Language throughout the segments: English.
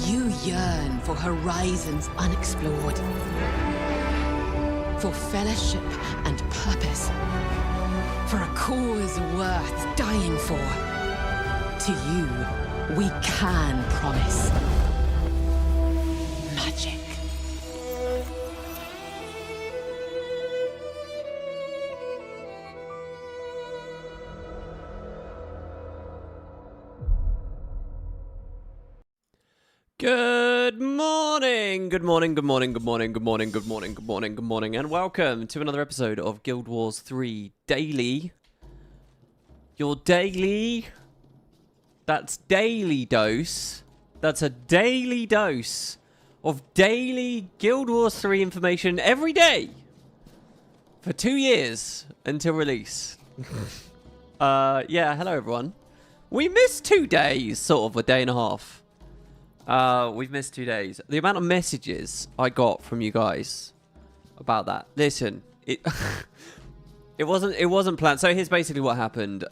You yearn for horizons unexplored, for fellowship and purpose, for a cause worth dying for. To you, we can promise magic. Good morning, good morning, good morning, good morning, good morning, good morning, good morning, good morning, and welcome to another episode of Guild Wars 3 Daily. Your daily, that's daily dose, that's a daily dose of daily Guild Wars 3 information every day for 2 years until release. Yeah, hello everyone. We missed 2 days, sort of a day and a half. We've missed 2 days. The amount of messages I got from you guys about that. Listen, it wasn't planned. So here's basically what happened.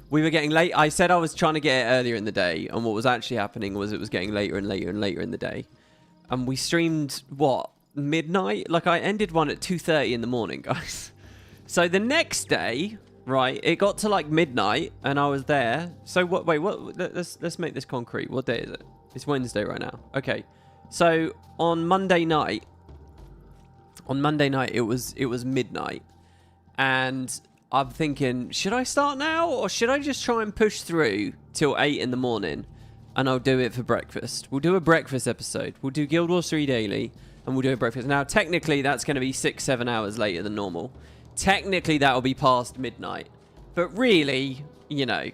We were getting late. I said I was trying to get it earlier in the day, and what was actually happening was it was getting later and later and later in the day. And we streamed what, midnight? Like I ended one at 2:30 in the morning, guys. So the next day, right, it got to like midnight and I was there. So what, wait, what, let's make this concrete. What day is it? It's Wednesday right now. Okay. So on Monday night it was midnight, and I'm thinking, should I start now or should I just try and push through till 8 in the morning and I'll do it for breakfast? We'll do a breakfast episode. We'll do Guild Wars 3 Daily and we'll do a breakfast. Now, technically that's going to be 6-7 hours later than normal. Technically, that will be past midnight. But really, you know,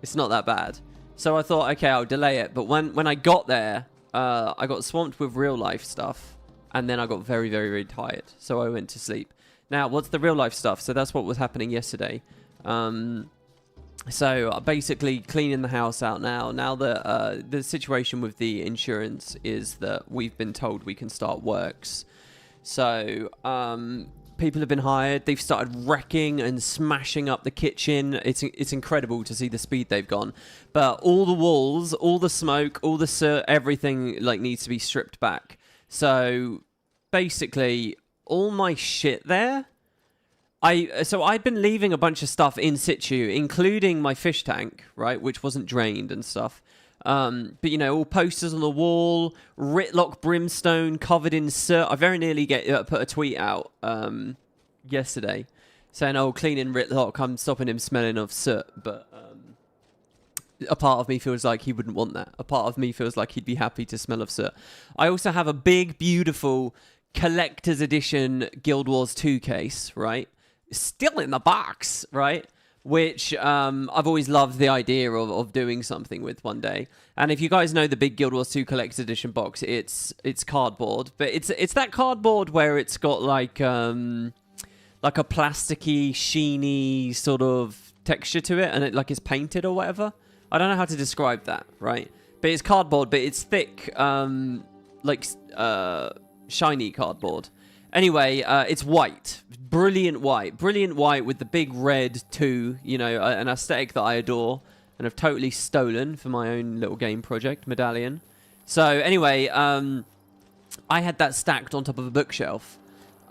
it's not that bad. So I thought, okay, I'll delay it. But when I got there, I got swamped with real life stuff. And then I got very, very, very tired. So I went to sleep. Now, what's the real life stuff? So that's what was happening yesterday. So basically cleaning the house out now. Now the situation with the insurance is that we've been told we can start works. So people have been hired. They've started wrecking and smashing up the kitchen. It's incredible to see the speed they've gone. But all the walls, all the smoke, all the soot, everything like needs to be stripped back. So basically, all my shit there. So I'd been leaving a bunch of stuff in situ, including my fish tank, right, which wasn't drained and stuff. But you know, all posters on the wall, Ritlock brimstone covered in soot. I very nearly put a tweet out yesterday saying, "Oh, cleaning Ritlock, I'm stopping him smelling of soot." But a part of me feels like he wouldn't want that. A part of me feels like he'd be happy to smell of soot. I also have a big, beautiful collector's edition Guild Wars 2 case, right? Still in the box, right? Which I've always loved the idea of doing something with one day. And if you guys know the big Guild Wars 2 Collector's Edition box, it's cardboard. But it's that cardboard where it's got like a plasticky, sheeny sort of texture to it, and it like is painted or whatever. I don't know how to describe that, right? But it's cardboard, but it's thick, shiny cardboard. Anyway, it's white. Brilliant white with the big red 2, you know, an aesthetic that I adore and have totally stolen for my own little game project, Medallion. So anyway, I had that stacked on top of a bookshelf,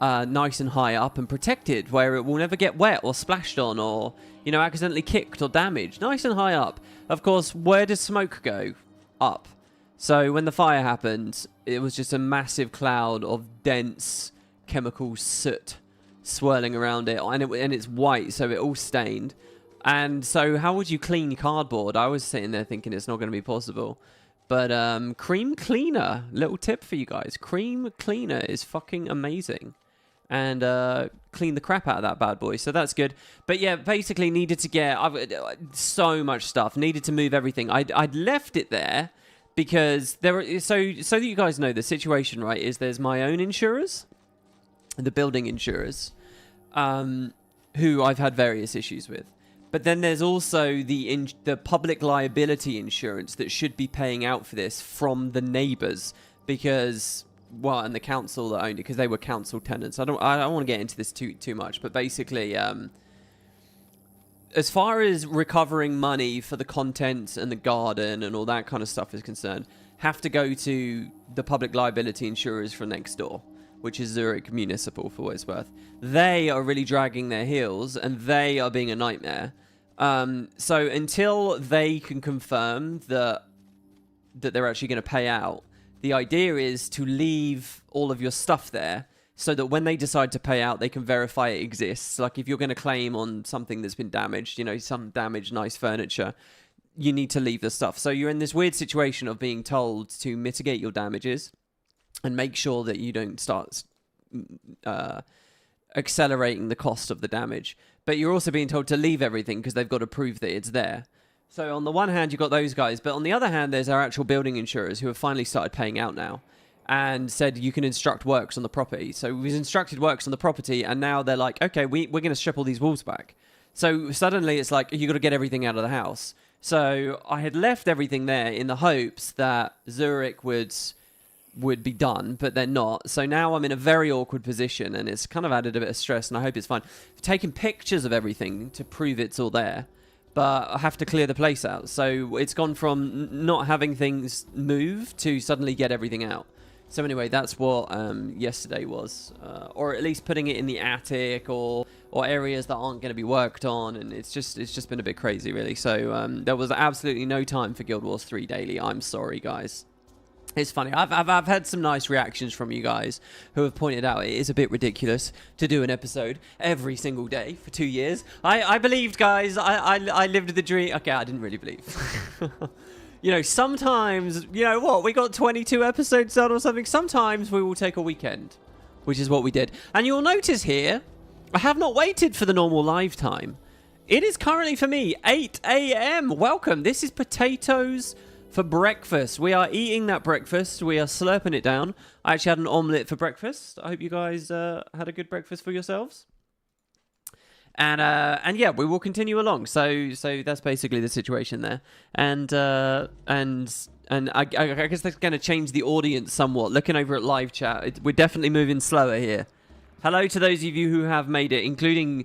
nice and high up and protected where it will never get wet or splashed on or, you know, accidentally kicked or damaged. Nice and high up. Of course, where does smoke go? Up. So when the fire happened, it was just a massive cloud of dense chemical soot swirling around it, and it's white, so it all stained. And so how would you clean cardboard? I was sitting there thinking it's not going to be possible. But cream cleaner, little tip for you guys, cream cleaner is fucking amazing, and clean the crap out of that bad boy, so that's good. But yeah, basically needed to get so much stuff, needed to move everything. I'd left it there because there are, so that you guys know the situation, right, is there's my own insurers, the building insurers, who I've had various issues with. But then there's also the public liability insurance that should be paying out for this from the neighbours because, well, and the council that owned it, because they were council tenants. I don't want to get into this too much, but basically, as far as recovering money for the content and the garden and all that kind of stuff is concerned, have to go to the public liability insurers from next door, which is Zurich Municipal, for what it's worth. They are really dragging their heels, and they are being a nightmare. So until they can confirm that they're actually going to pay out, the idea is to leave all of your stuff there so that when they decide to pay out, they can verify it exists. Like if you're going to claim on something that's been damaged, some damaged nice furniture, you need to leave the stuff. So you're in this weird situation of being told to mitigate your damages and make sure that you don't start accelerating the cost of the damage. But you're also being told to leave everything because they've got to prove that it's there. So on the one hand, you've got those guys, but on the other hand, there's our actual building insurers who have finally started paying out now and said you can instruct works on the property. So we've instructed works on the property, and now they're like, okay, we're going to strip all these walls back. So suddenly it's like, you've got to get everything out of the house. So I had left everything there in the hopes that Zurich would be done, but they're not. So now I'm in a very awkward position, and it's kind of added a bit of stress, and I hope it's fine. I've taken pictures of everything to prove it's all there, but I have to clear the place out. So it's gone from not having things move to suddenly get everything out. So anyway, that's what yesterday was, or at least putting it in the attic or areas that aren't going to be worked on, and it's just been a bit crazy, really. So there was absolutely no time for Guild Wars 3 Daily. I'm sorry, guys. It's funny. I've had some nice reactions from you guys who have pointed out it is a bit ridiculous to do an episode every single day for 2 years. I believed, guys. I lived the dream. Okay, I didn't really believe. Sometimes, we got 22 episodes out or something. Sometimes we will take a weekend, which is what we did. And you'll notice here, I have not waited for the normal live time. It is currently, for me, 8 a.m. Welcome. This is potatoes for breakfast. We are eating that breakfast. We are slurping it down. I actually had an omelette for breakfast. I hope you guys had a good breakfast for yourselves. And yeah, we will continue along. So that's basically the situation there. And I guess that's going to change the audience somewhat. Looking over at live chat, we're definitely moving slower here. Hello to those of you who have made it, including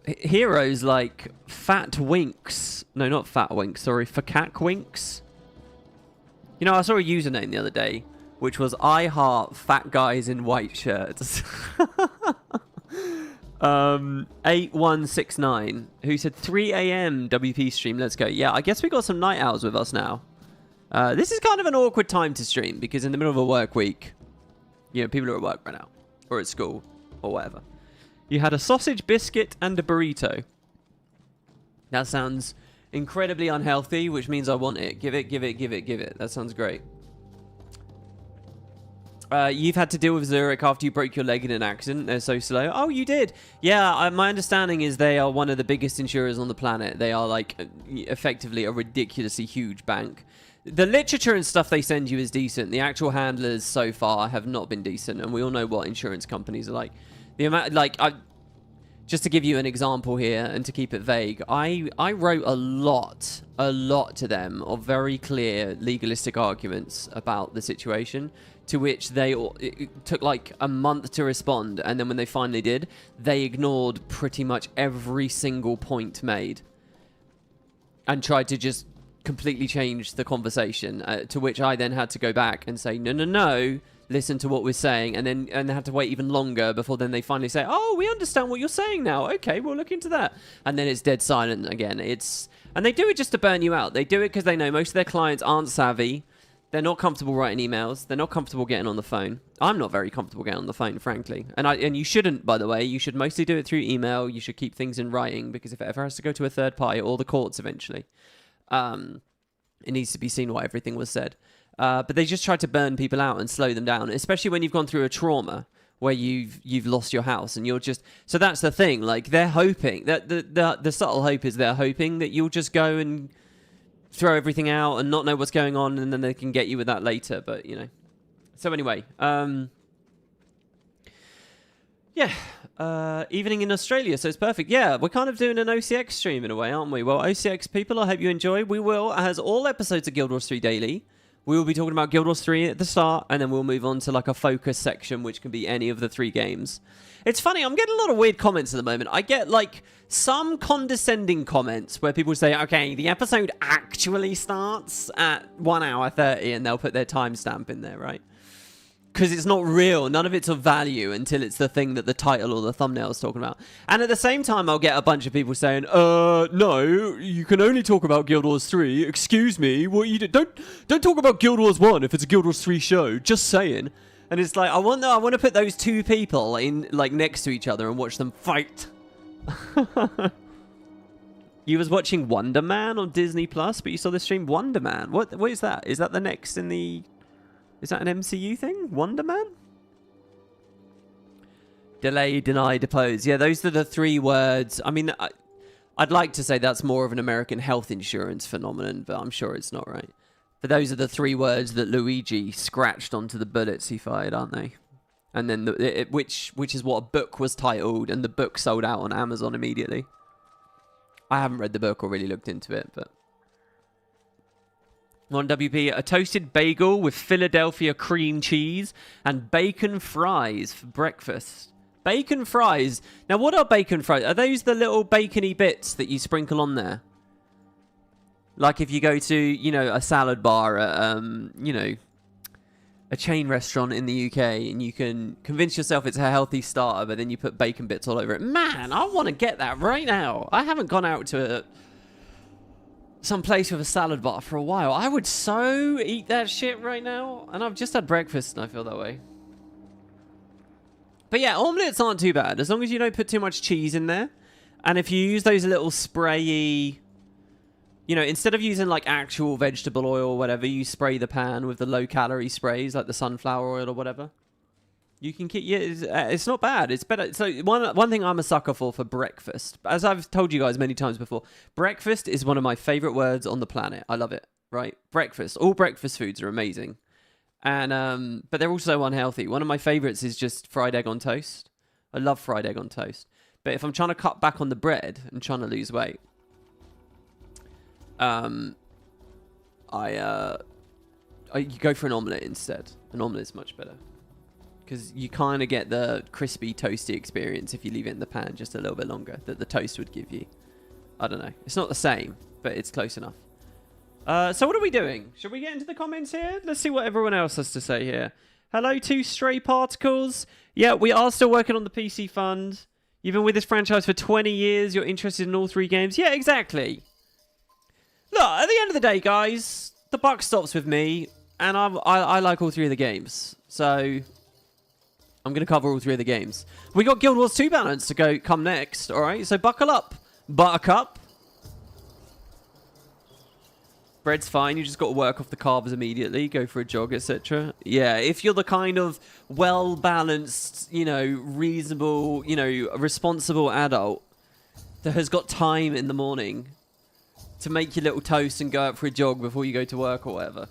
heroes like Fat Winks. No, not Fat Winks. Sorry, Facac Winks. I saw a username the other day, which was I heart fat guys in white shirts. 8169, who said 3 a.m. WP stream. Let's go. Yeah, I guess we got some night owls with us now. This is kind of an awkward time to stream because in the middle of a work week, people are at work right now or at school or whatever. You had a sausage biscuit and a burrito. That sounds incredibly unhealthy, which means I want it. Give it. That sounds great. You've had to deal with Zurich after you broke your leg in an accident. They're so slow. Oh, you did? Yeah, my understanding is they are one of the biggest insurers on the planet. They are, effectively a ridiculously huge bank. The literature and stuff they send you is decent. The actual handlers so far have not been decent, and we all know what insurance companies are like. The amount, just to give you an example here and to keep it vague, I wrote a lot to them of very clear legalistic arguments about the situation, to which it took a month to respond, and then when they finally did, they ignored pretty much every single point made and tried to just completely change the conversation, to which I then had to go back and say, no, listen to what we're saying, and then they had to wait even longer before then they finally say, oh, we understand what you're saying now. Okay, we'll look into that. And then it's dead silent again. And they do it just to burn you out. They do it because they know most of their clients aren't savvy. They're not comfortable writing emails. They're not comfortable getting on the phone. I'm not very comfortable getting on the phone, frankly. And you shouldn't, by the way. You should mostly do it through email. You should keep things in writing, because if it ever has to go to a third party or the courts eventually, it needs to be seen what everything was said. But they just try to burn people out and slow them down, especially when you've gone through a trauma where you've lost your house and you're just... So that's the thing. They're hoping that the subtle hope is they're hoping that you'll just go and throw everything out and not know what's going on, and then they can get you with that later. But so anyway, evening in Australia, so it's perfect. Yeah, we're kind of doing an OCX stream in a way, aren't we? Well, OCX people, I hope you enjoy. We will, as all episodes of Guild Wars 3 Daily, We will be talking about Guild Wars 3 at the start, and then we'll move on to like a focus section, which can be any of the 3 games. It's funny, I'm getting a lot of weird comments at the moment. I get like some condescending comments where people say, okay, the episode actually starts at 1 hour 30, and they'll put their timestamp in there, right? Because it's not real. None of it's of value until it's the thing that the title or the thumbnail is talking about. And at the same time, I'll get a bunch of people saying, no, you can only talk about Guild Wars 3. Excuse me, what you do? Don't talk about Guild Wars 1 if it's a Guild Wars 3 show. Just saying. And it's like, I want to put those 2 people in like next to each other and watch them fight. You was watching Wonder Man on Disney Plus, but you saw the stream Wonder Man. What is that? Is that the next in the... Is that an MCU thing? Wonder Man? Delay, deny, depose. Yeah, those are the 3 words. I mean, I'd like to say that's more of an American health insurance phenomenon, but I'm sure it's not, right? But those are the 3 words that Luigi scratched onto the bullets he fired, aren't they? And then, which is what a book was titled, and the book sold out on Amazon immediately. I haven't read the book or really looked into it, but... On WP, a toasted bagel with Philadelphia cream cheese and bacon fries for breakfast. Bacon fries. Now, what are bacon fries? Are those the little bacony bits that you sprinkle on there? Like if you go to, you know, a salad bar at, you know, a chain restaurant in the UK, and you can convince yourself it's a healthy starter, but then you put bacon bits all over it. Man, I want to get that right now. I haven't gone out to some place with a salad bar for a while. I would so eat that shit right now. And I've just had breakfast and I feel that way. But yeah, omelettes aren't too bad. As long as you don't put too much cheese in there. And if you use those little sprayy... You know, instead of using like actual vegetable oil or whatever, you spray the pan with the low-calorie sprays, like the sunflower oil or whatever. You can keep... Yeah, it's not bad. It's better. So one thing I'm a sucker for breakfast. As I've told you guys many times before, breakfast is one of my favorite words on the planet. I love it, right? Breakfast. All breakfast foods are amazing. And but they're also unhealthy. One of my favorites is just fried egg on toast. I love fried egg on toast. But if I'm trying to cut back on the bread and trying to lose weight, you go for an omelette instead. An omelette is much better. Because you kind of get the crispy, toasty experience if you leave it in the pan just a little bit longer that the toast would give you. I don't know. It's not the same, but it's close enough. So what are we doing? Should we get into the comments here? Let's see what everyone else has to say here. Hello to Stray Particles. Yeah, we are still working on the PC fund. You've been with this franchise for 20 years. You're interested in all 3 games. Yeah, exactly. Look, at the end of the day, guys, the buck stops with me, and I like all 3 of the games. So... I'm going to cover all 3 of the games. We got Guild Wars 2 balance to come next, alright? So buckle up. Buttercup. Bread's fine, you just got to work off the carbs immediately, go for a jog, etc. Yeah, if you're the kind of well-balanced, you know, reasonable, you know, responsible adult that has got time in the morning to make your little toast and go out for a jog before you go to work or whatever.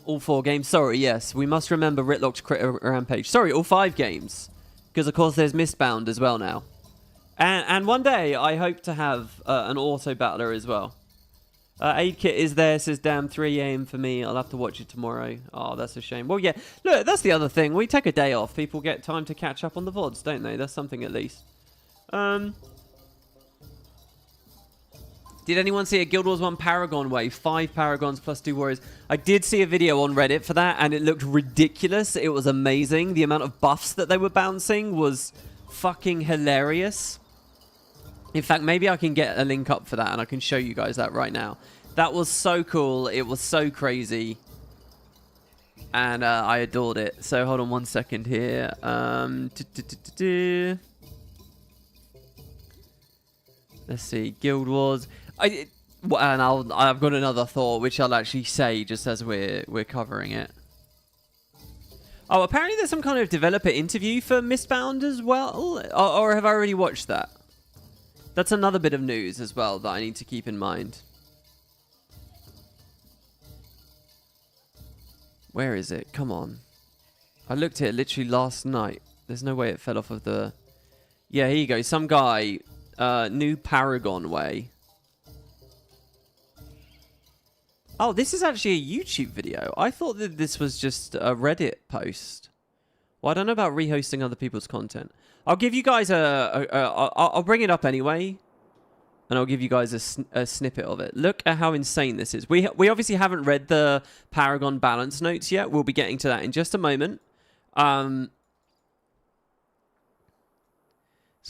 All 4 games. Sorry, yes. We must remember Ritlock's Critter Rampage. Sorry, all 5 games. Because, of course, there's Mistbound as well now. And one day, I hope to have an auto-battler as well. Aid Kit is there, says, damn, 3 AM for me. I'll have to watch it tomorrow. Oh, that's a shame. Well, yeah. Look, that's the other thing. We take a day off. People get time to catch up on the VODs, don't they? That's something at least. Did anyone see a Guild Wars 1 Paragon wave? 5 Paragons plus 2 Warriors. I did see a video on Reddit for that, and it looked ridiculous. It was amazing. The amount of buffs that they were bouncing was fucking hilarious. In fact, maybe I can get a link up for that, and I can show you guys that right now. That was so cool. It was so crazy. And I adored it. So hold on one second here. Let's see. Guild Wars... I've got another thought, which I'll actually say just as we're covering it. Oh, apparently there's some kind of developer interview for Mistbound as well, or have I already watched that? That's another bit of news as well that I need to keep in mind. Where is it? Come on. I looked at it literally last night. There's no way it fell off of the... Yeah, here you go. Some guy, new Paragon way. Oh, this is actually a YouTube video. I thought that this was just a Reddit post. Well, I don't know about rehosting other people's content. I'll give you guys I'll bring it up anyway. And I'll give you guys a snippet of it. Look at how insane this is. We obviously haven't read the Paragon balance notes yet. We'll be getting to that in just a moment. So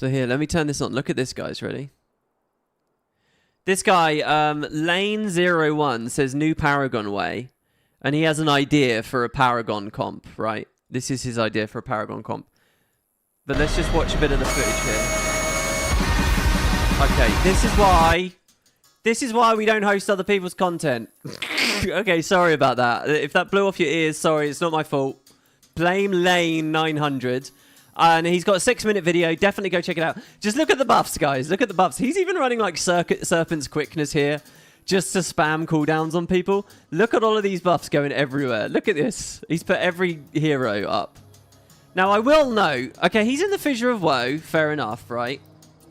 here, let me turn this on. Look at this, guys. Ready? This guy, Lane01, says new Paragon way. And he has an idea for a Paragon comp, right? This is his idea for a Paragon comp. But let's just watch a bit of the footage here. Okay, this is why we don't host other people's content. Okay, sorry about that. If that blew off your ears, sorry, it's not my fault. Blame Lane 900. And he's got a 6-minute video. Definitely go check it out. Just look at the buffs, guys. Look at the buffs. He's even running like Serpent's Quickness here just to spam cooldowns on people. Look at all of these buffs going everywhere. Look at this. He's put every hero up. Now, I will note, okay, he's in the Fissure of Woe. Fair enough, right?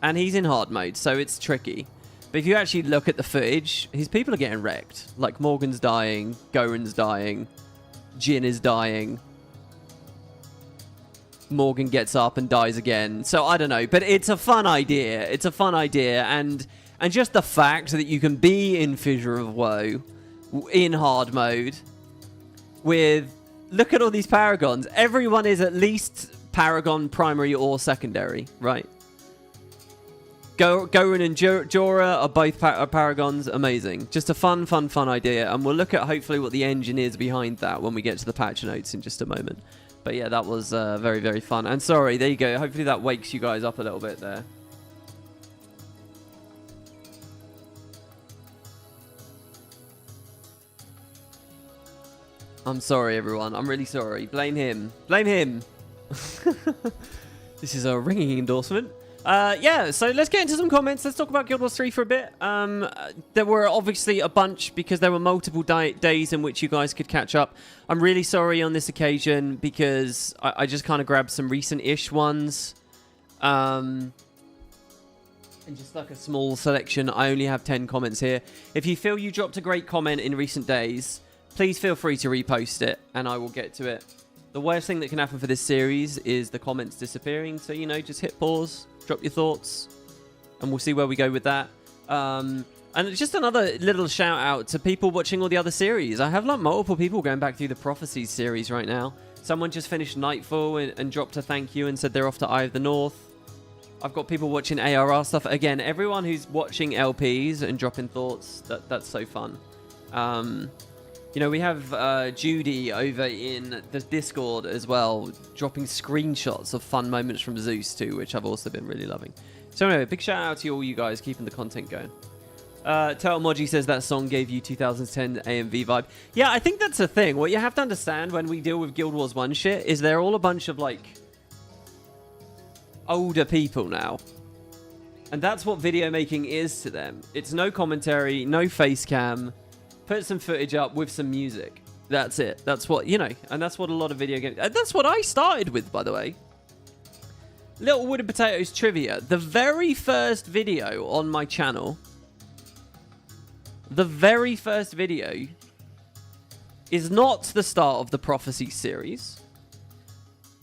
And he's in hard mode, so it's tricky. But if you actually look at the footage, his people are getting wrecked. Like, Morgan's dying, Goran's dying, Jin is dying. Morgan gets up and dies again. So, I don't know. But it's a fun idea. It's a fun idea. And just the fact that you can be in Fissure of Woe in hard mode with... Look at all these Paragons. Everyone is at least Paragon primary or secondary, right? Goran and Jorah are both Paragons. Amazing. Just a fun idea. And we'll look at hopefully what the engine is behind that when we get to the patch notes in just a moment. But yeah, that was very, very fun. And sorry, there you go. Hopefully that wakes you guys up a little bit there. I'm sorry, everyone. I'm really sorry. Blame him. Blame him. This is a ringing endorsement. Yeah, so let's get into some comments. Let's talk about Guild Wars 3 for a bit. There were obviously a bunch because there were multiple days in which you guys could catch up. I'm really sorry on this occasion because I just kind of grabbed some recent-ish ones. And just like a small selection, I only have 10 comments here. If you feel you dropped a great comment in recent days, please feel free to repost it and I will get to it. The worst thing that can happen for this series is the comments disappearing. So, you know, just hit pause, drop your thoughts, and we'll see where we go with that. And just another little shout out to people watching all the other series. I have like multiple people going back through the Prophecies series right now. Someone just finished Nightfall and dropped a thank you and said they're off to Eye of the North. I've got people watching ARR stuff. Again, everyone who's watching LPs and dropping thoughts, that's so fun. You know, we have Judy over in the Discord as well, dropping screenshots of fun moments from Zeus too, which I've also been really loving. So anyway, big shout out to all you guys keeping the content going. Turtle Moji says that song gave you 2010 AMV vibe. Yeah, I think that's the thing. What you have to understand when we deal with Guild Wars 1 shit is they're all a bunch of, like, older people now. And that's what video making is to them. It's no commentary, no face cam. Put some footage up with some music. That's it. That's what, you know, and that's what a lot of video games... And that's what I started with, by the way. Little Wooden Potatoes trivia. The very first video on my channel... The very first video... is not the start of the Prophecy series.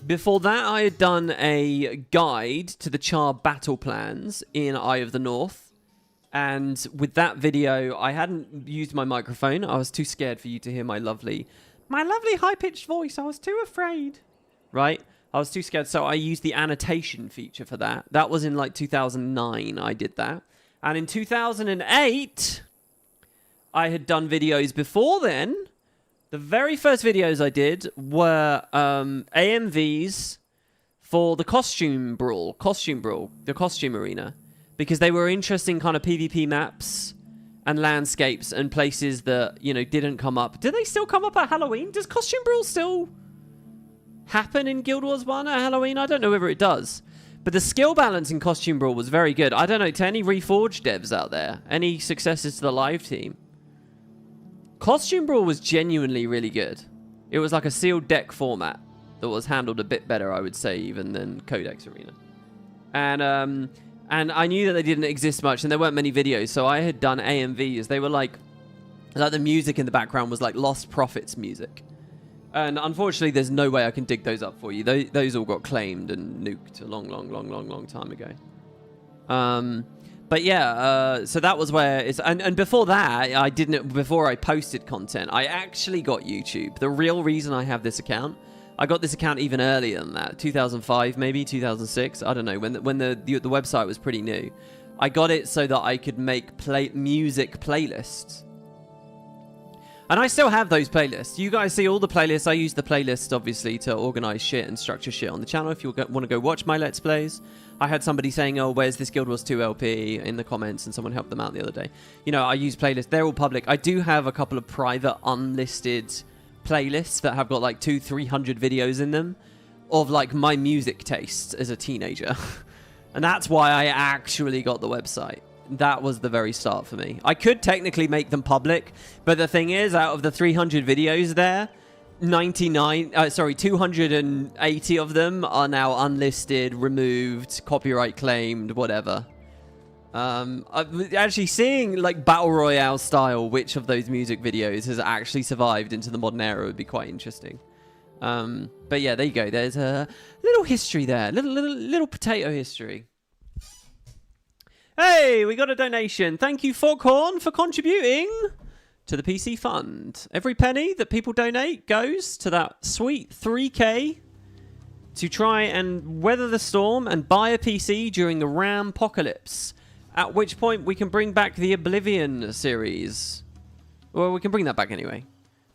Before that, I had done a guide to the Char battle plans in Eye of the North. And with that video, I hadn't used my microphone. I was too scared for you to hear my lovely high-pitched voice. I was too afraid. Right? I was too scared. So I used the annotation feature for that. That was in like 2009 I did that. And in 2008, I had done videos before then. The very first videos I did were AMVs for the Costume Brawl, the Costume Arena. Because they were interesting kind of PvP maps and landscapes and places that, you know, didn't come up. Do they still come up at Halloween? Does Costume Brawl still happen in Guild Wars 1 at Halloween? I don't know whether it does. But the skill balance in Costume Brawl was very good. I don't know, to any Reforged devs out there, any successes to the live team? Costume Brawl was genuinely really good. It was like a sealed deck format that was handled a bit better, I would say, even than Codex Arena. And I knew that they didn't exist much, and there weren't many videos, so I had done AMVs. They were like Like the music in the background was like Lost Prophets music. And unfortunately, there's no way I can dig those up for you. Those all got claimed and nuked a long time ago. But yeah, so that was where it's... And before that, I didn't... Before I posted content, I actually got YouTube. The real reason I have this account... I got this account even earlier than that. 2005, maybe? 2006? I don't know. When the website was pretty new. I got it so that I could make music playlists. And I still have those playlists. You guys see all the playlists. I use the playlist, obviously, to organize shit and structure shit on the channel. If you want to go watch my Let's Plays. I had somebody saying, oh, where's this Guild Wars 2 LP in the comments, and someone helped them out the other day. You know, I use playlists. They're all public. I do have a couple of private, unlisted playlists that have got like 200-300 videos in them of like my music tastes as a teenager. And that's why I actually got the website. That was the very start for me. I could technically make them public, but the thing is, out of the 300 videos there, 280 of them are now unlisted, removed, copyright claimed, whatever. Actually seeing like Battle Royale style, which of those music videos has actually survived into the modern era would be quite interesting. But yeah, there you go. There's a little history there, little potato history. Hey, we got a donation. Thank you, Foghorn, for contributing to the PC fund. Every penny that people donate goes to that sweet 3K to try and weather the storm and buy a PC during the RAM apocalypse. At which point we can bring back the Oblivion series. Well, we can bring that back anyway.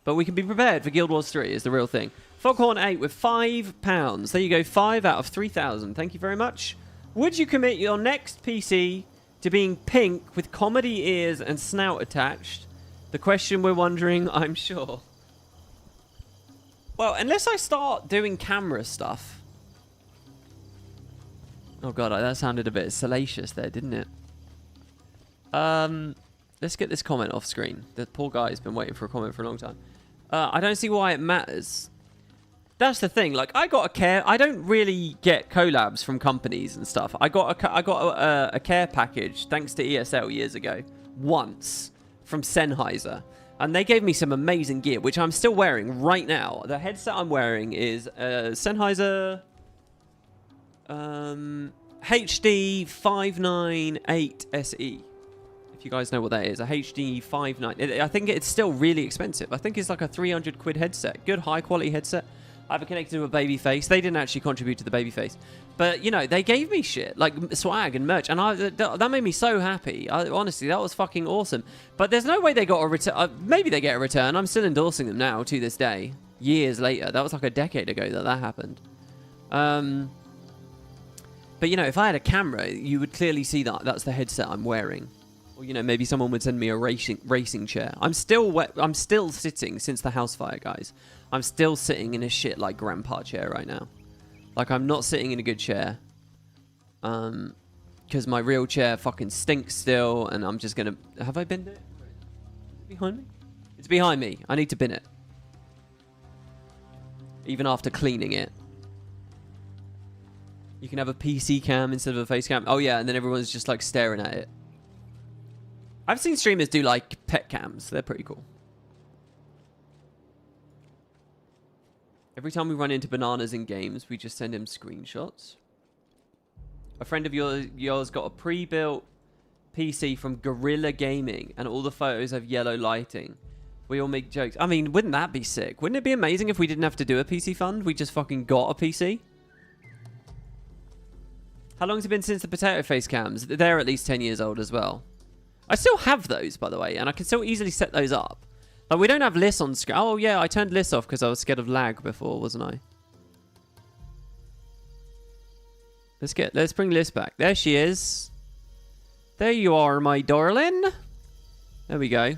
But we can be prepared for Guild Wars 3 is the real thing. Foghorn 8 with £5. There you go, 5 out of 3,000. Thank you very much. Would you commit your next PC to being pink with comedy ears and snout attached? The question we're wondering, I'm sure. Well, unless I start doing camera stuff. Oh god, that sounded a bit salacious there, didn't it? Let's get this comment off screen. The poor guy's been waiting for a comment for a long time. I don't see why it matters. That's the thing. Like, I don't really get collabs from companies and stuff. I got a care package thanks to ESL years ago, once, from Sennheiser, and they gave me some amazing gear, which I'm still wearing right now. The headset I'm wearing is Sennheiser HD 598 SE. If you guys know what that is, a HD 598. I think it's still really expensive. I think it's like a 300 quid headset. Good, high quality headset. I have it connected to a baby face. They didn't actually contribute to the baby face. But, you know, they gave me shit, like swag and merch. And that made me so happy. Honestly, that was fucking awesome. But there's no way they got a return. Maybe they get a return. I'm still endorsing them now to this day. Years later. That was like a decade ago that happened. But, you know, if I had a camera, you would clearly see that that's the headset I'm wearing. Or, you know, maybe someone would send me a racing chair. I'm still sitting since the house fire, guys. I'm still sitting in a shit like grandpa chair right now. Like, I'm not sitting in a good chair. Because my real chair fucking stinks still, and I'm just gonna... Have I binned it? Behind me? It's behind me. I need to bin it. Even after cleaning it. You can have a PC cam instead of a face cam. Oh yeah, and then everyone's just like staring at it. I've seen streamers do like pet cams. They're pretty cool. Every time we run into bananas in games, we just send him screenshots. A friend of yours got a pre-built PC from Guerrilla Gaming, and all the photos have yellow lighting. We all make jokes. I mean, wouldn't that be sick? Wouldn't it be amazing if we didn't have to do a PC fund? We just fucking got a PC? How long has it been since the potato face cams? They're at least 10 years old as well. I still have those, by the way, and I can still easily set those up. Like, we don't have Liz on screen. Oh, yeah, I turned Liz off because I was scared of lag before, wasn't I? Let's bring Liz back. There she is. There you are, my darling. There we go.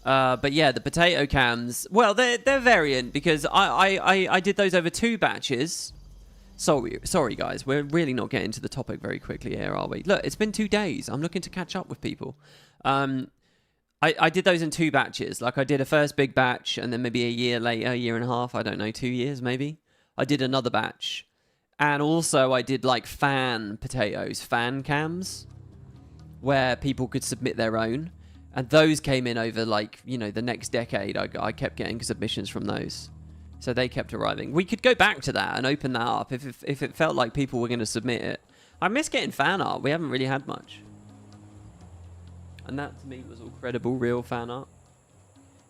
But yeah, the potato cams. Well, they're variant because I did those over 2 batches. Sorry, guys. We're really not getting to the topic very quickly here, are we? Look, it's been 2 days. I'm looking to catch up with people. I did those in 2 batches. Like, I did a first big batch, and then maybe a year later, a year and a half, I don't know, 2 years maybe. I did another batch. And also, I did, like, fan potatoes, fan cams. where people could submit their own. And those came in over, like, you know, the next decade. I kept getting submissions from those. So they kept arriving. We could go back to that and open that up if it felt like people were going to submit it. I miss getting fan art. We haven't really had much. And that, to me, was all credible, real fan art.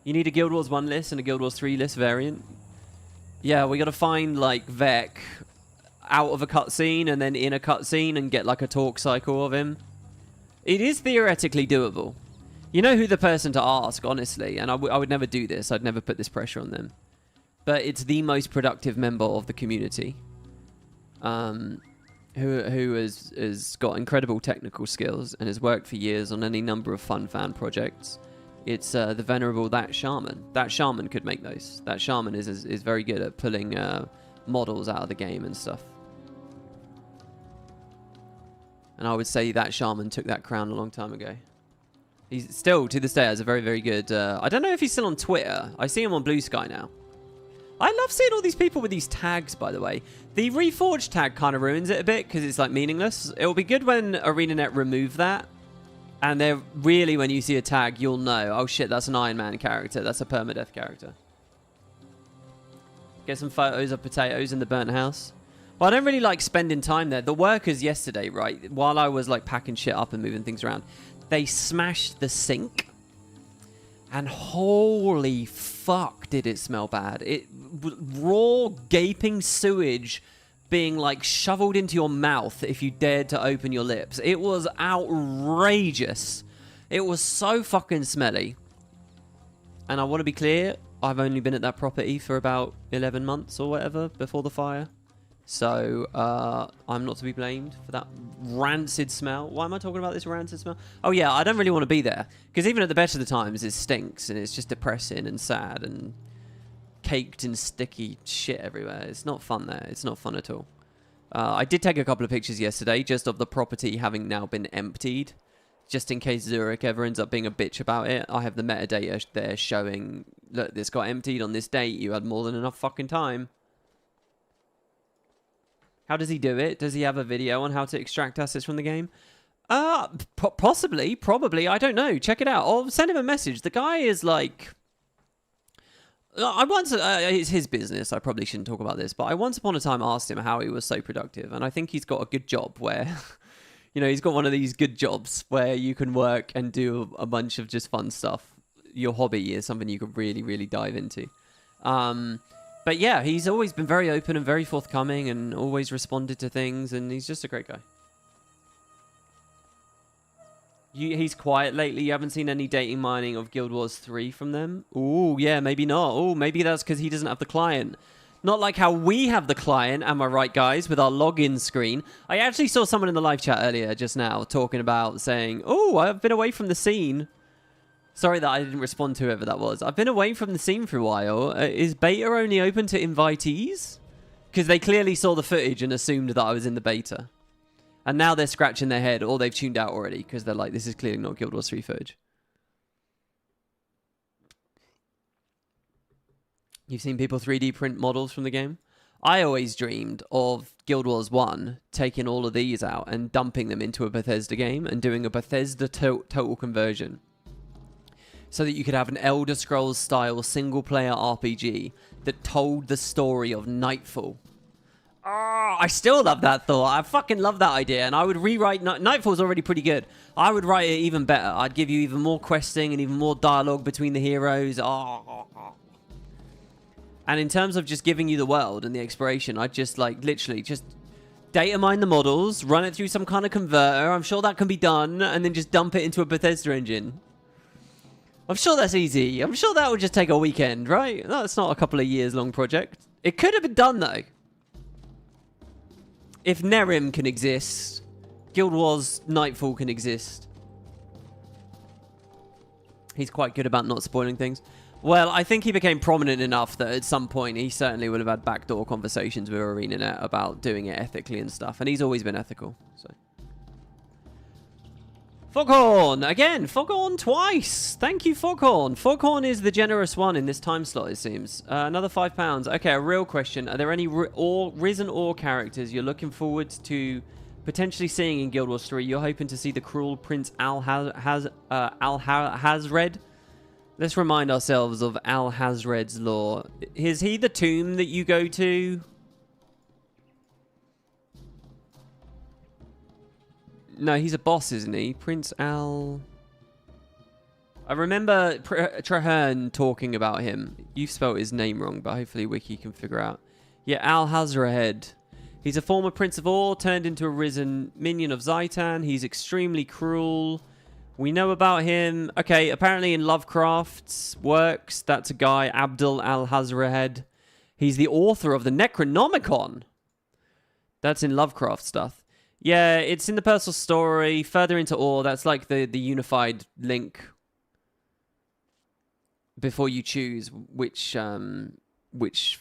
You need a Guild Wars 1 list and a Guild Wars 3 list variant. Yeah, we got to find, like, Vec out of a cutscene and then in a cutscene and get, like, a talk cycle of him. It is theoretically doable. You know who the person to ask, honestly, and I would never do this. I'd never put this pressure on them. But it's the most productive member of the community, who has got incredible technical skills and has worked for years on any number of fun fan projects. It's the venerable That Shaman. That Shaman could make those. That Shaman is very good at pulling models out of the game and stuff. And I would say That Shaman took that crown a long time ago. He's still, to this day, has a very, very good... I don't know if he's still on Twitter. I see him on Blue Sky now. I love seeing all these people with these tags, by the way. The Reforged tag kind of ruins it a bit because it's, like, meaningless. It'll be good when Arenanet remove that. And they're really, when you see a tag, you'll know, oh shit, that's an Iron Man character. That's a permadeath character. Get some photos of potatoes in the burnt house. Well, I don't really like spending time there. The workers yesterday, right, while I was, like, packing shit up and moving things around, they smashed the sink. And holy fuck, did it smell bad. Raw, gaping sewage being, like, shoveled into your mouth if you dared to open your lips. It was outrageous. It was so fucking smelly. And I want to be clear, I've only been at that property for about 11 months or whatever before the fire. So, I'm not to be blamed for that rancid smell. Why am I talking about this rancid smell? Oh, yeah, I don't really want to be there. Because even at the best of the times, it stinks. And it's just depressing and sad and caked in sticky shit everywhere. It's not fun there. It's not fun at all. I did take a couple of pictures yesterday just of the property having now been emptied. Just in case Zurich ever ends up being a bitch about it. I have the metadata there showing, look, this got emptied on this date. You had more than enough fucking time. How does he do it? Does he have a video on how to extract assets from the game? Possibly, probably. I don't know. Check it out. Or send him a message. The guy is like... I once... it's his business. I probably shouldn't talk about this. But I once upon a time asked him how he was so productive. And I think he's got a good job where... you know, he's got one of these good jobs where you can work and do a bunch of just fun stuff. Your hobby is something you could really, really dive into. But yeah, he's always been very open and very forthcoming and always responded to things, and he's just a great guy. He's quiet lately. You haven't seen any dating mining of Guild Wars 3 from them? Ooh, yeah, maybe not. Ooh, maybe that's because he doesn't have the client. Not like how we have the client, am I right, guys, with our login screen. I actually saw someone in the live chat earlier just now talking about saying, oh, I've been away from the scene. Sorry that I didn't respond to whoever that was. I've been away from the scene for a while. Is beta only open to invitees? Because they clearly saw the footage and assumed that I was in the beta. And now they're scratching their head, or they've tuned out already, because they're like, this is clearly not Guild Wars 3 footage. You've seen people 3D print models from the game? I always dreamed of Guild Wars 1 taking all of these out and dumping them into a Bethesda game and doing a Bethesda total conversion. So that you could have an Elder Scrolls style single player RPG that told the story of Nightfall. Oh, I still love that thought. I fucking love that idea. And I would rewrite... Nightfall's already pretty good. I would write it even better. I'd give you even more questing and even more dialogue between the heroes. Oh. And in terms of just giving you the world and the exploration, I'd just like literally just data mine the models, run it through some kind of converter. I'm sure that can be done. And then just dump it into a Bethesda engine. I'm sure that's easy. I'm sure that would just take a weekend, right? That's not a couple of years long project. It could have been done though. If Nerim can exist, Guild Wars Nightfall can exist. He's quite good about not spoiling things. Well, I think he became prominent enough that at some point he certainly would have had backdoor conversations with Arenanet about doing it ethically and stuff. And he's always been ethical, so... Foghorn! Again, Foghorn twice! Thank you, Foghorn. Foghorn is the generous one in this time slot, it seems. Another £5. Okay, a real question. Are there any Risen Ore characters you're looking forward to Potentially seeing in Guild Wars 3, you're hoping to see the cruel Prince Al-Hazred. Let's remind ourselves of Al-Hazred's lore. Is he the tomb that you go to? No, he's a boss, isn't he? Prince Al... I remember Traherne talking about him. You've spelled his name wrong, but hopefully Wiki can figure out. Yeah, Al-Hazred. He's a former Prince of Or, turned into a risen minion of Zaitan. He's extremely cruel. We know about him. Okay, apparently in Lovecraft's works, that's a guy, Abdul Al-Hazred. He's the author of the Necronomicon. That's in Lovecraft stuff. Yeah, it's in the personal story. Further into Or, that's like the unified link before you choose which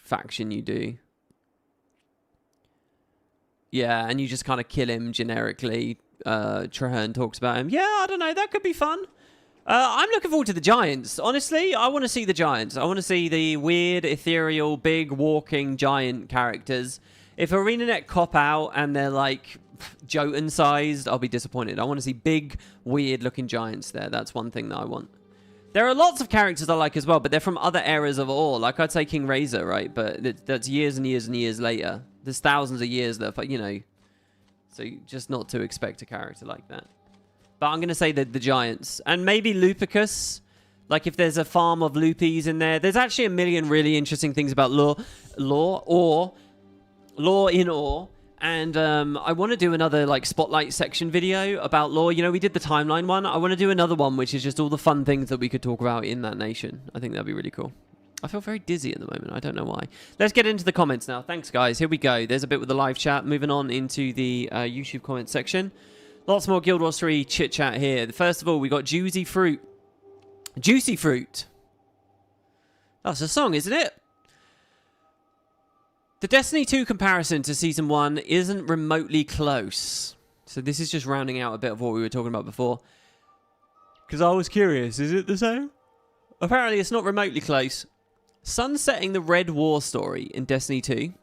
faction you do. Yeah, and you just kind of kill him generically. Traherne talks about him. Yeah, I don't know. That could be fun. I'm looking forward to the giants. Honestly, I want to see the giants. I want to see the weird, ethereal, big, walking giant characters. If Arenanet cop out and they're like Jotun-sized, I'll be disappointed. I want to see big, weird-looking giants there. That's one thing that I want. There are lots of characters I like as well, but they're from other eras of Or. Like, I'd say King Razor, right? But that's years and years and years later. There's thousands of years that, you know... So just not to expect a character like that. But I'm going to say that the giants. And maybe Lupicus. Like if there's a farm of Lupies in there. There's actually a million really interesting things about lore in Or. And I want to do another like spotlight section video about lore. You know, we did the timeline one. I want to do another one which is just all the fun things that we could talk about in that nation. I think that'd be really cool. I feel very dizzy at the moment. I don't know why. Let's get into the comments now. Thanks, guys. Here we go. There's a bit with the live chat. Moving on into the YouTube comment section. Lots more Guild Wars 3 chit-chat here. First of all, we got Juicy Fruit. Juicy Fruit. That's a song, isn't it? The Destiny 2 comparison to Season 1 isn't remotely close. So this is just rounding out a bit of what we were talking about before. Because I was curious. Is it the same? Apparently, it's not remotely close. Sunsetting the Red War story in Destiny 2.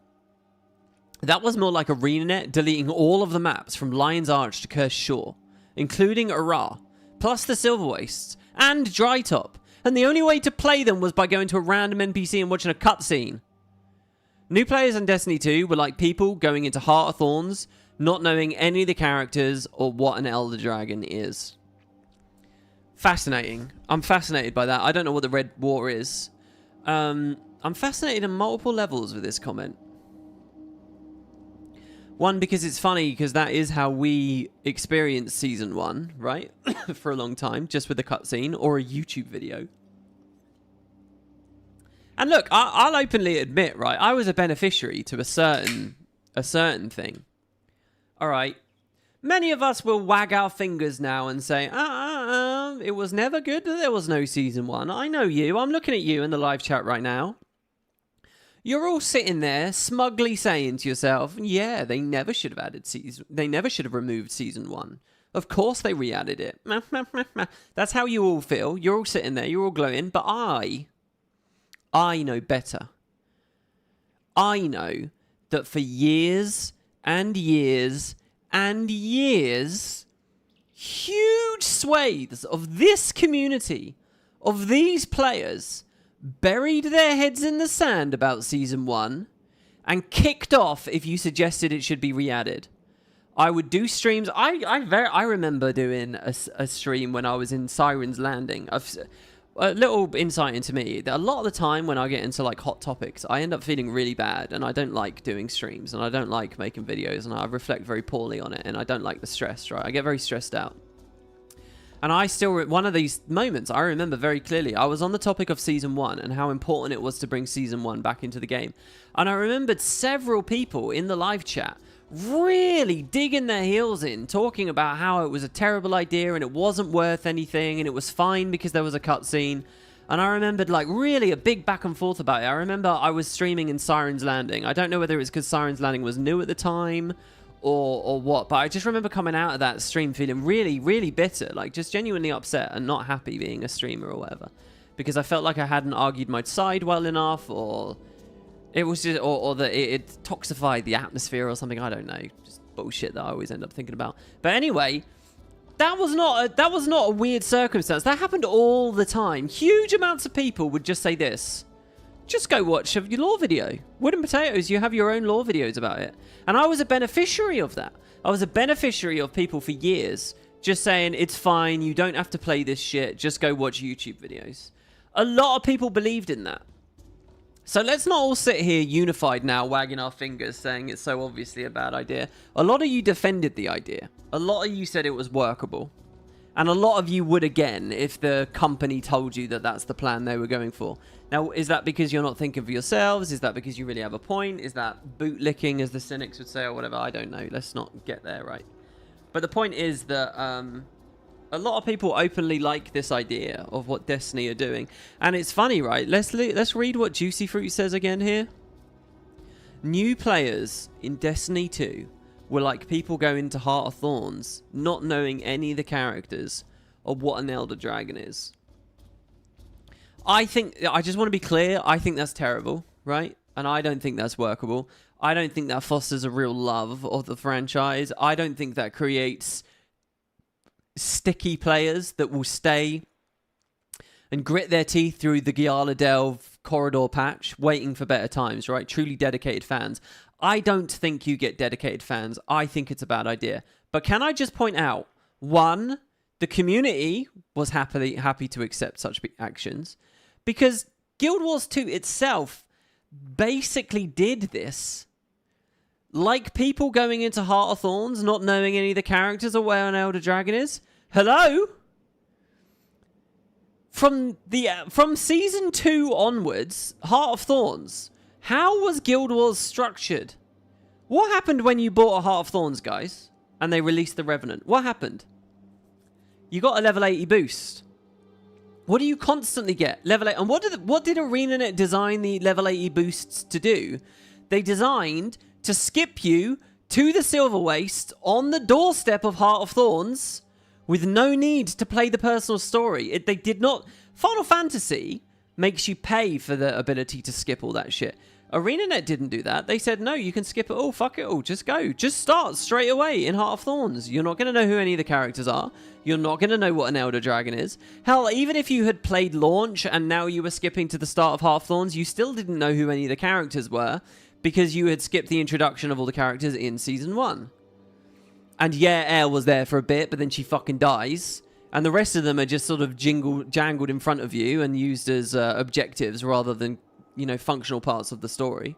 That was more like Arenanet deleting all of the maps from Lion's Arch to Cursed Shore, including Ara, plus the Silver Wastes, and Drytop. And the only way to play them was by going to a random NPC and watching a cutscene. New players in Destiny 2 were like people going into Heart of Thorns, not knowing any of the characters or what an Elder Dragon is. Fascinating. I'm fascinated by that. I don't know what the Red War is. I'm fascinated on multiple levels with this comment. One, because it's funny, because that is how we experienced Season 1, right? For a long time, just with a cutscene or a YouTube video. And look, I'll openly admit, right, I was a beneficiary to a certain thing. All right. Many of us will wag our fingers now and say, it was never good that there was no Season 1. I know you. I'm looking at you in the live chat right now. You're all sitting there smugly saying to yourself, yeah, they never should have added they never should have removed Season 1. Of course they re-added it. That's how you all feel. You're all sitting there. You're all glowing. But I know better. I know that for years and years and years, huge swathes of this community, of these players, buried their heads in the sand about Season 1 and kicked off if you suggested it should be re-added. I would do streams. I remember doing a stream when I was in Siren's Landing. A little insight into me. A lot of the time when I get into like hot topics, I end up feeling really bad, and I don't like doing streams, and I don't like making videos, and I reflect very poorly on it, and I don't like the stress, right? I get very stressed out. And I still, one of these moments, I remember very clearly, I was on the topic of Season 1 and how important it was to bring Season 1 back into the game. And I remembered several people in the live chat really digging their heels in, talking about how it was a terrible idea and it wasn't worth anything and it was fine because there was a cutscene. And I remembered like really a big back and forth about it. I remember I was streaming in Siren's Landing. I don't know whether it was because Siren's Landing was new at the time or what, but I just remember coming out of that stream feeling really, really bitter, like just genuinely upset and not happy being a streamer or whatever, because I felt like I hadn't argued my side well enough, or it was just, or that it toxified the atmosphere or something. I don't know, just bullshit that I always end up thinking about. But anyway, that was not a weird circumstance. That happened all the time. Huge amounts of people would just say this. Just go watch your lore video. WoodenPotatoes, you have your own lore videos about it. And I was a beneficiary of that. I was a beneficiary of people for years just saying, it's fine, you don't have to play this shit, just go watch YouTube videos. A lot of people believed in that. So let's not all sit here unified now, wagging our fingers, saying it's so obviously a bad idea. A lot of you defended the idea. A lot of you said it was workable. And a lot of you would again if the company told you that that's the plan they were going for. Now, is that because you're not thinking for yourselves? Is that because you really have a point? Is that bootlicking, as the cynics would say, or whatever? I don't know. Let's not get there, right? But the point is that a lot of people openly like this idea of what Destiny are doing. And it's funny, right? Let's read what Juicy Fruit says again here. New players in Destiny 2 were like people going to Heart of Thorns, not knowing any of the characters or what an Elder Dragon is. I just want to be clear, I think that's terrible, right? And I don't think that's workable. I don't think that fosters a real love of the franchise. I don't think that creates sticky players that will stay and grit their teeth through the Giala Delve corridor patch, waiting for better times, right? Truly dedicated fans. I don't think you get dedicated fans. I think it's a bad idea. But can I just point out, one, the community was happy to accept such actions because Guild Wars 2 itself basically did this. Like people going into Heart of Thorns, not knowing any of the characters or where an Elder Dragon is. Hello? From Season 2 onwards, Heart of Thorns, how was Guild Wars structured? What happened when you bought a Heart of Thorns, guys, and they released the Revenant? What happened? You got a level 80 boost. What do you constantly get? Level 8. And what did Arenanet design the level 80 boosts to do? They designed to skip you to the Silver Waste on the doorstep of Heart of Thorns with no need to play the personal story. They did not... Final Fantasy makes you pay for the ability to skip all that shit. Arenanet didn't do that. They said, no, you can skip it all. Fuck it all. Just go. Just start straight away in Heart of Thorns. You're not going to know who any of the characters are. You're not going to know what an Elder Dragon is. Hell, even if you had played launch and now you were skipping to the start of Heart of Thorns, you still didn't know who any of the characters were because you had skipped the introduction of all the characters in Season 1. And yeah, Air was there for a bit, but then she fucking dies. And the rest of them are just sort of jangled in front of you and used as objectives rather than, you know, functional parts of the story.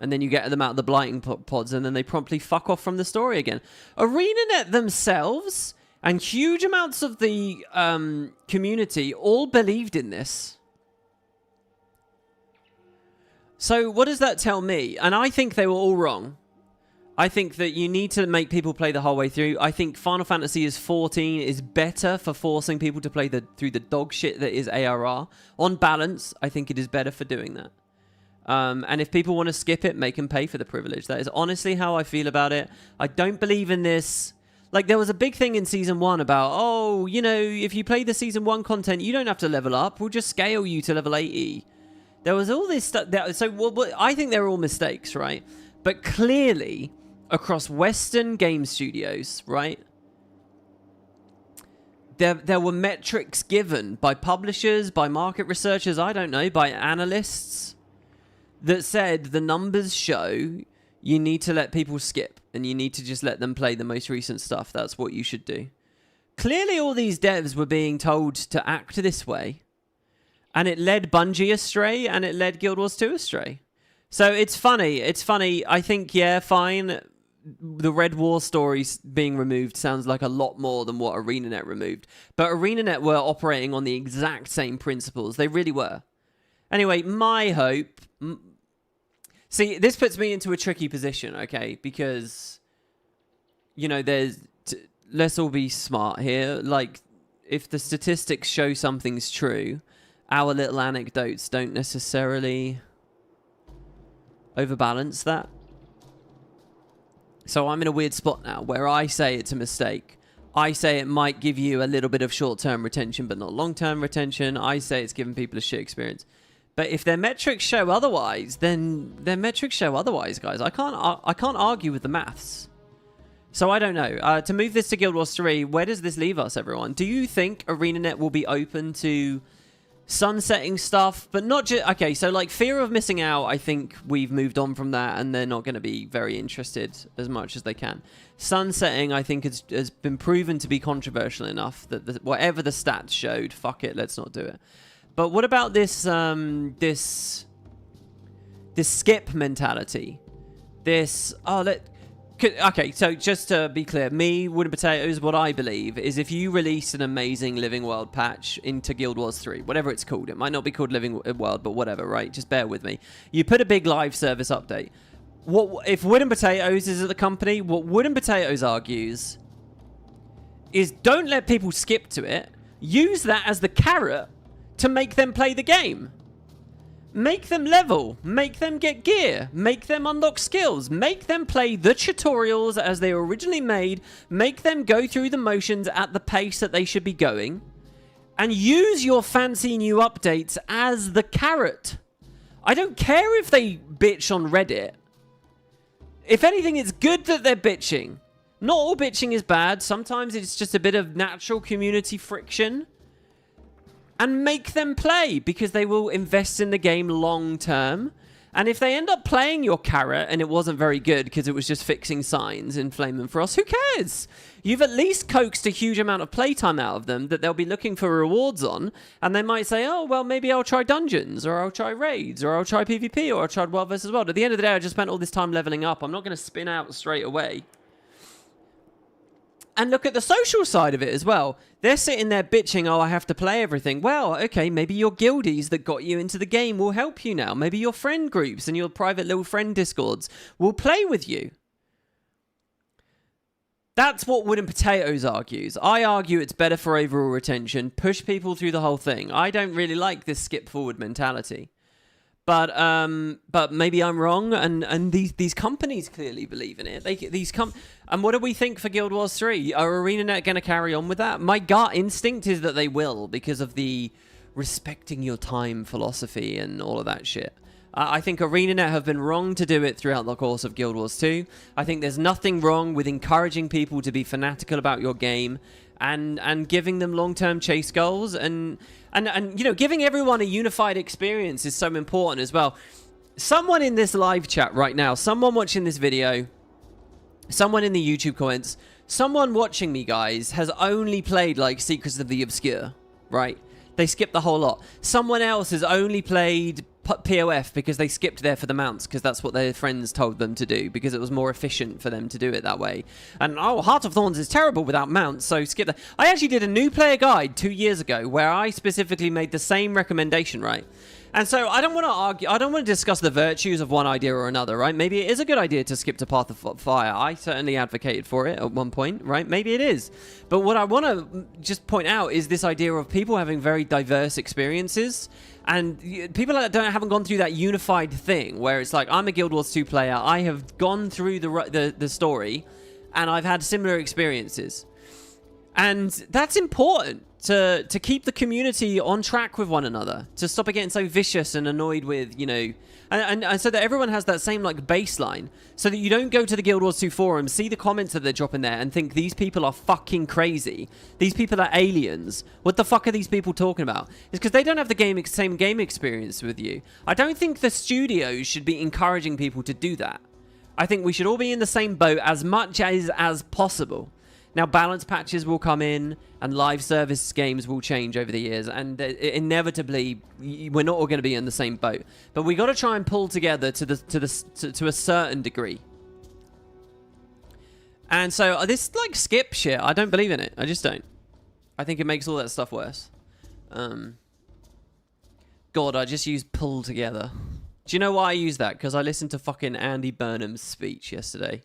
And then you get them out of the blighting pods and then they promptly fuck off from the story again. Arenanet themselves and huge amounts of the community all believed in this. So what does that tell me? And I think they were all wrong. I think that you need to make people play the whole way through. I think Final Fantasy XIV is better for forcing people to play through the dog shit that is ARR. On balance, I think it is better for doing that. And if people want to skip it, make them pay for the privilege. That is honestly how I feel about it. I don't believe in this. Like, there was a big thing in Season 1 about, oh, you know, if you play the Season 1 content, you don't have to level up. We'll just scale you to level 80. There was all this stuff. So I think they're all mistakes, right? But clearly, across Western game studios, right, there were metrics given by publishers, by market researchers, I don't know, by analysts that said the numbers show you need to let people skip and you need to just let them play the most recent stuff. That's what you should do. Clearly, all these devs were being told to act this way. And it led Bungie astray, and it led Guild Wars 2 astray. So it's funny. It's funny. I think, yeah, fine. The Red War stories being removed sounds like a lot more than what Arenanet removed. But Arenanet were operating on the exact same principles. They really were. Anyway, my hope... See, this puts me into a tricky position, okay? Because, you know, let's all be smart here. Like, if the statistics show something's true... Our little anecdotes don't necessarily overbalance that. So I'm in a weird spot now where I say it's a mistake. I say it might give you a little bit of short-term retention, but not long-term retention. I say it's giving people a shit experience. But if their metrics show otherwise, then their metrics show otherwise, guys. I can't argue with the maths. So I don't know. To move this to Guild Wars 3, where does this leave us, everyone? Do you think Arenanet will be open to sunsetting stuff, but not just... Okay, so like fear of missing out, I think we've moved on from that, and they're not going to be very interested as much as they can. Sunsetting, I think, has been proven to be controversial enough that whatever the stats showed, fuck it, let's not do it. But what about this this skip mentality? This... Okay, so just to be clear, WoodenPotatoes, what I believe is if you release an amazing Living World patch into Guild Wars 3, whatever it's called, it might not be called Living World, but whatever, right? Just bear with me. You put a big live service update. What if WoodenPotatoes is at the company? What WoodenPotatoes argues is don't let people skip to it. Use that as the carrot to make them play the game. Make them level, make them get gear, make them unlock skills, make them play the tutorials as they were originally made, make them go through the motions at the pace that they should be going, and use your fancy new updates as the carrot. I don't care if they bitch on Reddit. If anything, it's good that they're bitching. Not all bitching is bad. Sometimes it's just a bit of natural community friction. And make them play, because they will invest in the game long term. And if they end up playing your carrot and it wasn't very good because it was just fixing signs in Flame and Frost, who cares? You've at least coaxed a huge amount of playtime out of them that they'll be looking for rewards on. And they might say, oh, well, maybe I'll try dungeons, or I'll try raids, or I'll try PvP, or I'll try World vs. World. At the end of the day, I just spent all this time leveling up. I'm not going to spin out straight away. And look at the social side of it as well. They're sitting there bitching, oh, I have to play everything. Well, okay, maybe your guildies that got you into the game will help you now. Maybe your friend groups and your private little friend discords will play with you. That's what WoodenPotatoes argues. I argue it's better for overall retention. Push people through the whole thing. I don't really like this skip forward mentality. But maybe I'm wrong, and these companies clearly believe in it. And what do we think for Guild Wars 3? Are Arenanet going to carry on with that? My gut instinct is that they will, because of the respecting your time philosophy and all of that shit. I think Arenanet have been wrong to do it throughout the course of Guild Wars 2. I think there's nothing wrong with encouraging people to be fanatical about your game and giving them long-term chase goals and you know, giving everyone a unified experience is so important as well. Someone in this live chat right now, someone watching this video, someone in the YouTube comments, someone watching me, guys, has only played like Secrets of the Obscure, right? They skipped the whole lot. Someone else has only played POF because they skipped there for the mounts, because that's what their friends told them to do, because it was more efficient for them to do it that way. And, oh, Heart of Thorns is terrible without mounts, so skip that. I actually did a new player guide 2 years ago where I specifically made the same recommendation, right? And so I don't want to argue, I don't want to discuss the virtues of one idea or another, right? Maybe it is a good idea to skip to Path of Fire. I certainly advocated for it at one point, right? Maybe it is. But what I want to just point out is this idea of people having very diverse experiences, and people that haven't gone through that unified thing where it's like, I'm a Guild Wars 2 player, I have gone through the story, and I've had similar experiences. And that's important to keep the community on track with one another, to stop it getting so vicious and annoyed with, you know, and so that everyone has that same like baseline, so that you don't go to the Guild Wars 2 forum, see the comments that they're dropping there and think these people are fucking crazy. These people are aliens. What the fuck are these people talking about? It's because they don't have the same game experience with you. I don't think the studios should be encouraging people to do that. I think we should all be in the same boat as much as possible. Now, balance patches will come in, and live service games will change over the years, and inevitably, we're not all going to be in the same boat. But we got to try and pull together to a certain degree. And so this like skip shit, I don't believe in it. I just don't. I think it makes all that stuff worse. God, I just used pull together. Do you know why I use that? Because I listened to fucking Andy Burnham's speech yesterday,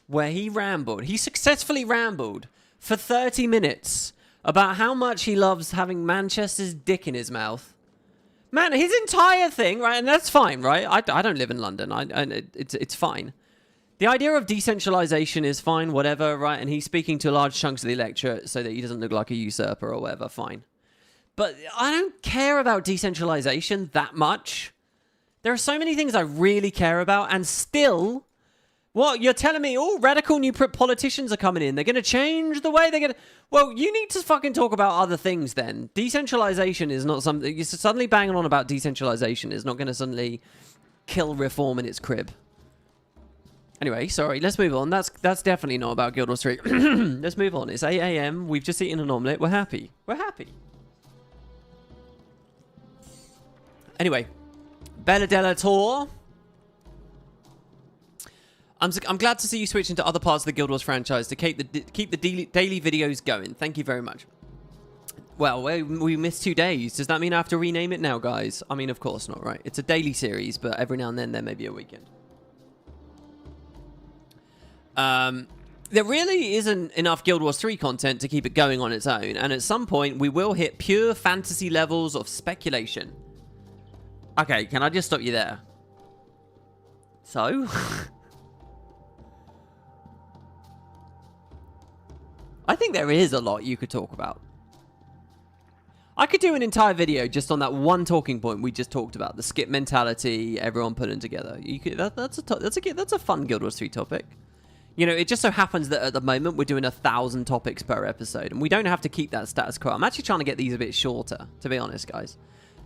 where he rambled. He successfully rambled for 30 minutes about how much he loves having Manchester's dick in his mouth. Man, his entire thing, right? And that's fine, right? I don't live in London. It's fine. The idea of decentralization is fine, whatever, right? And he's speaking to large chunks of the electorate so that he doesn't look like a usurper or whatever, fine. But I don't care about decentralization that much. There are so many things I really care about, and still, What? You're telling me all radical new politicians are coming in? They're going to change the way they're going to... Well, you need to fucking talk about other things then. Decentralization is not something... You're suddenly banging on about decentralization is not going to suddenly kill reform in its crib. Anyway, sorry, let's move on. That's definitely not about Guild Wars 3. Let's move on. It's 8 a.m. We've just eaten an omelette. We're happy. We're happy. Anyway. Bella Della Tour. I'm glad to see you switch into other parts of the Guild Wars franchise to keep the daily videos going. Thank you very much. Well, we missed 2 days. Does that mean I have to rename it now, guys? I mean, of course not, right? It's a daily series, but every now and then there may be a weekend. There really isn't enough Guild Wars 3 content to keep it going on its own, and at some point we will hit pure fantasy levels of speculation. Okay, can I just stop you there? So... I think there is a lot you could talk about. I could do an entire video just on that one talking point we just talked about, the skip mentality, everyone putting together. You could, that's a fun Guild Wars 3 topic. You know, it just so happens that at the moment we're doing 1,000 topics per episode, and we don't have to keep that status quo. I'm actually trying to get these a bit shorter, to be honest, guys.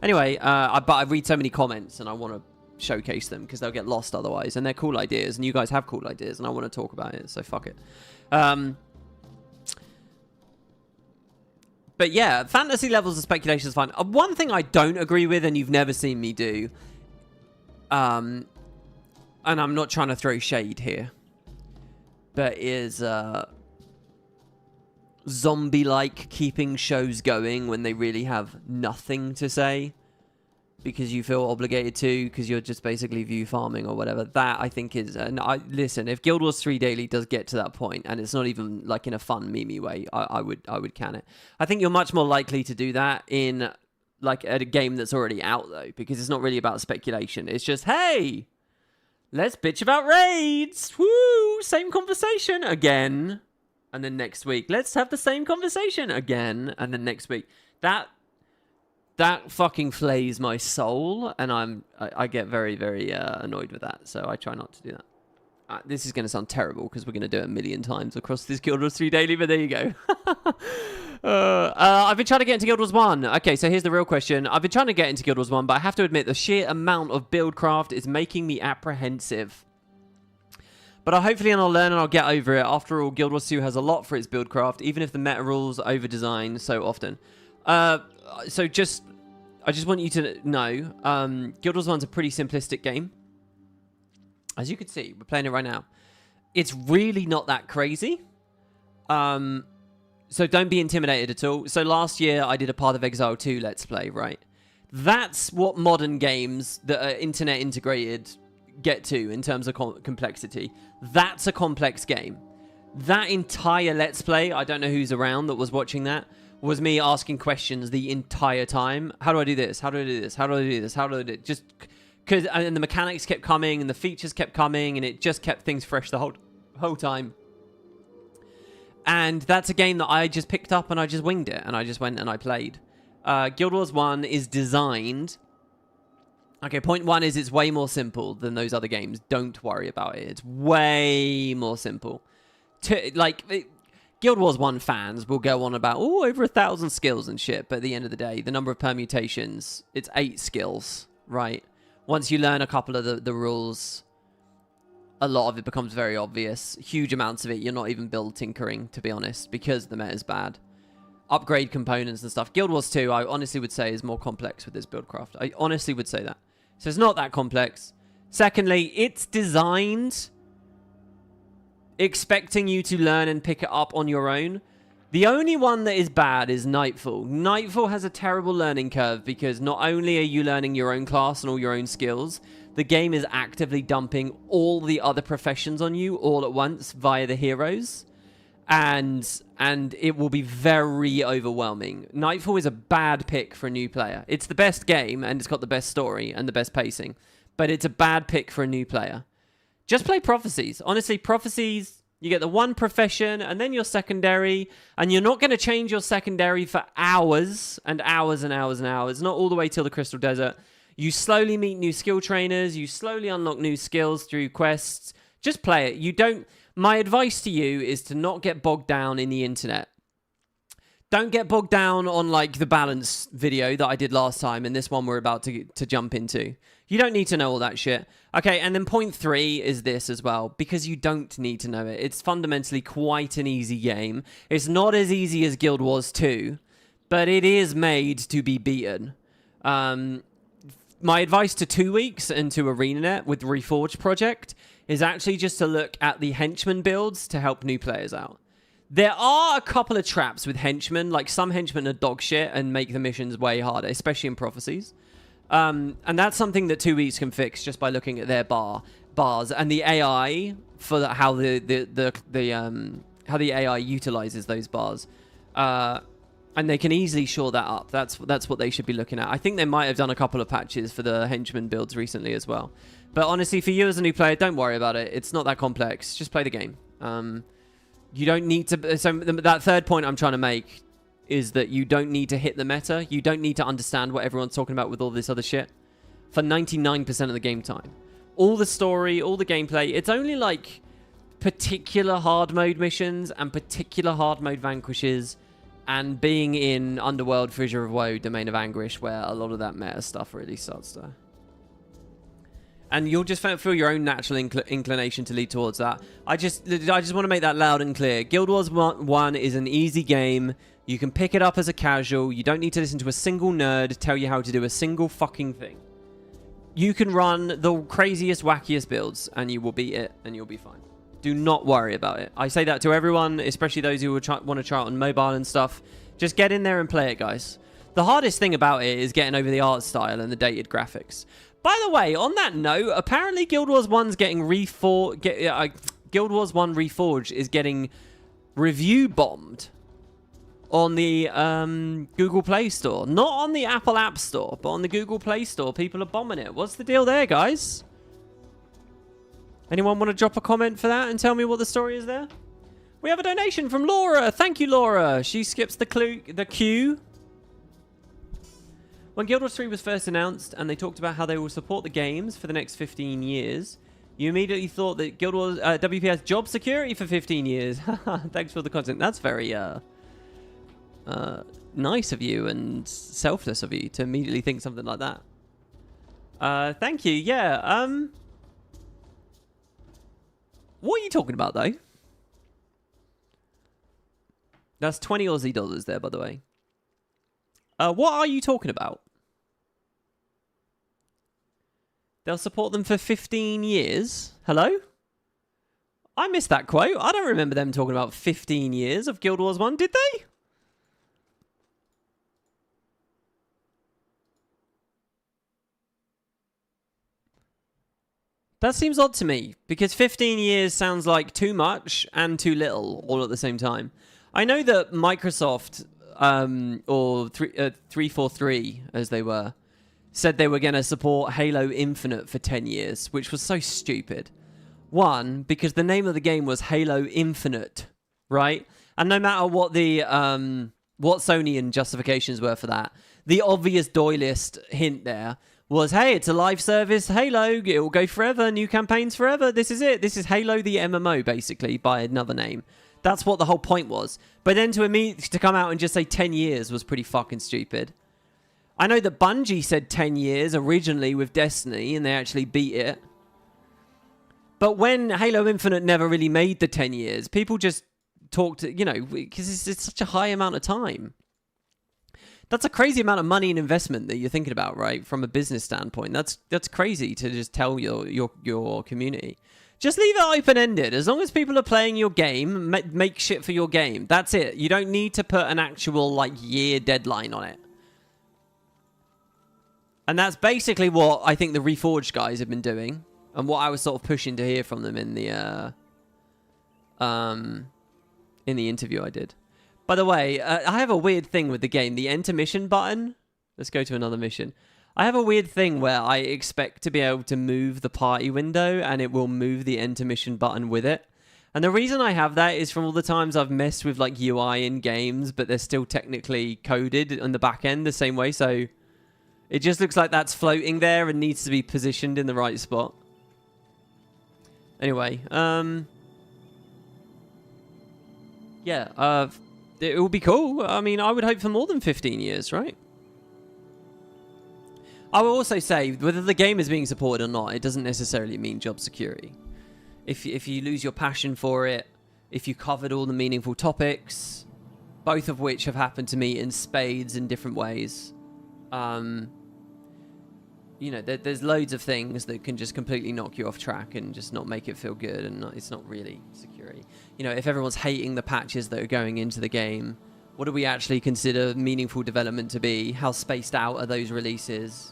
Anyway, but I read so many comments, and I want to showcase them because they'll get lost otherwise, and they're cool ideas, and you guys have cool ideas, and I want to talk about it, so fuck it. But yeah, fantasy levels of speculation is fine. One thing I don't agree with, and you've never seen me do, and I'm not trying to throw shade here, but is zombie-like keeping shows going when they really have nothing to say because you feel obligated to, because you're just basically view farming or whatever. That, I think, is... listen, if Guild Wars 3 Daily does get to that point, and it's not even, like, in a fun, memey way, I would can it. I think you're much more likely to do that in, like, at a game that's already out, though, because it's not really about speculation. It's just, hey, let's bitch about raids! Woo! Same conversation again. And then next week, let's have the same conversation again. And then next week. That fucking flays my soul, and I get very, very annoyed with that, so I try not to do that. This is going to sound terrible, because we're going to do it 1,000,000 times across this Guild Wars 3 Daily, but there you go. I've been trying to get into Guild Wars 1. Okay, so here's the real question. I've been trying to get into Guild Wars 1, but I have to admit, the sheer amount of buildcraft is making me apprehensive. But hopefully I'll learn and I'll get over it. After all, Guild Wars 2 has a lot for its buildcraft, even if the meta rules over-design so often. So I just want you to know, Guild Wars 1's a pretty simplistic game. As you can see, we're playing it right now. It's really not that crazy. So don't be intimidated at all. So last year, I did a Path of Exile 2 Let's Play, right? That's what modern games that are internet integrated get to in terms of complexity. That's a complex game. That entire Let's Play, I don't know who's around that was watching that, was me asking questions the entire time. How do I do this? How do I do this? How do I do this? How do I do it? Just because, and the mechanics kept coming, and the features kept coming, and it just kept things fresh the whole time. And that's a game that I just picked up and I just winged it, and I just went and I played. Guild Wars 1 is designed... Okay, point one is it's way more simple than those other games. Don't worry about it. It's way more simple. Guild Wars 1 fans will go on about, oh, over 1,000 skills and shit, but at the end of the day, the number of permutations, it's 8 skills, right? Once you learn a couple of the rules, a lot of it becomes very obvious. Huge amounts of it, you're not even build tinkering, to be honest, because the meta's bad. Upgrade components and stuff. Guild Wars 2, I honestly would say, is more complex with this buildcraft. I honestly would say that. So it's not that complex. Secondly, it's designed expecting you to learn and pick it up on your own. The only one that is bad is Nightfall. Nightfall has a terrible learning curve because not only are you learning your own class and all your own skills, the game is actively dumping all the other professions on you all at once via the heroes. And it will be very overwhelming. Nightfall is a bad pick for a new player. It's the best game, and it's got the best story and the best pacing. But it's a bad pick for a new player. Just play Prophecies. Honestly, Prophecies, you get the one profession, and then your secondary, and you're not going to change your secondary for hours and hours and hours and hours, not all the way till the Crystal Desert. You slowly meet new skill trainers, you slowly unlock new skills through quests. Just play it. You don't... My advice to you is to not get bogged down in the internet. Don't get bogged down on, like, the balance video that I did last time and this one we're about to jump into. You don't need to know all that shit. Okay, and then point 3 is this as well, because you don't need to know it. It's fundamentally quite an easy game. It's not as easy as Guild Wars 2, but it is made to be beaten. My advice to 2 weeks and to Arenanet with the Reforged project is actually just to look at the henchman builds to help new players out. There are a couple of traps with henchmen, like some henchmen are dog shit and make the missions way harder, especially in prophecies. And that's something that 2 weeks can fix just by looking at their bars and the AI for how the AI utilizes those bars. And they can easily shore that up. That's what they should be looking at. I think they might have done a couple of patches for the henchman builds recently as well. But honestly, for you as a new player, don't worry about it. It's not that complex. Just play the game. You don't need to... So that third point I'm trying to make is that you don't need to hit the meta. You don't need to understand what everyone's talking about with all this other shit for 99% of the game time. All the story, all the gameplay, it's only like particular hard mode missions and particular hard mode vanquishes and being in Underworld, Fissure of Woe, Domain of Anguish, where a lot of that meta stuff really starts to... And you'll just feel your own natural inclination to lead towards that. I just want to make that loud and clear. Guild Wars 1 is an easy game. You can pick it up as a casual. You don't need to listen to a single nerd tell you how to do a single fucking thing. You can run the craziest, wackiest builds, and you will beat it, and you'll be fine. Do not worry about it. I say that to everyone, especially those who want to try it on mobile and stuff. Just get in there and play it, guys. The hardest thing about it is getting over the art style and the dated graphics. By the way, on that note, apparently Guild Wars 1's getting Guild Wars 1 Reforged is getting review bombed on the Google Play Store. Not on the Apple App Store, but on the Google Play Store. People are bombing it. What's the deal there, guys? Anyone want to drop a comment for that and tell me what the story is there? We have a donation from Laura. Thank you, Laura. She skips the queue. When Guild Wars 3 was first announced and they talked about how they will support the games for the next 15 years, you immediately thought that Guild Wars WP has job security for 15 years. Thanks for the content. That's very nice of you and selfless of you to immediately think something like that. Thank you. Yeah. What are you talking about, though? That's 20 Aussie dollars there, by the way. What are you talking about? They'll support them for 15 years? Hello? I missed that quote. I don't remember them talking about 15 years of Guild Wars 1, did they? That seems odd to me, because 15 years sounds like too much and too little all at the same time. I know that Microsoft, or 343 as they were, said they were going to support Halo Infinite for 10 years, which was so stupid. One, because the name of the game was Halo Infinite, right? And no matter what the what Sonyan justifications were for that, the obvious doylist hint there was, hey, it's a live service Halo, it will go forever, new campaigns forever, this is it. This is Halo the MMO, basically, by another name. That's what the whole point was. But then to come out and just say 10 years was pretty fucking stupid. I know that Bungie said 10 years originally with Destiny, and they actually beat it. But when Halo Infinite never really made the 10 years, people just talked, you know, because it's such a high amount of time. That's a crazy amount of money and investment that you're thinking about, right? From a business standpoint. That's crazy to just tell your community. Just leave it open-ended. As long as people are playing your game, make shit for your game. That's it. You don't need to put an actual, like, year deadline on it. And that's basically what I think the Reforged guys have been doing. And what I was sort of pushing to hear from them in the interview I did. By the way, I have a weird thing with the game. The enter mission button. Let's go to another mission. I have a weird thing where I expect to be able to move the party window and it will move the enter mission button with it. And the reason I have that is from all the times I've messed with like UI in games, but they're still technically coded on the back end the same way. So it just looks like that's floating there and needs to be positioned in the right spot. Anyway, yeah, it will be cool. I mean, I would hope for more than 15 years, right? I will also say, whether the game is being supported or not, it doesn't necessarily mean job security. If you lose your passion for it, if you covered all the meaningful topics, both of which have happened to me in spades in different ways, you know, there's loads of things that can just completely knock you off track and just not make it feel good, and it's not really security. You know, if everyone's hating the patches that are going into the game, what do we actually consider meaningful development to be? How spaced out are those releases?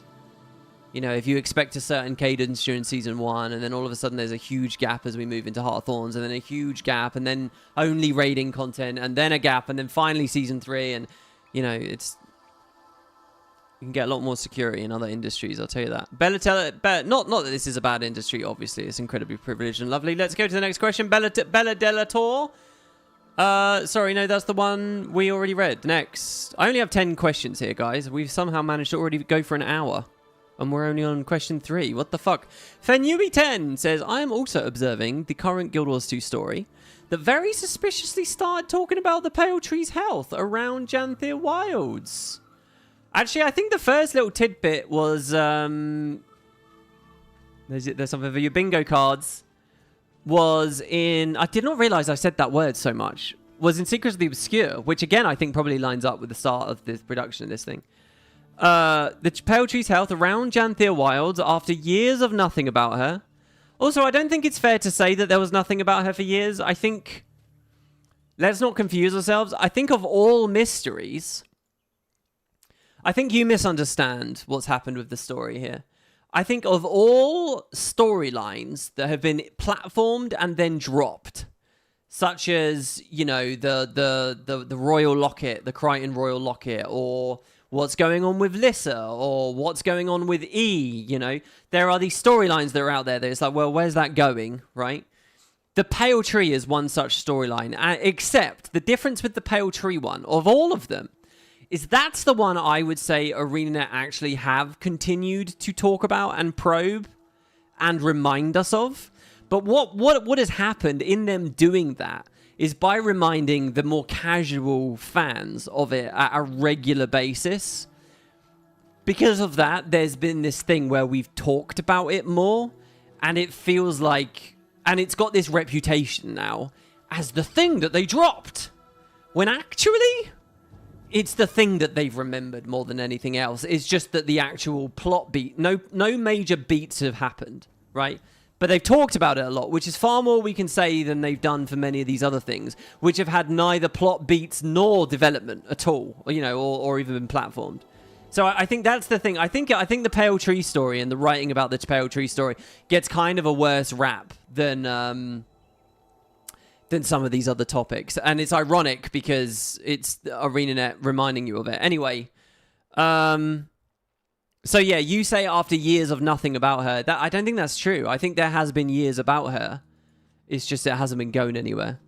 You know, if you expect a certain cadence during Season 1, and then all of a sudden there's a huge gap as we move into Heart of Thorns, and then a huge gap, and then only raiding content, and then a gap, and then finally Season 3, and, you know, it's... You can get a lot more security in other industries, I'll tell you that. Not that this is a bad industry, obviously. It's incredibly privileged and lovely. Let's go to the next question. Bella Delator. Sorry, no, that's the one we already read. Next. I only have 10 questions here, guys. We've somehow managed to already go for an hour. And we're only on question 3. What the fuck? Fenui10 says, I am also observing the current Guild Wars 2 story that very suspiciously started talking about the Pale Tree's health around Janthir Wilds. Actually, I think the first little tidbit was, there's something for your bingo cards, was in, I did not realize I said that word so much, was in Secrets of the Obscure, which again, I think probably lines up with the start of the production of this thing. The Pale Tree's health around Janthir Wilds after years of nothing about her. Also, I don't think it's fair to say that there was nothing about her for years. I think, let's not confuse ourselves. I think of all mysteries, I think you misunderstand what's happened with the story here. I think of all storylines that have been platformed and then dropped, such as, you know, the Royal Locket, the Crichton Royal Locket, or what's going on with Lissa, or what's going on with E, you know. There are these storylines that are out there that it's like, well, where's that going, right? The Pale Tree is one such storyline, except the difference with the Pale Tree one, of all of them, is that's the one I would say Arenanet actually have continued to talk about and probe and remind us of. But what has happened in them doing that is by reminding the more casual fans of it at a regular basis. Because of that, there's been this thing where we've talked about it more, and it feels like, and it's got this reputation now as the thing that they dropped, when actually it's the thing that they've remembered more than anything else. It's just that the actual plot beat, no major beats have happened, right? But they've talked about it a lot, which is far more we can say than they've done for many of these other things, which have had neither plot beats nor development at all, you know, or even been platformed. So I think that's the thing. I think the Pale Tree story and the writing about the Pale Tree story gets kind of a worse rap than some of these other topics. And it's ironic because it's Arenanet reminding you of it. Anyway, so yeah, you say after years of nothing about her. That I don't think that's true. I think there has been years about her. It's just it hasn't been going anywhere.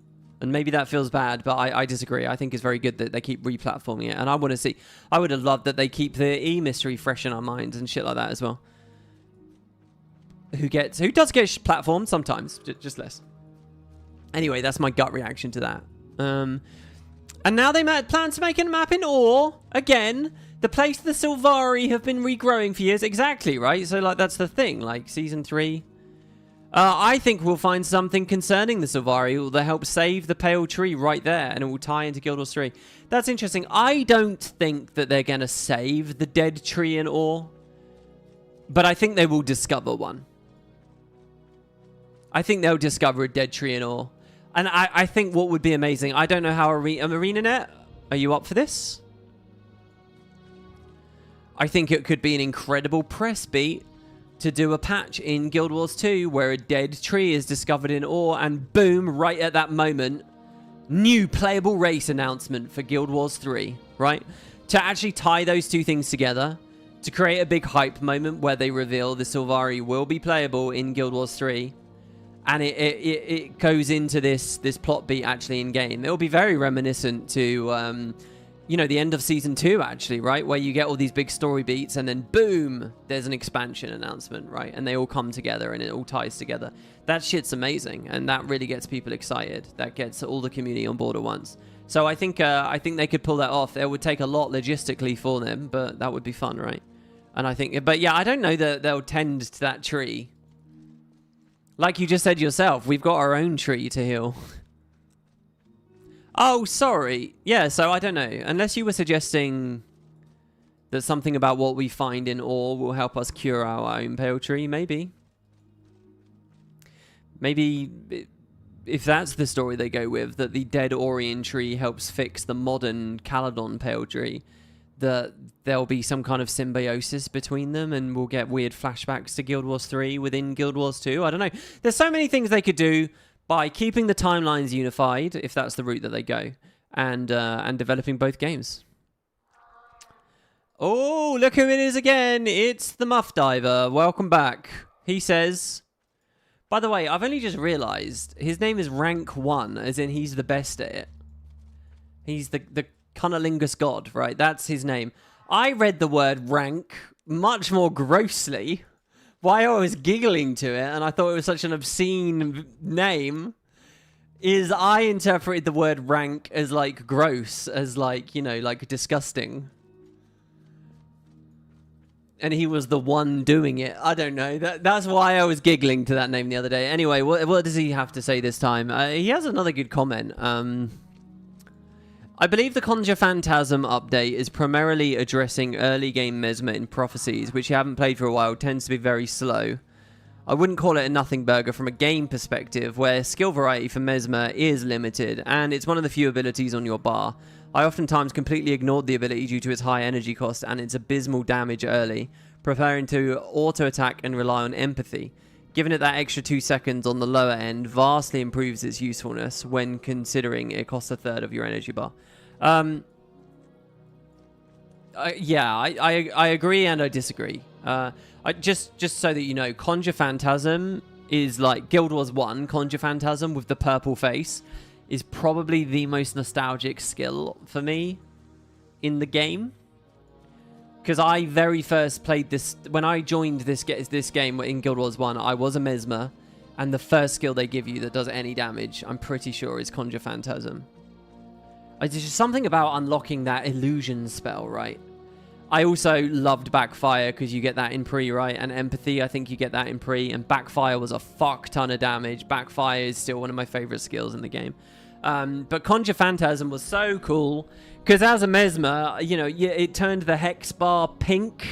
And maybe that feels bad, but I disagree. I think it's very good that they keep replatforming it. And I want to see... I would have loved that they keep the E mystery fresh in our minds and shit like that as well. Who does get platformed sometimes, just less. Anyway, that's my gut reaction to that. And now they plan to make a map in Ore again. The place the Sylvari have been regrowing for years. Exactly, right? So, like, that's the thing. Like, Season 3. I think we'll find something concerning the Sylvari that help save the Pale Tree right there, and it will tie into Guild Wars 3. That's interesting. I don't think that they're going to save the dead tree in Ore, but I think they will discover one. I think they'll discover a dead tree in Ore. And I think what would be amazing, I don't know how Arenanet, are you up for this? I think it could be an incredible press beat to do a patch in Guild Wars 2 where a dead tree is discovered in Ore, and boom, right at that moment, new playable race announcement for Guild Wars 3, right? To actually tie those two things together, to create a big hype moment where they reveal the Sylvari will be playable in Guild Wars 3, and it goes into this plot beat actually in game. It'll be very reminiscent to you know, the end of season 2, actually, right? Where you get all these big story beats and then boom, there's an expansion announcement, right? And they all come together and it all ties together. That shit's amazing, and that really gets people excited. That gets all the community on board at once. So I think they could pull that off. It would take a lot logistically for them, but that would be fun, right? And I think, but yeah, I don't know that they'll tend to that tree. Like you just said yourself, we've got our own tree to heal. Oh, sorry. Yeah, so I don't know. Unless you were suggesting that something about what we find in ore will help us cure our own pale tree, maybe. Maybe if that's the story they go with, that the dead Orion tree helps fix the modern Caledon pale tree, that there'll be some kind of symbiosis between them and we'll get weird flashbacks to Guild Wars 3 within Guild Wars 2. I don't know. There's so many things they could do by keeping the timelines unified, if that's the route that they go, and developing both games. Oh, look who it is again. It's the Muff Diver. Welcome back. He says... By the way, I've only just realised his name is Rank 1, as in he's the best at it. He's the Cunnilingus God, right? That's his name. I read the word rank much more grossly. Why I was giggling to it, and I thought it was such an obscene name, is I interpreted the word rank as, like, gross, as, like, you know, like, disgusting. And he was the one doing it. I don't know. That's why I was giggling to that name the other day. Anyway, what does he have to say this time? He has another good comment. I believe the Conjure Phantasm update is primarily addressing early game Mesmer in Prophecies, which you haven't played for a while, tends to be very slow. I wouldn't call it a nothing burger from a game perspective, where skill variety for Mesmer is limited, and it's one of the few abilities on your bar. I oftentimes completely ignored the ability due to its high energy cost and its abysmal damage early, preferring to auto-attack and rely on empathy. Giving it that extra 2 seconds on the lower end vastly improves its usefulness when considering it costs a third of your energy bar. Yeah, I agree and I disagree. Just so that you know, Conjure Phantasm is like Guild Wars 1, Conjure Phantasm with the purple face is probably the most nostalgic skill for me in the game. Because I very first played this, when I joined this game in Guild Wars 1, I was a Mesmer, and the first skill they give you that does any damage, I'm pretty sure, is Conjure Phantasm. There's just something about unlocking that illusion spell, right? I also loved Backfire because you get that in pre, right? And Empathy, I think you get that in pre. And Backfire was a fuck ton of damage. Backfire is still one of my favorite skills in the game. But Conjure Phantasm was so cool because as a Mesmer, you know, it turned the hex bar pink.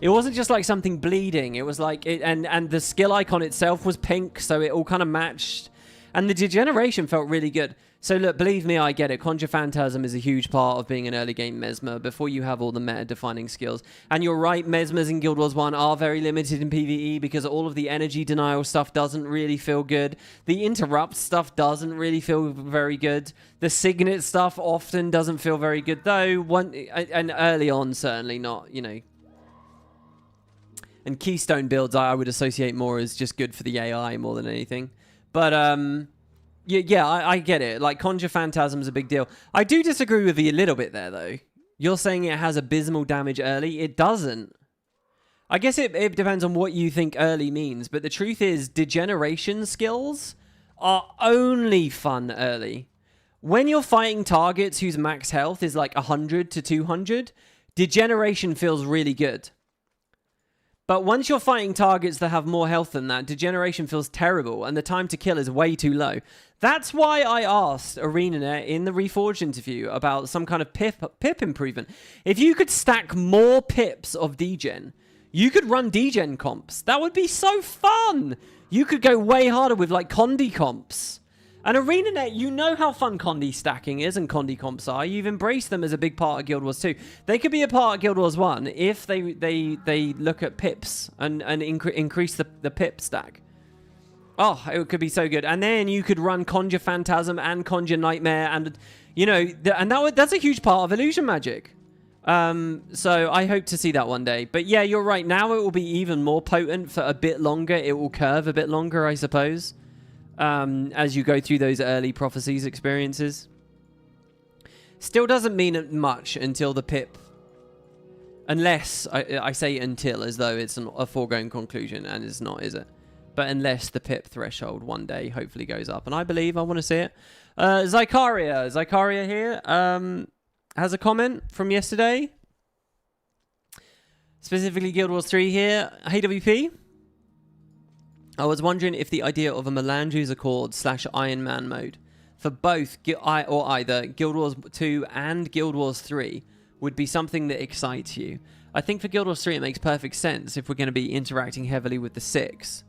It wasn't just like something bleeding. It was like, and the skill icon itself was pink, so it all kind of matched. And the degeneration felt really good. So look, believe me, I get it. Conjure Phantasm is a huge part of being an early game Mesmer before you have all the meta-defining skills. And you're right, Mesmers in Guild Wars 1 are very limited in PvE because all of the energy denial stuff doesn't really feel good. The interrupt stuff doesn't really feel very good. The Signet stuff often doesn't feel very good, though. And early on, certainly not, you know. And Keystone builds I would associate more as just good for the AI more than anything. But, yeah, I get it. Like, Conjure Phantasm is a big deal. I do disagree with you a little bit there, though. You're saying it has abysmal damage early. It doesn't. I guess it depends on what you think early means, but the truth is, degeneration skills are only fun early. When you're fighting targets whose max health is like 100 to 200, degeneration feels really good. But once you're fighting targets that have more health than that, degeneration feels terrible, and the time to kill is way too low. That's why I asked Arenanet in the Reforged interview about some kind of pip improvement. If you could stack more pips of degen, you could run degen comps. That would be so fun! You could go way harder with, like, Condi comps. And Arenanet, you know how fun Condi stacking is and Condi comps are. You've embraced them as a big part of Guild Wars 2. They could be a part of Guild Wars 1 if they look at pips and increase the pip stack. Oh, it could be so good. And then you could run Conjure Phantasm and Conjure Nightmare, and you know, that's a huge part of illusion magic. So I hope to see that one day. But yeah, you're right. Now it will be even more potent for a bit longer. It will curve a bit longer, I suppose. As you go through those early Prophecies experiences. Still doesn't mean much until the pip. Unless, I say until as though it's a foregone conclusion, and it's not, is it? But unless the pip threshold one day hopefully goes up. And I believe, I want to see it. Zycaria here has a comment from yesterday. Specifically Guild Wars 3 here. Hey WP. I was wondering if the idea of a Melange's Accord / Iron Man mode for both either Guild Wars 2 and Guild Wars 3 would be something that excites you. I think for Guild Wars 3 it makes perfect sense if we're going to be interacting heavily with the 6.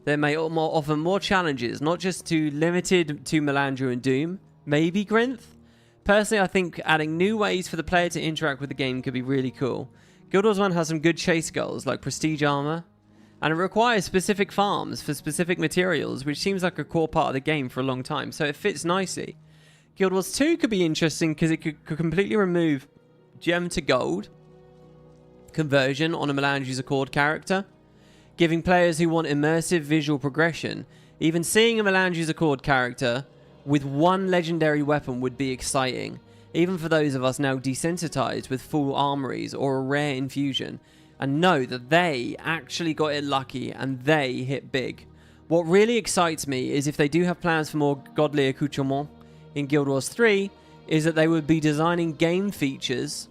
There may offer more challenges, not just limited to Melandru and Doom, maybe Grinth. Personally, I think adding new ways for the player to interact with the game could be really cool. Guild Wars 1 has some good chase goals, like prestige armor, and it requires specific farms for specific materials, which seems like a core part of the game for a long time, so it fits nicely. Guild Wars 2 could be interesting because it could completely remove gem to gold conversion on a Melange's Accord character, giving players who want immersive visual progression. Even seeing a Melange's Accord character with one legendary weapon would be exciting, even for those of us now desensitized with full armories or a rare infusion, and know that they actually got it lucky and they hit big. What really excites me is if they do have plans for more godly accoutrements in Guild Wars 3, is that they would be designing game features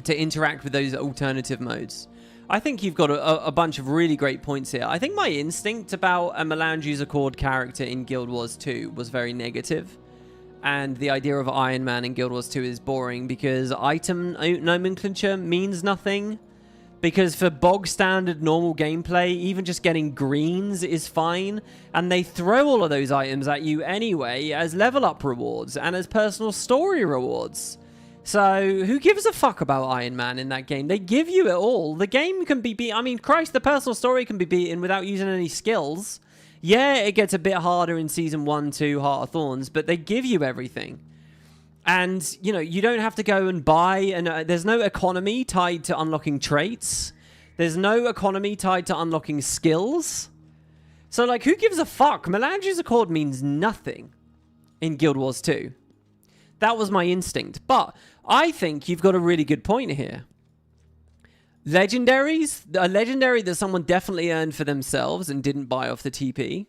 to interact with those alternative modes. I think you've got a bunch of really great points here. I think my instinct about a Melange's Accord character in Guild Wars 2 was very negative. And the idea of Iron Man in Guild Wars 2 is boring because item nomenclature means nothing. Because for bog standard normal gameplay, even just getting greens is fine. And they throw all of those items at you anyway as level up rewards and as personal story rewards. So who gives a fuck about Iron Man in that game? They give you it all. The game can be beat. I mean, Christ, the personal story can be beaten without using any skills. Yeah, it gets a bit harder in Season 1, 2, Heart of Thorns, but they give you everything. And, you know, you don't have to go and buy, and there's no economy tied to unlocking traits. There's no economy tied to unlocking skills. So, like, who gives a fuck? Melange's Accord means nothing in Guild Wars 2. That was my instinct. But I think you've got a really good point here. Legendaries, a legendary that someone definitely earned for themselves and didn't buy off the TP.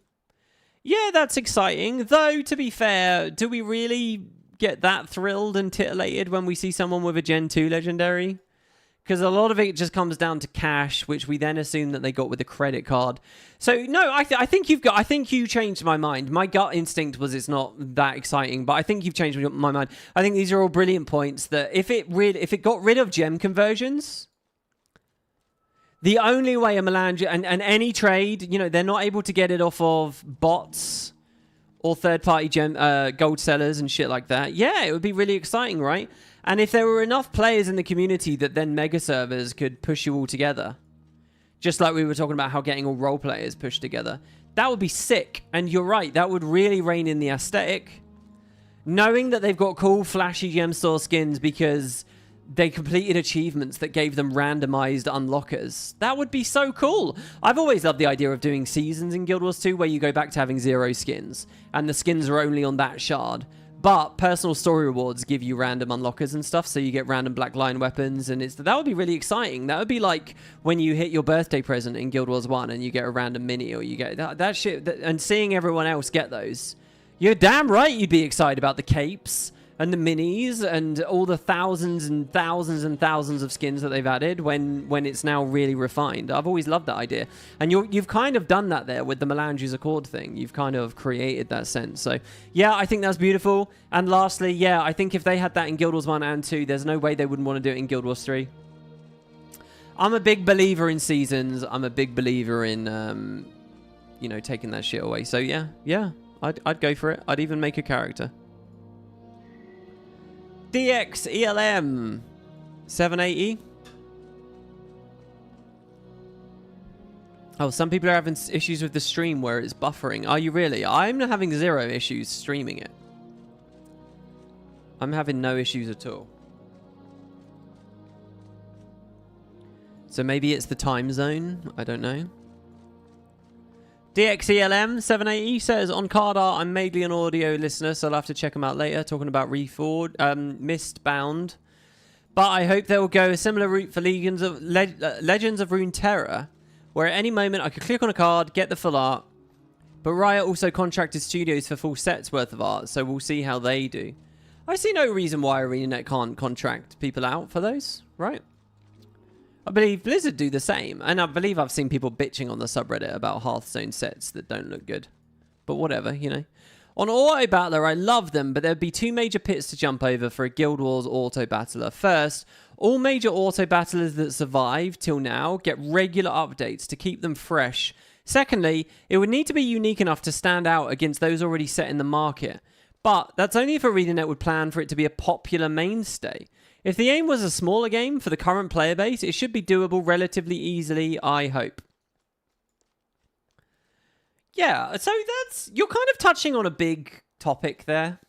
Yeah, that's exciting. Though, to be fair, do we really get that thrilled and titillated when we see someone with a Gen 2 legendary? Because a lot of it just comes down to cash, which we then assume that they got with a credit card. So, no, I think you changed my mind. My gut instinct was it's not that exciting, but I think you've changed my mind. I think these are all brilliant points that if it got rid of gem conversions, the only way a Melange and any trade, you know, they're not able to get it off of bots or third-party gold sellers and shit like that. Yeah, it would be really exciting, right? And if there were enough players in the community that then mega servers could push you all together, just like we were talking about how getting all role players pushed together, that would be sick. And you're right, that would really rein in the aesthetic. Knowing that they've got cool, flashy gem store skins because they completed achievements that gave them randomized unlockers. That would be so cool. I've always loved the idea of doing seasons in Guild Wars 2 where you go back to having 0 skins and the skins are only on that shard. But personal story rewards give you random unlockers and stuff, so you get random Black Lion weapons, and that would be really exciting. That would be like when you hit your birthday present in Guild Wars 1 and you get a random mini, or you get that shit, and seeing everyone else get those. You're damn right you'd be excited about the capes and the minis and all the thousands and thousands and thousands of skins that they've added when it's now really refined. I've always loved that idea. And you've kind of done that there with the Melange's Accord thing. You've kind of created that sense. So, yeah, I think that's beautiful. And lastly, yeah, I think if they had that in Guild Wars 1 and 2, there's no way they wouldn't want to do it in Guild Wars 3. I'm a big believer in seasons. I'm a big believer in, you know, taking that shit away. So, yeah, I'd go for it. I'd even make a character. DX ELM 780. Oh, some people are having issues with the stream where it's buffering. Are you really? I'm having 0 issues streaming it. I'm having no issues at all. So maybe it's the time zone. I don't know. DXELM780 says, on card art, I'm mainly an audio listener, so I'll have to check them out later, talking about Reforged, Mistbound. But I hope they will go a similar route for Legends of Runeterra, where at any moment I could click on a card, get the full art. But Riot also contracted studios for full sets worth of art, so we'll see how they do. I see no reason why Arenanet can't contract people out for those, right? I believe Blizzard do the same, and I believe I've seen people bitching on the subreddit about Hearthstone sets that don't look good. But whatever, you know. On Auto Battler, I love them, but there'd be two major pits to jump over for a Guild Wars Auto Battler. First, all major Auto Battlers that survive till now get regular updates to keep them fresh. Secondly, it would need to be unique enough to stand out against those already set in the market. But that's only if Arenanet would plan for it to be a popular mainstay. If the aim was a smaller game for the current player base, it should be doable relatively easily, I hope. Yeah, so that's... You're kind of touching on a big topic there.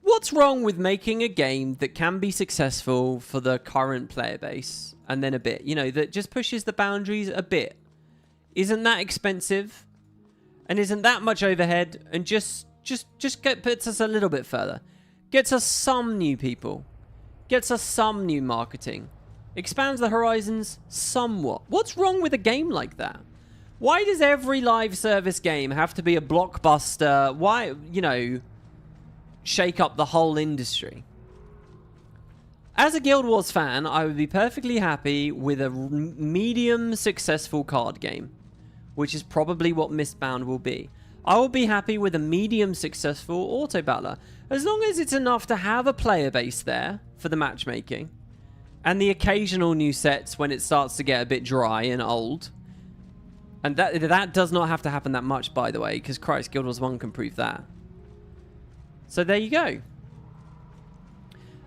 What's wrong with making a game that can be successful for the current player base? And then a bit, you know, that just pushes the boundaries a bit. Isn't that expensive? And isn't that much overhead? And just puts us a little bit further. Gets us some new people. Gets us some new marketing. Expands the horizons somewhat. What's wrong with a game like that? Why does every live service game have to be a blockbuster? Why, you know, shake up the whole industry? As a Guild Wars fan, I would be perfectly happy with a medium successful card game, which is probably what Mistbound will be. I will be happy with a medium successful auto battler, as long as it's enough to have a player base there for the matchmaking, and the occasional new sets when it starts to get a bit dry and old. And that does not have to happen that much, by the way, because Christ, Guild Wars 1 can prove that. So there you go.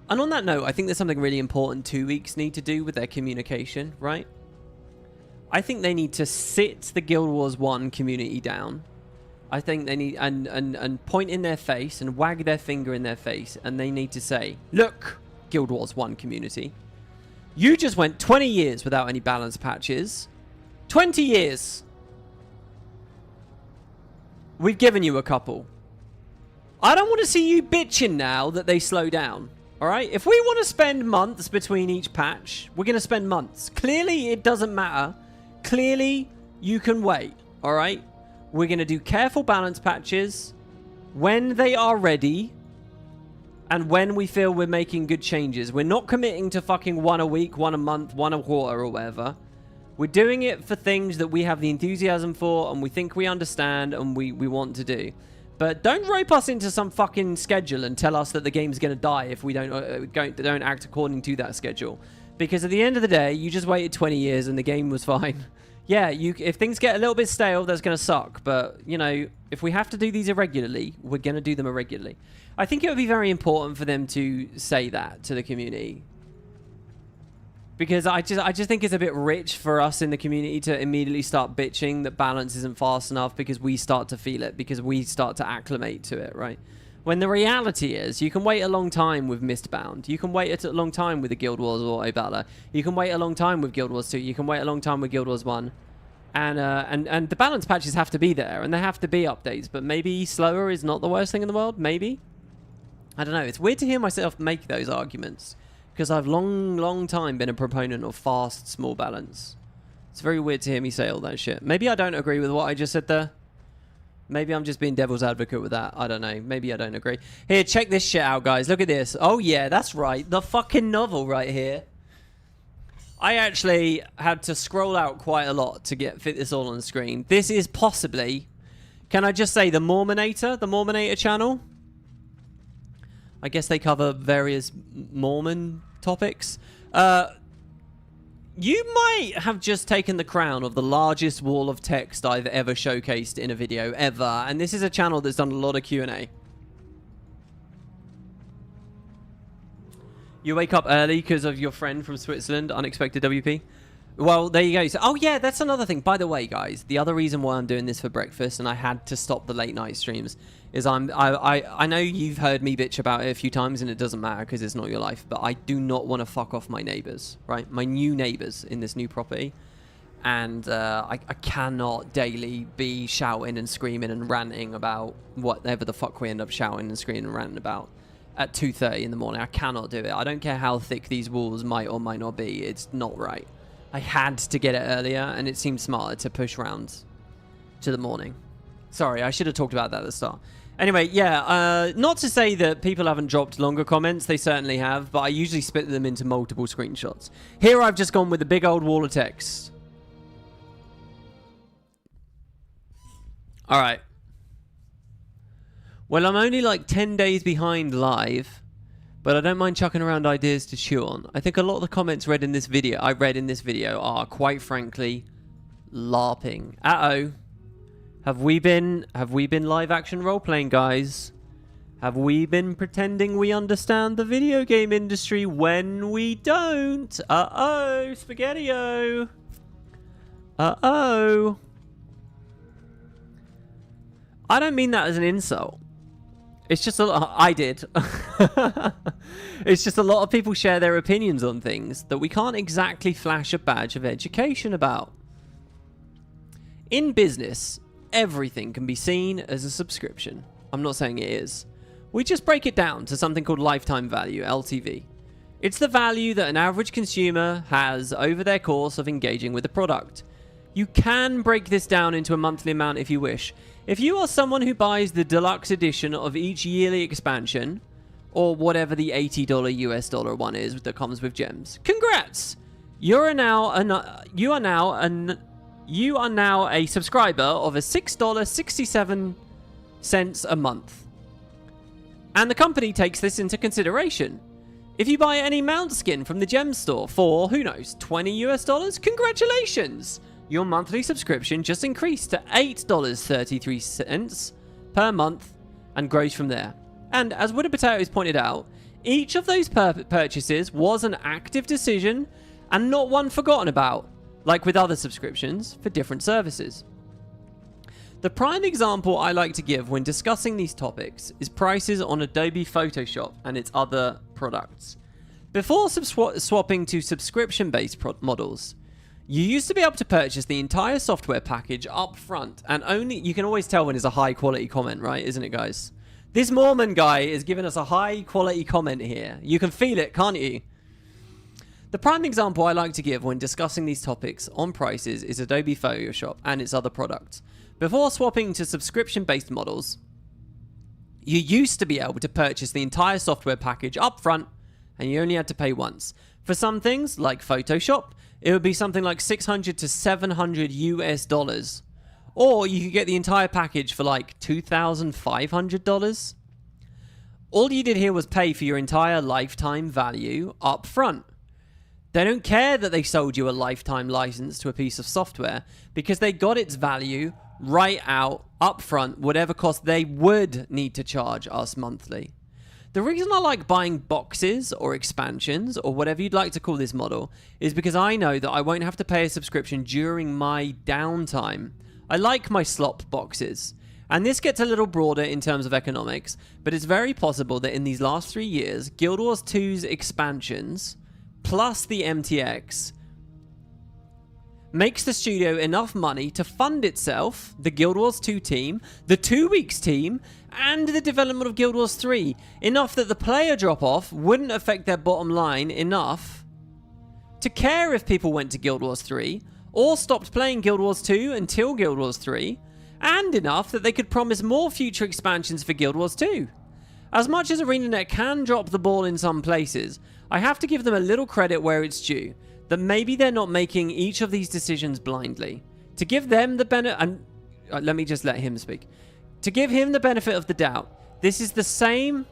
And on that note, I think there's something really important 2 weeks need to do with their communication, right? I think they need to sit the Guild Wars 1 community down. I think they need and point in their face and wag their finger in their face, and they need to say, look, Guild Wars 1 community, you just went 20 years without any balance patches. 20 years. We've given you a couple. I don't want to see you bitching now that they slow down. All right? If we want to spend months between each patch, we're going to spend months. Clearly, it doesn't matter. Clearly, you can wait. All right? We're going to do careful balance patches when they are ready and when we feel we're making good changes. We're not committing to fucking one a week, one a month, one a quarter or whatever. We're doing it for things that we have the enthusiasm for and we think we understand and we want to do. But don't rope us into some fucking schedule and tell us that the game's going to die if we don't act according to that schedule. Because at the end of the day, you just waited 20 years and the game was fine. Yeah, if things get a little bit stale, that's going to suck. But, you know, if we have to do these irregularly, we're going to do them irregularly. I think it would be very important for them to say that to the community. Because I just think it's a bit rich for us in the community to immediately start bitching that balance isn't fast enough because we start to feel it, because we start to acclimate to it, right? When the reality is, you can wait a long time with Mistbound. You can wait a long time with the Guild Wars Auto Battler. You can wait a long time with Guild Wars 2. You can wait a long time with Guild Wars 1. And the balance patches have to be there, and there have to be updates. But maybe slower is not the worst thing in the world. Maybe. I don't know. It's weird to hear myself make those arguments, because I've long time been a proponent of fast, small balance. It's very weird to hear me say all that shit. Maybe I don't agree with what I just said there. Maybe I'm just being devil's advocate with that. I don't know. Maybe I don't agree. Here, check this shit out, guys. Look at this. Oh, yeah, that's right. The fucking novel right here. I actually had to scroll out quite a lot to fit this all on the screen. This is possibly, can I just say, the Mormonator channel? I guess they cover various Mormon topics. You might have just taken the crown of the largest wall of text I've ever showcased in a video, ever. And this is a channel that's done a lot of Q&A. You wake up early because of your friend from Switzerland, unexpected WP. Well, there you go. So, oh yeah, that's another thing. By the way, guys, the other reason why I'm doing this for breakfast and I had to stop the late night streams is I know you've heard me bitch about it a few times and it doesn't matter because it's not your life, but I do not want to fuck off my neighbors, right? My new neighbors in this new property. And I cannot daily be shouting and screaming and ranting about whatever the fuck we end up shouting and screaming and ranting about at 2:30 in the morning. I cannot do it. I don't care how thick these walls might or might not be. It's not right. I had to get it earlier, and it seemed smarter to push round to the morning. Sorry, I should have talked about that at the start. Anyway, yeah, not to say that people haven't dropped longer comments. They certainly have, but I usually split them into multiple screenshots. Here I've just gone with a big old wall of text. All right. Well, I'm only like 10 days behind live, but I don't mind chucking around ideas to chew on. I think a lot of the comments I read in this video are, quite frankly, LARPing. Uh-oh. Have we been live action role-playing, guys? Have we been pretending we understand the video game industry when we don't? Uh-oh, Spaghetti-O. Uh-oh. I don't mean that as an insult. It's just a lot. I did. It's just a lot of people share their opinions on things that we can't exactly flash a badge of education about. In business, everything can be seen as a subscription. I'm not saying it is. We just break it down to something called lifetime value, LTV. It's the value that an average consumer has over their course of engaging with the product. You can break this down into a monthly amount if you wish. If you are someone who buys the deluxe edition of each yearly expansion, or whatever the $80 US dollar one is that comes with gems, congrats! You are now a subscriber of a $6.67 a month. And the company takes this into consideration. If you buy any mount skin from the gem store for, who knows, $20 US dollars, congratulations! Your monthly subscription just increased to $8.33 per month and grows from there. And as WoodenPotatoes pointed out, each of those purchases was an active decision and not one forgotten about, like with other subscriptions for different services. The prime example I like to give when discussing these topics is prices on Adobe Photoshop and its other products. Before swapping to subscription-based models, you used to be able to purchase the entire software package up front, and you can always tell when it's a high quality comment, right? Isn't it, guys? This Mormon guy is giving us a high quality comment here. You can feel it, can't you? The prime example I like to give when discussing these topics on prices is Adobe Photoshop and its other products. Before swapping to subscription-based models, you used to be able to purchase the entire software package up front, and you only had to pay once. For some things, like Photoshop, it would be something like $600 to $700 US dollars. Or you could get the entire package for like $2,500. All you did here was pay for your entire lifetime value up front. They don't care that they sold you a lifetime license to a piece of software because they got its value right out up front, whatever cost they would need to charge us monthly. The reason I like buying boxes or expansions or whatever you'd like to call this model is because I know that I won't have to pay a subscription during my downtime. I like my slop boxes. And this gets a little broader in terms of economics, but it's very possible that in these last 3 years, Guild Wars 2's expansions plus the MTX makes the studio enough money to fund itself, the Guild Wars 2 team, the 2 Weeks team, and the development of Guild Wars 3, enough that the player drop-off wouldn't affect their bottom line enough to care if people went to Guild Wars 3 or stopped playing Guild Wars 2 until Guild Wars 3, and enough that they could promise more future expansions for Guild Wars 2. As much as Arenanet can drop the ball in some places, I have to give them a little credit where it's due, that maybe they're not making each of these decisions blindly. To give them the benefit, and let me just let him speak. To give him the benefit of the doubt, this is the same...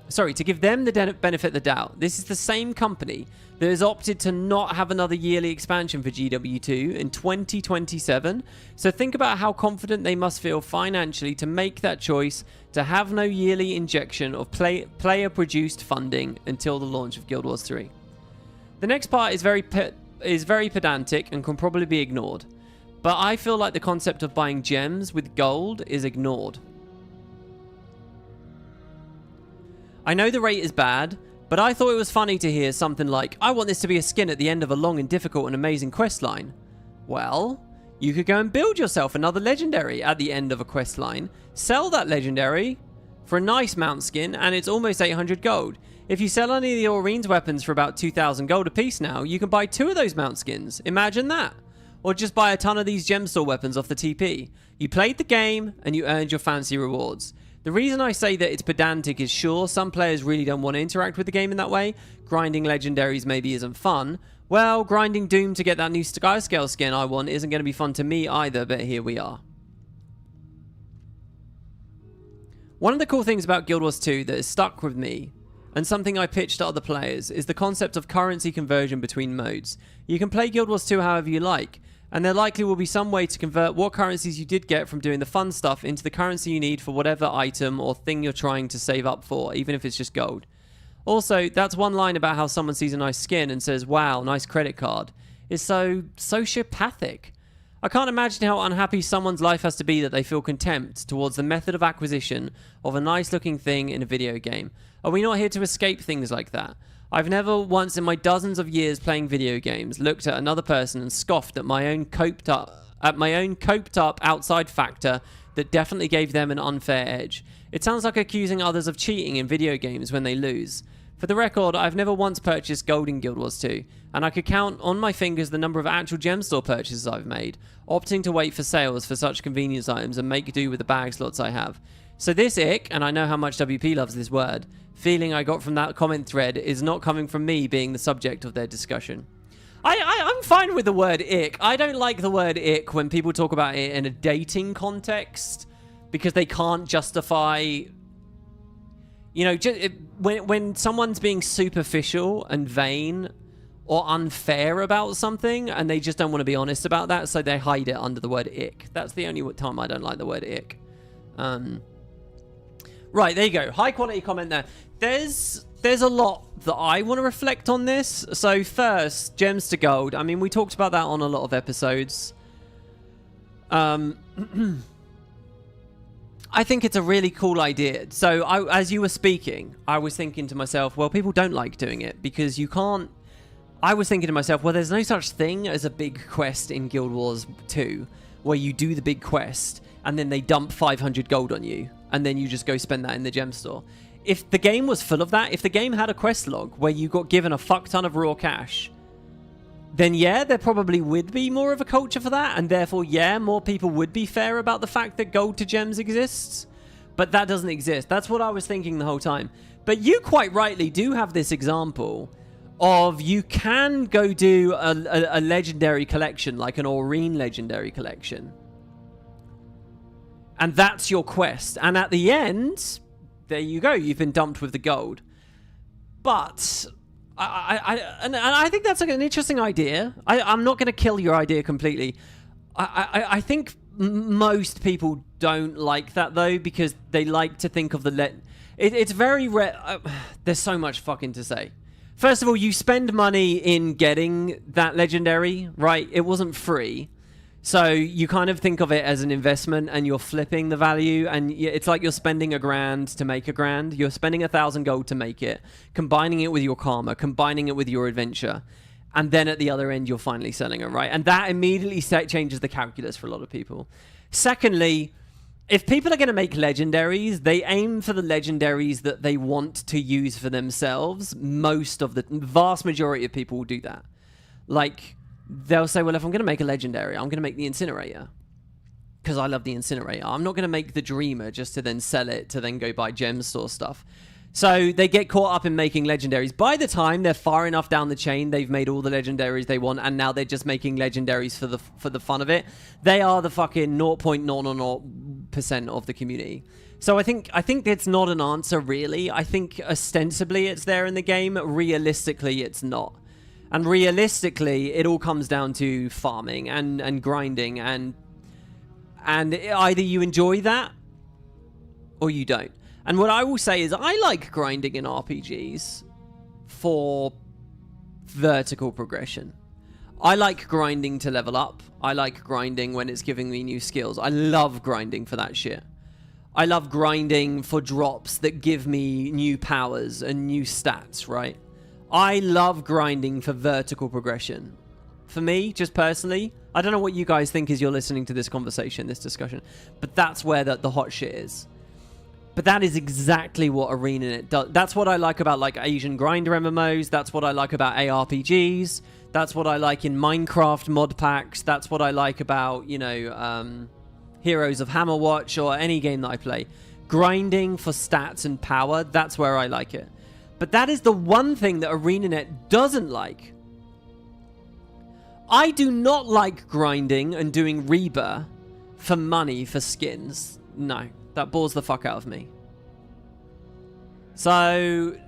Sorry, to give them the benefit of the doubt, this is the same company that has opted to not have another yearly expansion for GW2 in 2027. So think about how confident they must feel financially to make that choice to have no yearly injection of player-produced funding until the launch of Guild Wars 3. The next part is very is very pedantic and can probably be ignored. But I feel like the concept of buying gems with gold is ignored. I know the rate is bad, but I thought it was funny to hear something like, I want this to be a skin at the end of a long and difficult and amazing quest line. Well, you could go and build yourself another legendary at the end of a quest line, sell that legendary for a nice mount skin, and it's almost 800 gold. If you sell any of the Arene's weapons for about 2,000 gold a piece now, you can buy 2 of those mount skins. Imagine that. Or just buy a ton of these gemstore weapons off the TP. You played the game, and you earned your fancy rewards. The reason I say that it's pedantic is sure, some players really don't want to interact with the game in that way. Grinding legendaries maybe isn't fun. Well, grinding Doom to get that new Skyscale skin I want isn't going to be fun to me either, but here we are. One of the cool things about Guild Wars 2 that has stuck with me, and something I pitched to other players, is the concept of currency conversion between modes. You can play Guild Wars 2 however you like, and there likely will be some way to convert what currencies you did get from doing the fun stuff into the currency you need for whatever item or thing you're trying to save up for, even if it's just gold. Also, that's one line about how someone sees a nice skin and says, wow, nice credit card, is so sociopathic. I can't imagine how unhappy someone's life has to be that they feel contempt towards the method of acquisition of a nice looking thing in a video game. Are we not here to escape things like that? I've never once in my dozens of years playing video games looked at another person and scoffed at my own coped up outside factor that definitely gave them an unfair edge. It sounds like accusing others of cheating in video games when they lose. For the record, I've never once purchased gold in Guild Wars 2, and I could count on my fingers the number of actual gem store purchases I've made, opting to wait for sales for such convenience items and make do with the bag slots I have. So this ick, and I know how much WP loves this word, feeling I got from that comment thread is not coming from me being the subject of their discussion. I'm fine with the word ick. I don't like the word ick when people talk about it in a dating context because they can't justify, you know, when someone's being superficial and vain or unfair about something and they just don't want to be honest about that, so they hide it under the word ick. That's the only time I don't like the word ick. Right, there you go. High quality comment there. There's a lot that I want to reflect on this. So first, gems to gold. I mean, we talked about that on a lot of episodes. I think it's a really cool idea. So as you were speaking, I was thinking to myself, well, people don't like doing it because you can't... I was thinking to myself, well, there's no such thing as a big quest in Guild Wars 2 where you do the big quest and then they dump 500 gold on you and then you just go spend that in the gem store. If the game was full of that, if the game had a quest log where you got given a fuck ton of raw cash, then yeah, there probably would be more of a culture for that, and therefore, yeah, more people would be fair about the fact that gold to gems exists. But that doesn't exist. That's what I was thinking the whole time. But you quite rightly do have this example of you can go do a legendary collection, like an Aurene legendary collection. And that's your quest. And at the end, there you go. You've been dumped with the gold. But I think that's like an interesting idea. I'm not going to kill your idea completely. I think most people don't like that, though, because they like to think of the... It's very rare... there's so much fucking to say. First of all, you spend money in getting that legendary, right? It wasn't free. So you kind of think of it as an investment and you're flipping the value, and it's like you're spending $1,000 to make $1,000. You're spending 1,000 gold to make it, combining it with your karma, combining it with your adventure, and then at the other end you're finally selling it, right? And that immediately changes the calculus for a lot of people. Secondly, if people are going to make legendaries, they aim for the legendaries that they want to use for themselves. The vast majority of people will do that. Like... they'll say, well, if I'm going to make a legendary, I'm going to make the incinerator because I love the incinerator. I'm not going to make the dreamer just to then sell it to then go buy gem store stuff. So they get caught up in making legendaries. By the time they're far enough down the chain, they've made all the legendaries they want, and now they're just making legendaries for the fun of it. They are the fucking 0.000% of the community. So I think it's not an answer, really. I think ostensibly it's there in the game. Realistically, it's not. And realistically, it all comes down to farming and grinding, and either you enjoy that or you don't. And what I will say is I like grinding in RPGs for vertical progression. I like grinding to level up. I like grinding when it's giving me new skills. I love grinding for that shit. I love grinding for drops that give me new powers and new stats, right? I love grinding for vertical progression. For me, just personally, I don't know what you guys think as you're listening to this conversation, this discussion, but that's where the hot shit is. But that is exactly what Arenanet does. That's what I like about like Asian grinder MMOs. That's what I like about ARPGs. That's what I like in Minecraft mod packs. That's what I like about, you know, Heroes of Hammerwatch or any game that I play. Grinding for stats and power, that's where I like it. But that is the one thing that Arenanet doesn't like. I do not like grinding and doing Reba for money for skins. No, that bores the fuck out of me. So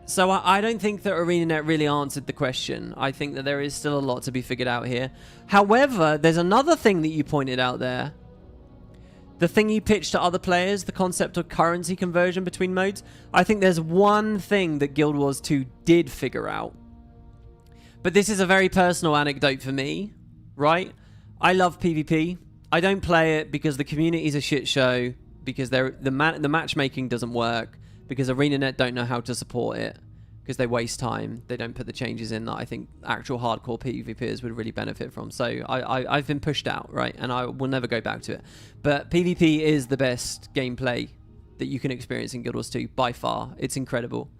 I don't think that Arenanet really answered the question. I think that there is still a lot to be figured out here. However, there's another thing that you pointed out there. The thing you pitched to other players, the concept of currency conversion between modes. I think there's one thing that Guild Wars 2 did figure out. But this is a very personal anecdote for me, right? I love PvP. I don't play it because the community is a shit show, because the matchmaking doesn't work, because Arenanet don't know how to support it, because they waste time. They don't put the changes in that I think actual hardcore PvPers would really benefit from. So I've been pushed out, right? And I will never go back to it. But PvP is the best gameplay that you can experience in Guild Wars 2, by far. It's incredible.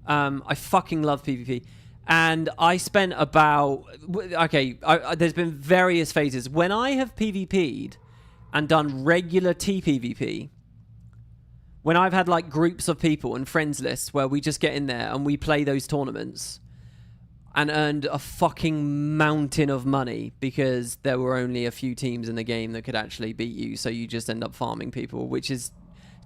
I fucking love PvP. And I spent about... Okay, there's been various phases. When I have PvP'd and done regular TPvP, when I've had like groups of people and friends lists where we just get in there and we play those tournaments and earned a fucking mountain of money because there were only a few teams in the game that could actually beat you, so you just end up farming people, which is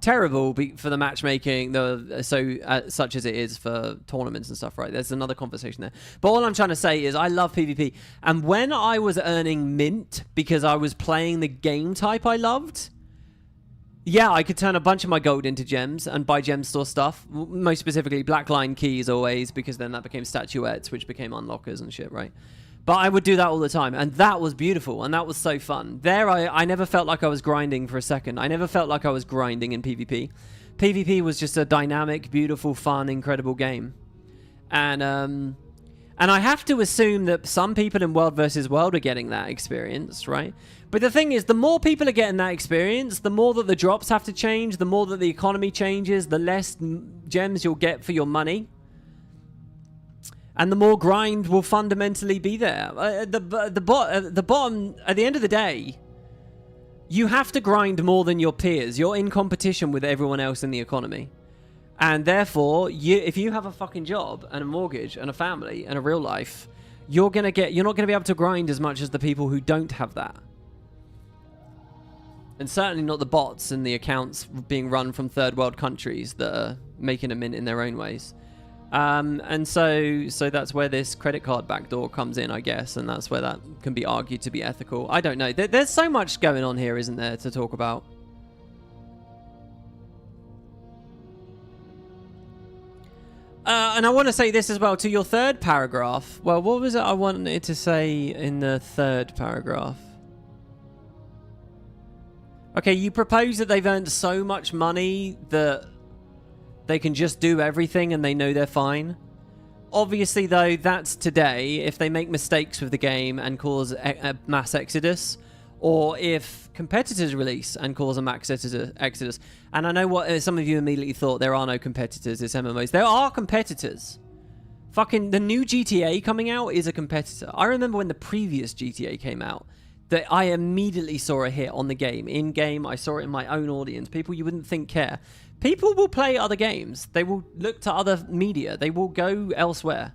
terrible for the matchmaking, such as it is for tournaments and stuff, right? There's another conversation there. But all I'm trying to say is I love PvP. And when I was earning mint because I was playing the game type I loved, yeah, I could turn a bunch of my gold into gems and buy gem store stuff. Most specifically, black line keys always, because then that became statuettes, which became unlockers and shit, right? But I would do that all the time, and that was beautiful, and that was so fun. There, I never felt like I was grinding for a second. I never felt like I was grinding in PvP. PvP was just a dynamic, beautiful, fun, incredible game. And I have to assume that some people in World versus World are getting that experience, right? But the thing is, the more people are getting that experience, the more that the drops have to change, the more that the economy changes, the less gems you'll get for your money. And the more grind will fundamentally be there. The bottom, at the end of the day, you have to grind more than your peers. You're in competition with everyone else in the economy. And therefore, if you have a fucking job and a mortgage and a family and a real life, you're not gonna be able to grind as much as the people who don't have that. And certainly not the bots and the accounts being run from third world countries that are making a mint in their own ways. And so that's where this credit card backdoor comes in, I guess, and that's where that can be argued to be ethical. I don't know. There's so much going on here, isn't there, to talk about? And I want to say this as well to your third paragraph. Well, what was it I wanted to say in the third paragraph? Okay, you propose that they've earned so much money that they can just do everything and they know they're fine. Obviously, though, that's today. If they make mistakes with the game and cause a mass exodus, or if competitors release and cause a max exodus. And I know what some of you immediately thought, there are no competitors, it's MMOs. There are competitors. Fucking the new GTA coming out is a competitor. I remember when the previous GTA came out, that I immediately saw a hit on the game. In-game, I saw it in my own audience. People you wouldn't think care. People will play other games. They will look to other media. They will go elsewhere.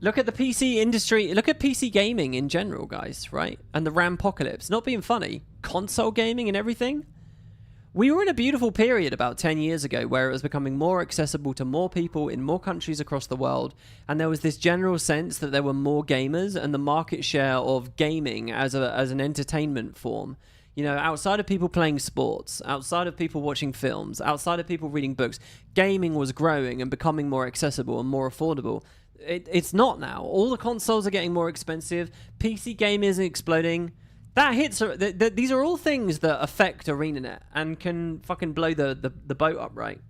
Look at the PC industry. Look at PC gaming in general, guys, right? And the Rampocalypse. Not being funny. Console gaming and everything. We were in a beautiful period about 10 years ago where it was becoming more accessible to more people in more countries across the world. And there was this general sense that there were more gamers, and the market share of gaming as an entertainment form, you know, outside of people playing sports, outside of people watching films, outside of people reading books, gaming was growing and becoming more accessible and more affordable. It's not now. All the consoles are getting more expensive. PC gaming is exploding. That hits. These are all things that affect Arenanet and can fucking blow the boat up, right?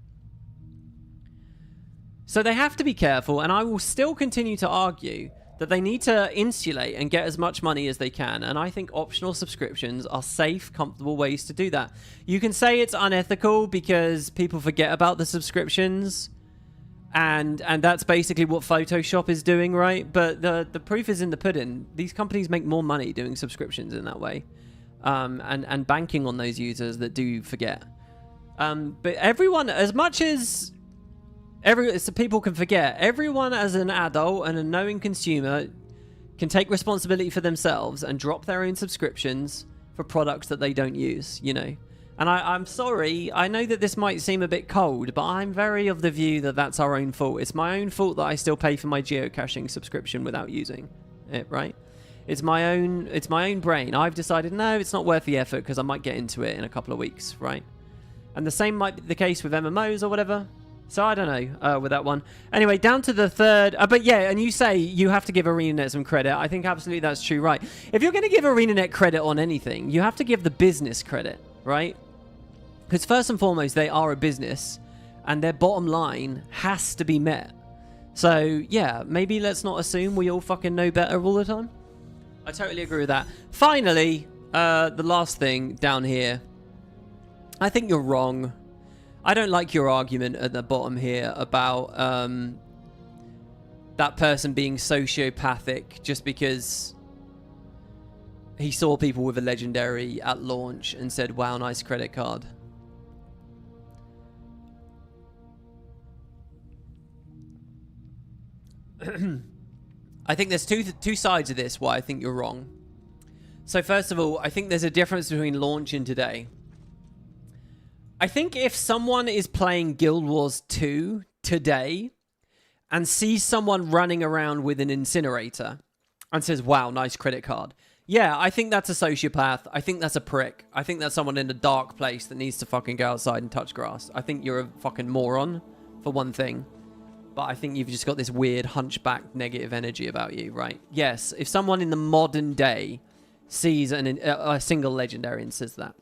So they have to be careful, and I will still continue to argue that they need to insulate and get as much money as they can. And I think optional subscriptions are safe, comfortable ways to do that. You can say it's unethical because people forget about the subscriptions, and that's basically what Photoshop is doing, right? But the proof is in the pudding. These companies make more money doing subscriptions in that way, and banking on those users that do forget. But everyone, as much as so people can forget, everyone as an adult and a knowing consumer can take responsibility for themselves and drop their own subscriptions for products that they don't use, you know. And I'm sorry, I know that this might seem a bit cold, but I'm very of the view that that's our own fault. It's my own fault that I still pay for my geocaching subscription without using it, right? It's my own brain. I've decided, no, it's not worth the effort because I might get into it in a couple of weeks, right? And the same might be the case with MMOs or whatever. So I don't know with that one. Anyway, down to the third. But yeah, and you say you have to give Arenanet some credit. I think absolutely that's true, right? If you're going to give Arenanet credit on anything, you have to give the business credit, right? Because first and foremost, they are a business, and their bottom line has to be met. So yeah, maybe let's not assume we all fucking know better all the time. I totally agree with that. Finally, the last thing down here. I think you're wrong. I don't like your argument at the bottom here about that person being sociopathic just because he saw people with a legendary at launch and said, wow, nice credit card. I think there's two sides of this why I think you're wrong. So first of all, I think there's a difference between launch and today. I think if someone is playing Guild Wars 2 today and sees someone running around with an incinerator and says, wow, nice credit card. Yeah, I think that's a sociopath. I think that's a prick. I think that's someone in a dark place that needs to fucking go outside and touch grass. I think you're a fucking moron, for one thing. But I think you've just got this weird hunchback negative energy about you, right? Yes, if someone in the modern day sees a single legendary and says that.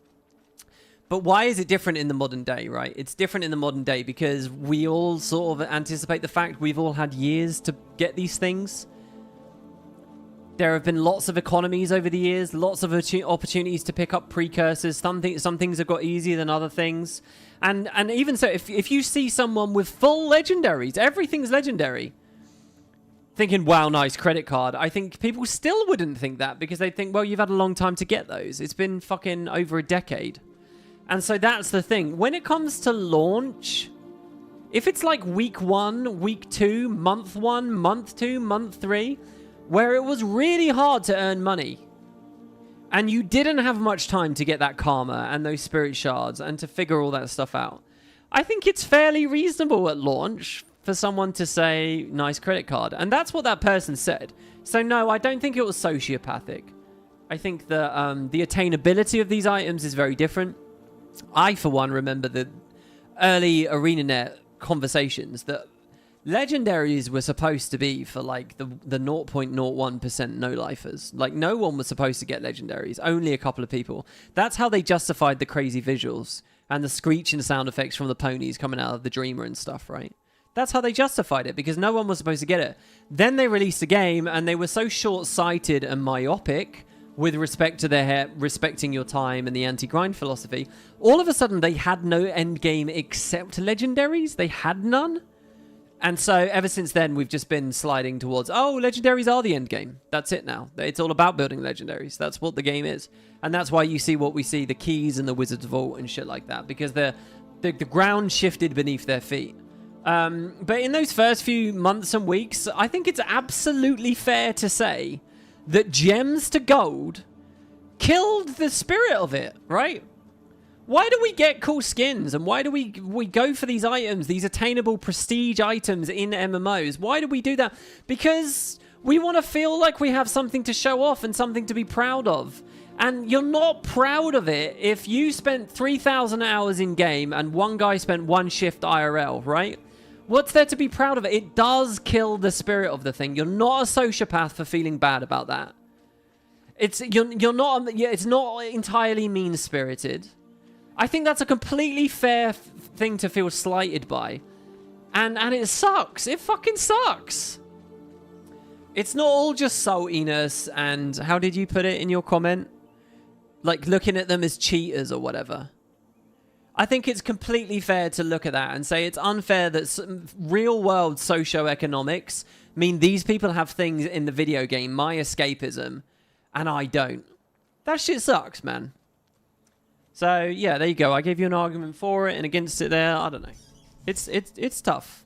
But why is it different in the modern day, right? It's different in the modern day because we all sort of anticipate the fact we've all had years to get these things. There have been lots of economies over the years, lots of opportunities to pick up precursors. Some things have got easier than other things. And even so, if you see someone with full legendaries, everything's legendary, thinking, wow, nice credit card, I think people still wouldn't think that because they'd think, well, you've had a long time to get those. It's been fucking over a decade. And so that's the thing. When it comes to launch, if it's like week 1, week 2, month 1, month 2, month 3, where it was really hard to earn money, and you didn't have much time to get that karma and those spirit shards and to figure all that stuff out, I think it's fairly reasonable at launch for someone to say, nice credit card. And that's what that person said. So no, I don't think it was sociopathic. I think the attainability of these items is very different. I, for one, remember the early Arenanet conversations that legendaries were supposed to be for like the 0.01% no-lifers. Like no one was supposed to get legendaries, only a couple of people. That's how they justified the crazy visuals and the screeching sound effects from the ponies coming out of the Dreamer and stuff, right? That's how they justified it because no one was supposed to get it. Then they released a game and they were so short-sighted and myopic with respect to their respecting your time and the anti-grind philosophy. All of a sudden, they had no end game except legendaries. They had none. And so ever since then, we've just been sliding towards, oh, legendaries are the end game. That's it now. It's all about building legendaries. That's what the game is. And that's why you see what we see, the keys and the Wizard's Vault and shit like that, because the ground shifted beneath their feet. But in those first few months and weeks, I think it's absolutely fair to say that gems to gold killed the spirit of it, right? Why do we get cool skins and why do we go for these items, these attainable prestige items in MMOs? Why do we do that? Because we want to feel like we have something to show off and something to be proud of. And you're not proud of it if you spent 3,000 hours in game and one guy spent one shift IRL, right? What's there to be proud of? It does kill the spirit of the thing. You're not a sociopath for feeling bad about that. You're not. Yeah, it's not entirely mean-spirited. I think that's a completely fair thing to feel slighted by, and it sucks. It fucking sucks. It's not all just saltiness and how did you put it in your comment? Like looking at them as cheaters or whatever. I think it's completely fair to look at that and say it's unfair that real-world socioeconomics mean these people have things in the video game, my escapism, and I don't. That shit sucks, man. So, yeah, there you go. I gave you an argument for it and against it there. I don't know. It's tough.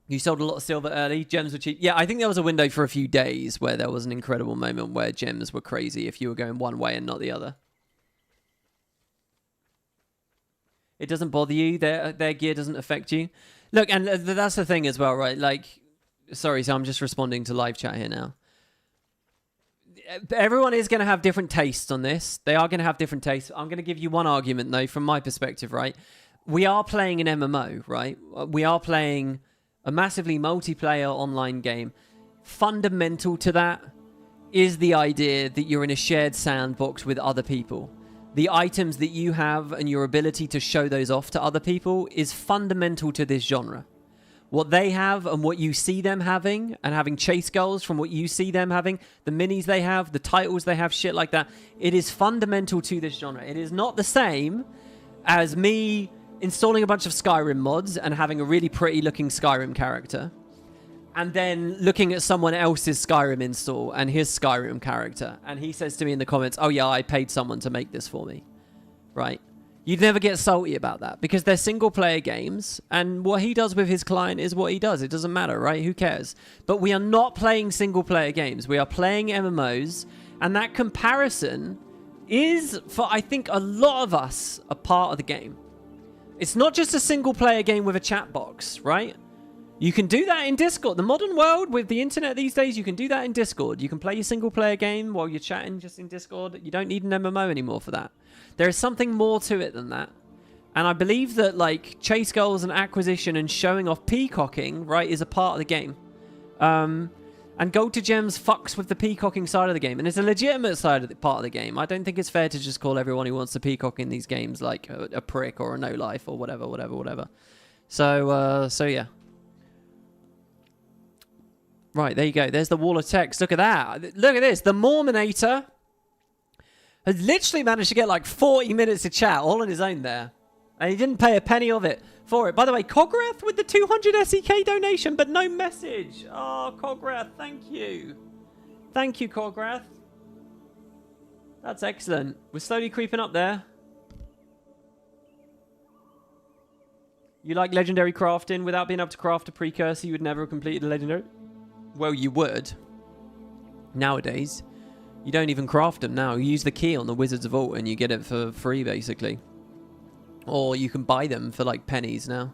You sold a lot of silver early. Gems were cheap. Yeah, I think there was a window for a few days where there was an incredible moment where gems were crazy if you were going one way and not the other. It doesn't bother you. Their gear doesn't affect you. Look, and that's the thing as well, right? Like, sorry, so I'm just responding to live chat here now. Everyone is going to have different tastes on this. They are going to have different tastes. I'm going to give you one argument, though, from my perspective, right? We are playing an MMO, right? We are playing a massively multiplayer online game. Fundamental to that is the idea that you're in a shared sandbox with other people. The items that you have and your ability to show those off to other people is fundamental to this genre. What they have and what you see them having, and having chase goals from what you see them having, the minis they have, the titles they have, shit like that, it is fundamental to this genre. It is not the same as me installing a bunch of Skyrim mods and having a really pretty looking Skyrim character, and then looking at someone else's Skyrim install and his Skyrim character, and he says to me in the comments, oh yeah, I paid someone to make this for me, right? You'd never get salty about that because they're single player games, and what he does with his client is what he does. It doesn't matter, right? Who cares? But we are not playing single player games. We are playing MMOs, and that comparison is, for I think a lot of us, a part of the game. It's not just a single player game with a chat box, right? You can do that in Discord. The modern world with the internet these days, you can do that in Discord. You can play your single player game while you're chatting just in Discord. You don't need an MMO anymore for that. There is something more to it than that. And I believe that like chase goals and acquisition and showing off peacocking, right, is a part of the game. And gold to gems fucks with the peacocking side of the game. And it's a legitimate side of the part of the game. I don't think it's fair to just call everyone who wants to peacock in these games like a prick or a no-life or whatever. So yeah. Right, there you go. There's the wall of text. Look at that. Look at this. The Mormonator has literally managed to get like 40 minutes of chat all on his own there. And he didn't pay a penny of it for it. By the way, Cograth with the 200 SEK donation, but no message. Oh, Cograth, thank you. Thank you, Cograth. That's excellent. We're slowly creeping up there. You like legendary crafting? Without being able to craft a precursor, you would never have completed a legendary? Well, you would. Nowadays. You don't even craft them now. You use the key on the Wizard's Vault and you get it for free, basically. Or you can buy them for like pennies now.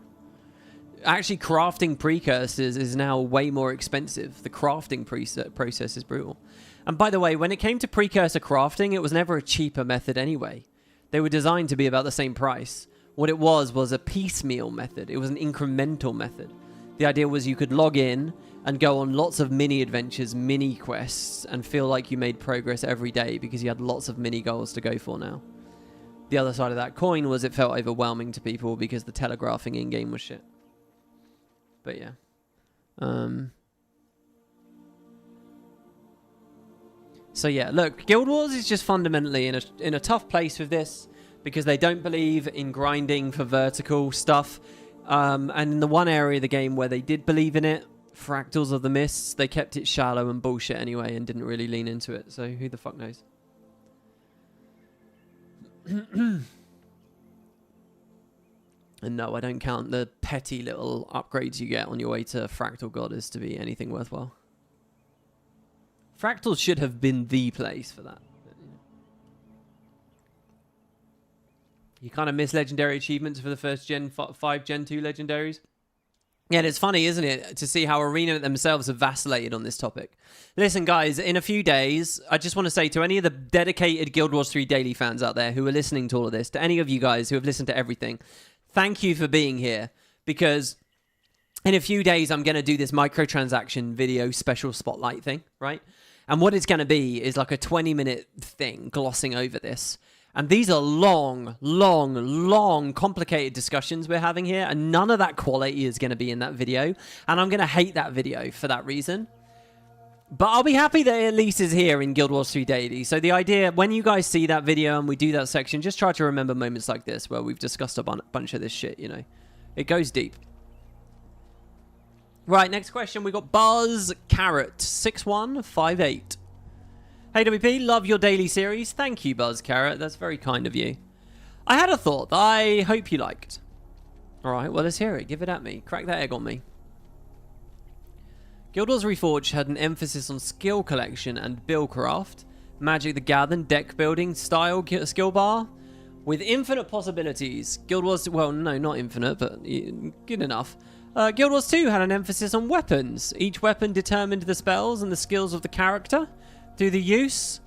Actually, crafting precursors is now way more expensive. The crafting process is brutal. And by the way, when it came to precursor crafting, it was never a cheaper method anyway. They were designed to be about the same price. What it was a piecemeal method. It was an incremental method. The idea was you could log in and go on lots of mini adventures, mini quests, and feel like you made progress every day because you had lots of mini goals to go for now. The other side of that coin was it felt overwhelming to people because the telegraphing in-game was shit. But yeah. So yeah, look, Guild Wars is just fundamentally in a tough place with this because they don't believe in grinding for vertical stuff. And in the one area of the game where they did believe in it, Fractals of the Mists, they kept it shallow and bullshit anyway and didn't really lean into it. So who the fuck knows? And no, I don't count the petty little upgrades you get on your way to Fractal Goddess to be anything worthwhile. Fractals should have been the place for that. You kind of miss legendary achievements for the first Gen 5, Gen 2 legendaries. Yeah, and it's funny, isn't it, to see how Arenanet themselves have vacillated on this topic. Listen, guys, in a few days, I just want to say to any of the dedicated Guild Wars 3 daily fans out there who are listening to all of this, to any of you guys who have listened to everything, Thank you for being here, because in a few days I'm going to do this microtransaction video special spotlight thing, right? And what it's going to be is like a 20-minute thing glossing over this. And these are long, complicated discussions we're having here, and none of that quality is going to be in that video. And I'm going to hate that video for that reason. But I'll be happy that it at least is here in Guild Wars 3 Daily. So the idea, when you guys see that video and we do that section, just try to remember moments like this where we've discussed a bunch of this shit, you know. It goes deep. Right, next question. We got Buzz Carrot 6158. Hey WP, love your daily series. Thank you, Buzz Carrot. That's very kind of you. I had a thought that I hope you liked. Alright, well, let's hear it. Give it at me. Crack that egg on me. Guild Wars Reforged had an emphasis on skill collection and buildcraft, Magic the Gathering deck building style skill bar, with infinite possibilities. Guild Wars, well, no, not infinite, but good enough. Guild Wars 2 had an emphasis on weapons. Each weapon determined the spells and the skills of the character through the use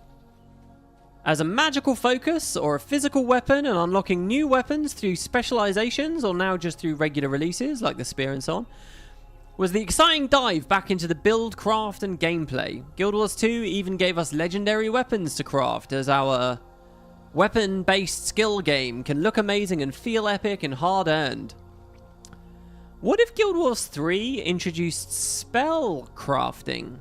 as a magical focus or a physical weapon, and unlocking new weapons through specializations or now just through regular releases like the spear and so on, was the exciting dive back into the build, craft and gameplay. Guild Wars 2 even gave us legendary weapons to craft, as our weapon-based skill game can look amazing and feel epic and hard-earned. What if Guild Wars 3 introduced spell crafting?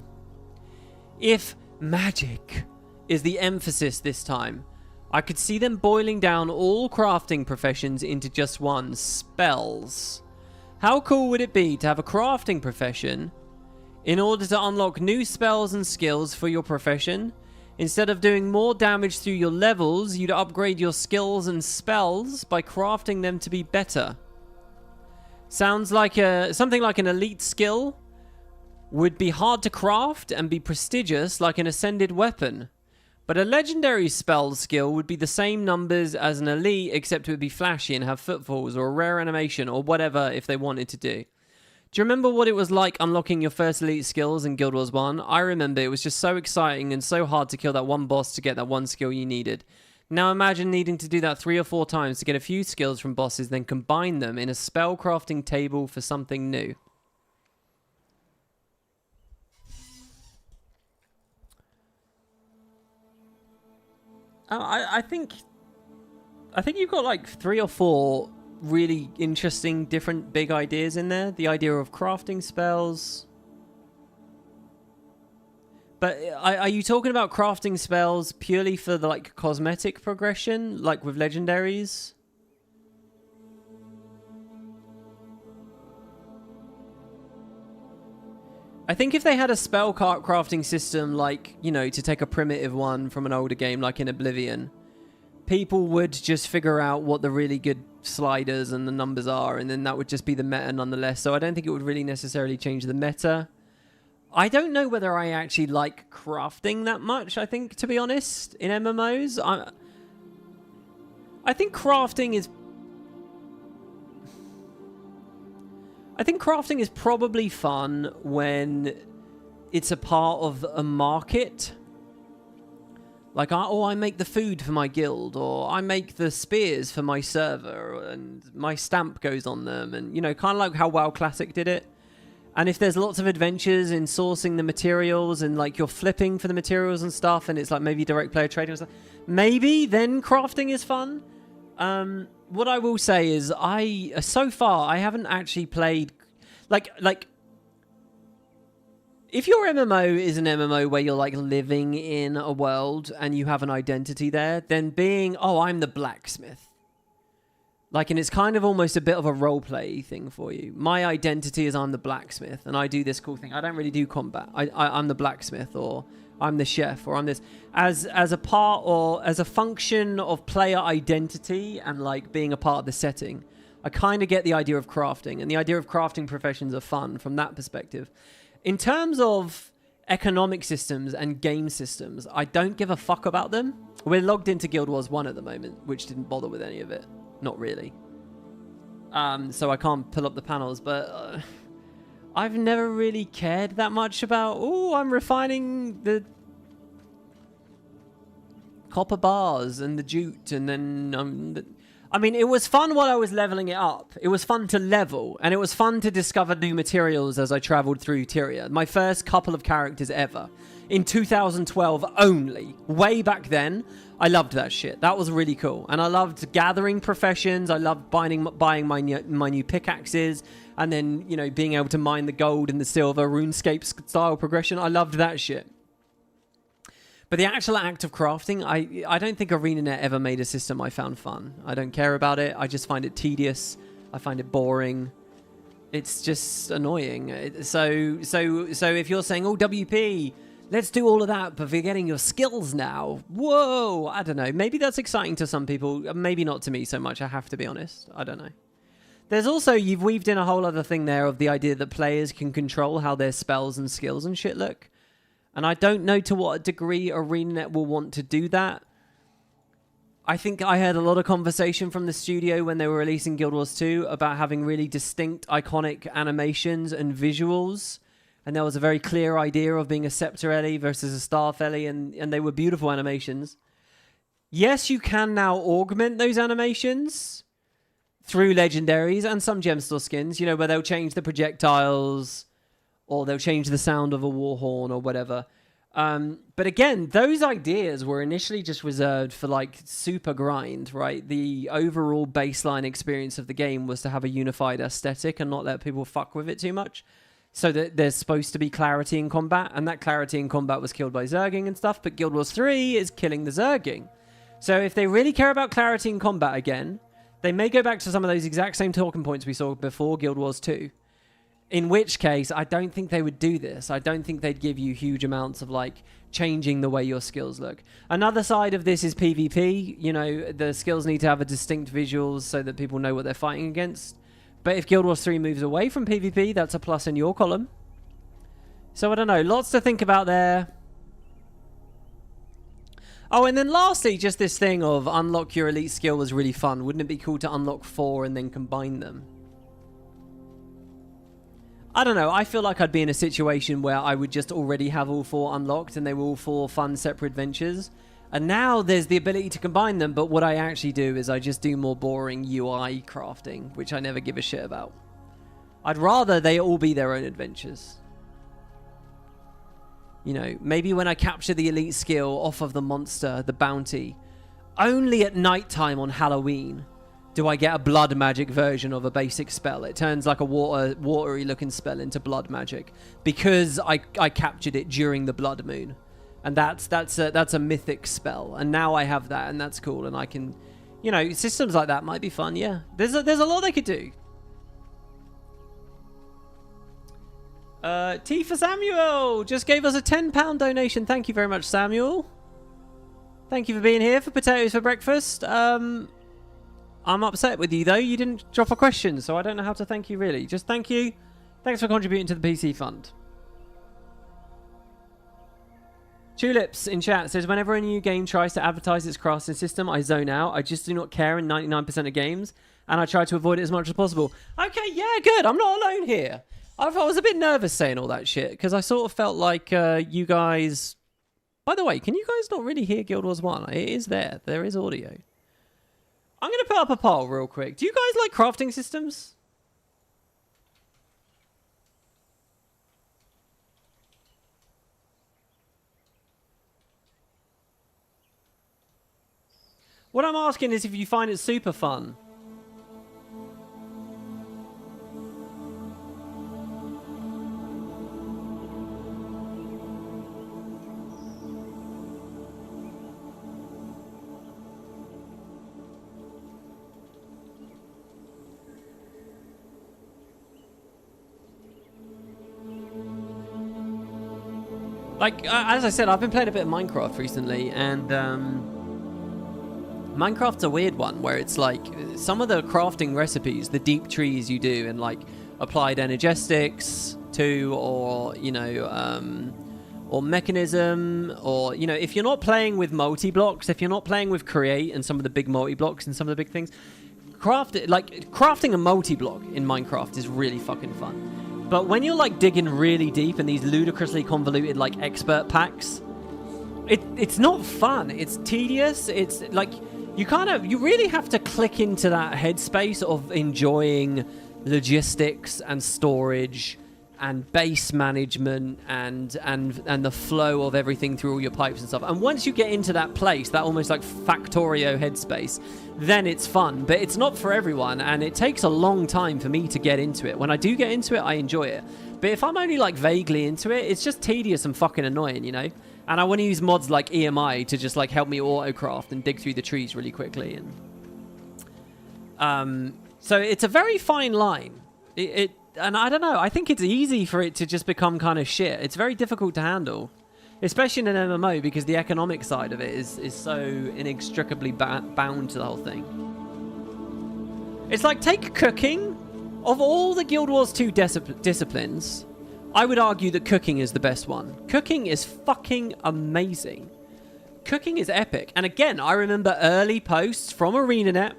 If magic is the emphasis this time, I could see them boiling down all crafting professions into just one: spells. How cool would it be to have a crafting profession in order to unlock new spells and skills for your profession? Instead of doing more damage through your levels, you'd upgrade your skills and spells by crafting them to be better. Sounds like something like an elite skill would be hard to craft and be prestigious like an ascended weapon. But a legendary spell skill would be the same numbers as an elite, except it would be flashy and have footfalls or a rare animation or whatever if they wanted to do. Do you remember what it was like unlocking your first elite skills in Guild Wars 1? I remember it was just so exciting and so hard to kill that one boss to get that one skill you needed. Now imagine needing to do that 3 or 4 times to get a few skills from bosses, then combine them in a spell crafting table for something new. I think you've got like 3 or 4 really interesting, different, big ideas in there. The idea of crafting spells. But are you talking about crafting spells purely for the like cosmetic progression, like with legendaries? I think if they had a spell crafting system, like, you know, to take a primitive one from an older game like in Oblivion, people would just figure out what the really good sliders and the numbers are, and then that would just be the meta nonetheless. So I don't think it would really necessarily change the meta. I don't know whether I actually like crafting that much, I think, to be honest, in MMOs. I think crafting is... I think crafting is probably fun when it's a part of a market. Like, oh, I make the food for my guild, or I make the spears for my server, and my stamp goes on them, and, you know, kind of like how WoW Classic did it. And if there's lots of adventures in sourcing the materials, and, like, you're flipping for the materials and stuff, and it's, like, maybe direct player trading or something, maybe then crafting is fun. What I will say is so far, I haven't actually played... Like, if your MMO is an MMO where you're, like, living in a world and you have an identity there, then being, oh, I'm the blacksmith. Like, and it's kind of almost a bit of a roleplay thing for you. My identity is I'm the blacksmith, and I do this cool thing. I don't really do combat. I'm the blacksmith, or I'm the chef, or I'm this. As a part or as a function of player identity and, like, being a part of the setting, I kind of get the idea of crafting, and the idea of crafting professions are fun from that perspective. In terms of economic systems and game systems, I don't give a fuck about them. We're logged into Guild Wars 1 at the moment, which didn't bother with any of it. Not really. So I can't pull up the panels, but I've never really cared that much about, oh, I'm refining the copper bars and the jute, and then I mean, it was fun while I was leveling it up. It was fun to level, and it was fun to discover new materials as I traveled through Tyria. My first couple of characters ever. In 2012 only. Way back then, I loved that shit. That was really cool. And I loved gathering professions. I loved buying my new pickaxes. And then, you know, being able to mine the gold and the silver, RuneScape style progression. I loved that shit. But the actual act of crafting, I don't think Arenanet ever made a system I found fun. I don't care about it. I just find it tedious. I find it boring. It's just annoying. So if you're saying, oh, WP, let's do all of that, but forgetting your skills now. Whoa, I don't know. Maybe that's exciting to some people. Maybe not to me so much, I have to be honest. I don't know. There's also, you've weaved in a whole other thing there of the idea that players can control how their spells and skills and shit look. And I don't know to what degree Arenanet will want to do that. I think I heard a lot of conversation from the studio when they were releasing Guild Wars 2 about having really distinct, iconic animations and visuals. And there was a very clear idea of being a Scepter Ellie versus a Staff Ellie, and they were beautiful animations. Yes, you can now augment those animations through legendaries and some gemstore skins, you know, where they'll change the projectiles, or they'll change the sound of a war horn or whatever. But again, those ideas were initially just reserved for like super grind, right? The overall baseline experience of the game was to have a unified aesthetic and not let people fuck with it too much. So that there's supposed to be clarity in combat, and that clarity in combat was killed by Zerging and stuff, but Guild Wars 3 is killing the Zerging. So if they really care about clarity in combat again, they may go back to some of those exact same talking points we saw before Guild Wars 2. In which case, I don't think they would do this. I don't think they'd give you huge amounts of, like, changing the way your skills look. Another side of this is PvP. You know, the skills need to have a distinct visuals so that people know what they're fighting against. But if Guild Wars 3 moves away from PvP, that's a plus in your column. So, I don't know. Lots to think about there. Oh, and then lastly, just this thing of unlock your elite skill was really fun. Wouldn't it be cool to unlock 4 and then combine them? I don't know, I feel like I'd be in a situation where I would just already have all 4 unlocked and they were all 4 fun separate adventures. And now there's the ability to combine them, but what I actually do is I just do more boring UI crafting, which I never give a shit about. I'd rather they all be their own adventures. You know, maybe when I capture the elite skill off of the monster, the bounty, only at nighttime on Halloween do I get a blood magic version of a basic spell. It turns like a watery looking spell into blood magic because I captured it during the blood moon, and that's a mythic spell, and now I have that, and that's cool, and I can, you know, systems like that might be fun. Yeah, there's a lot they could do. T for Samuel just gave us a £10 donation. Thank you very much, Samuel. Thank you for being here for potatoes for breakfast. I'm upset with you, though. You didn't drop a question, so I don't know how to thank you, really. Just thank you. Thanks for contributing to the PC Fund. Tulips in chat says, whenever a new game tries to advertise its crafting system, I zone out. I just do not care in 99% of games, and I try to avoid it as much as possible. Okay, yeah, good. I'm not alone here. I was a bit nervous saying all that shit, because I sort of felt like you guys... By the way, can you guys not really hear Guild Wars 1? It is there. There is audio. I'm going to put up a poll real quick. Do you guys like crafting systems? What I'm asking is if you find it super fun. Like, as I said, I've been playing a bit of Minecraft recently, and Minecraft's a weird one, where it's like, some of the crafting recipes, the deep trees you do, and like, applied energetics to, or, you know, or mechanism, or, you know, if you're not playing with multi-blocks, if you're not playing with create and some of the big multi-blocks and some of the big things, crafting a multi-block in Minecraft is really fucking fun. But when you're like digging really deep in these ludicrously convoluted like expert packs, it's not fun. It's tedious. It's like you really have to click into that headspace of enjoying logistics and storage and base management and the flow of everything through all your pipes and stuff. And once you get into that place, that almost like Factorio headspace, then it's fun. But it's not for everyone, and it takes a long time for me to get into it. When I do get into it, I enjoy it. But if I'm only like vaguely into it, it's just tedious and fucking annoying, you know? And I want to use mods like EMI to just like help me autocraft and dig through the trees really quickly. And so it's a very fine line. And I don't know, I think it's easy for it to just become kind of shit. It's very difficult to handle, especially in an MMO, because the economic side of it is so inextricably bound to the whole thing. It's like, take cooking. Of all the Guild Wars 2 disciplines, I would argue that cooking is the best one. Cooking is fucking amazing. Cooking is epic. And again, I remember early posts from Arenanet.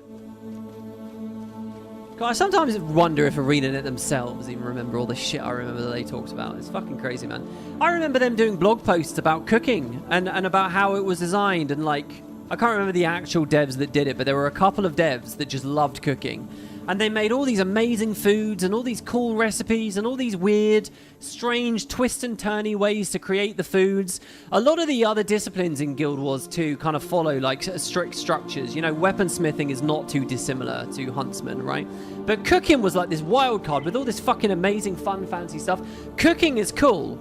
God, I sometimes wonder if Arenanet themselves even remember all the shit I remember that they talked about. It's fucking crazy, man. I remember them doing blog posts about cooking and about how it was designed, and like, I can't remember the actual devs that did it, but there were a couple of devs that just loved cooking. And they made all these amazing foods and all these cool recipes and all these weird, strange, twist and turny ways to create the foods. A lot of the other disciplines in Guild Wars 2 kind of follow like strict structures. You know, weaponsmithing is not too dissimilar to Huntsman, right? But cooking was like this wild card with all this fucking amazing, fun, fancy stuff. Cooking is cool,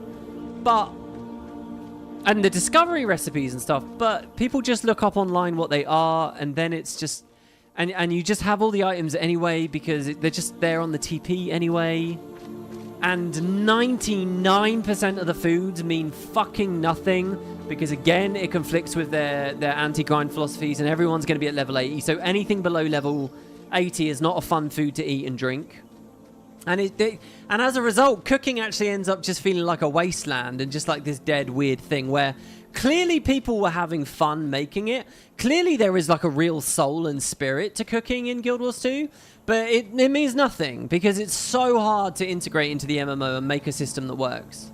but... and the discovery recipes and stuff, but people just look up online what they are, and then it's just... And you just have all the items anyway because they're just there on the TP anyway. And 99% of the foods mean fucking nothing because, again, it conflicts with their anti-grind philosophies, and everyone's going to be at level 80. So anything below level 80 is not a fun food to eat and drink. And and as a result, cooking actually ends up just feeling like a wasteland and just like this dead, weird thing where clearly people were having fun making it. Clearly there is like a real soul and spirit to cooking in Guild Wars 2, but it means nothing because it's so hard to integrate into the MMO and make a system that works.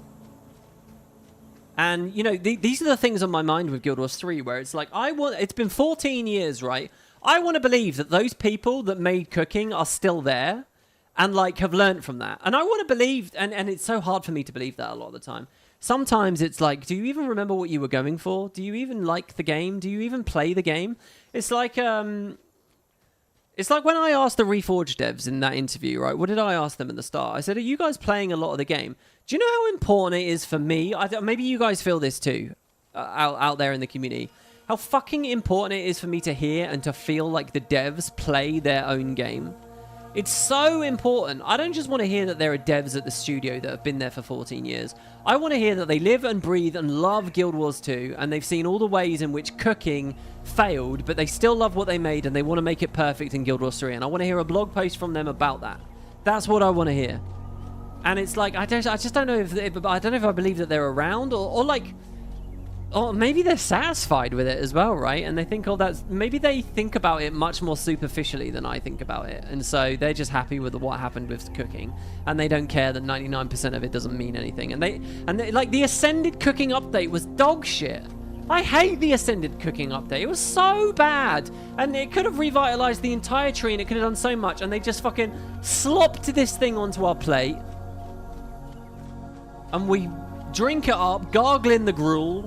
And, you know, these are the things on my mind with Guild Wars 3 where it's like, it's been 14 years, right? I want to believe that those people that made cooking are still there and like have learned from that. And I want to believe, and it's so hard for me to believe that a lot of the time. Sometimes it's like, do you even remember what you were going for? Do you even like the game? Do you even play the game? It's like when I asked the Reforged devs in that interview, right? What did I ask them at the start? I said, are you guys playing a lot of the game? Do you know how important it is for me? Maybe you guys feel this too, out there in the community. How fucking important it is for me to hear and to feel like the devs play their own game. It's so important. I don't just want to hear that there are devs at the studio that have been there for 14 years. I want to hear that they live and breathe and love Guild Wars 2, and they've seen all the ways in which cooking failed, but they still love what they made and they want to make it perfect in Guild Wars 3. And I want to hear a blog post from them about that. That's what I want to hear. And it's like, I just don't know if I believe that they're around or maybe they're satisfied with it as well, right? And they think, maybe they think about it much more superficially than I think about it. And so they're just happy with what happened with cooking. And they don't care that 99% of it doesn't mean anything. And they like, the Ascended cooking update was dog shit. I hate the Ascended cooking update. It was so bad. And it could have revitalized the entire tree and it could have done so much. And they just fucking slopped this thing onto our plate. And we drink it up, gargling the gruel.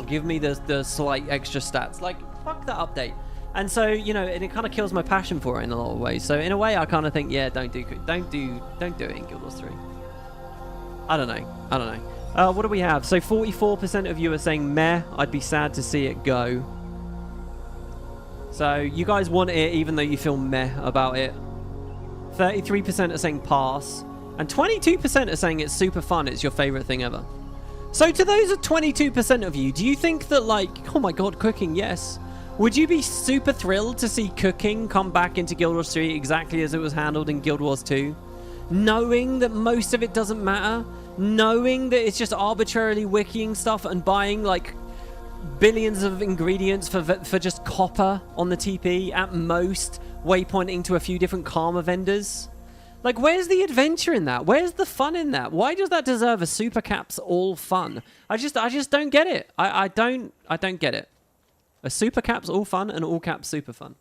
Give me the slight extra stats. Like, fuck that update. And so, you know, and it kind of kills my passion for it in a lot of ways. So in a way, I kind of think, yeah, don't do it in Guild Wars 3. I don't know. What do we have? So 44% of you are saying meh. I'd be sad to see it go. So you guys want it even though you feel meh about it. 33% are saying pass. And 22% are saying it's super fun, it's your favorite thing ever. So to those 22% of you, do you think that, like, oh my god, cooking, yes. Would you be super thrilled to see cooking come back into Guild Wars 3 exactly as it was handled in Guild Wars 2? Knowing that most of it doesn't matter? Knowing that it's just arbitrarily wikiing stuff and buying, like, billions of ingredients for just copper on the TP, at most, waypointing to a few different karma vendors? Like, where's the adventure in that? Where's the fun in that? Why does that deserve a super caps all fun? I just don't get it. I don't get it. Are super caps all fun and all caps super fun?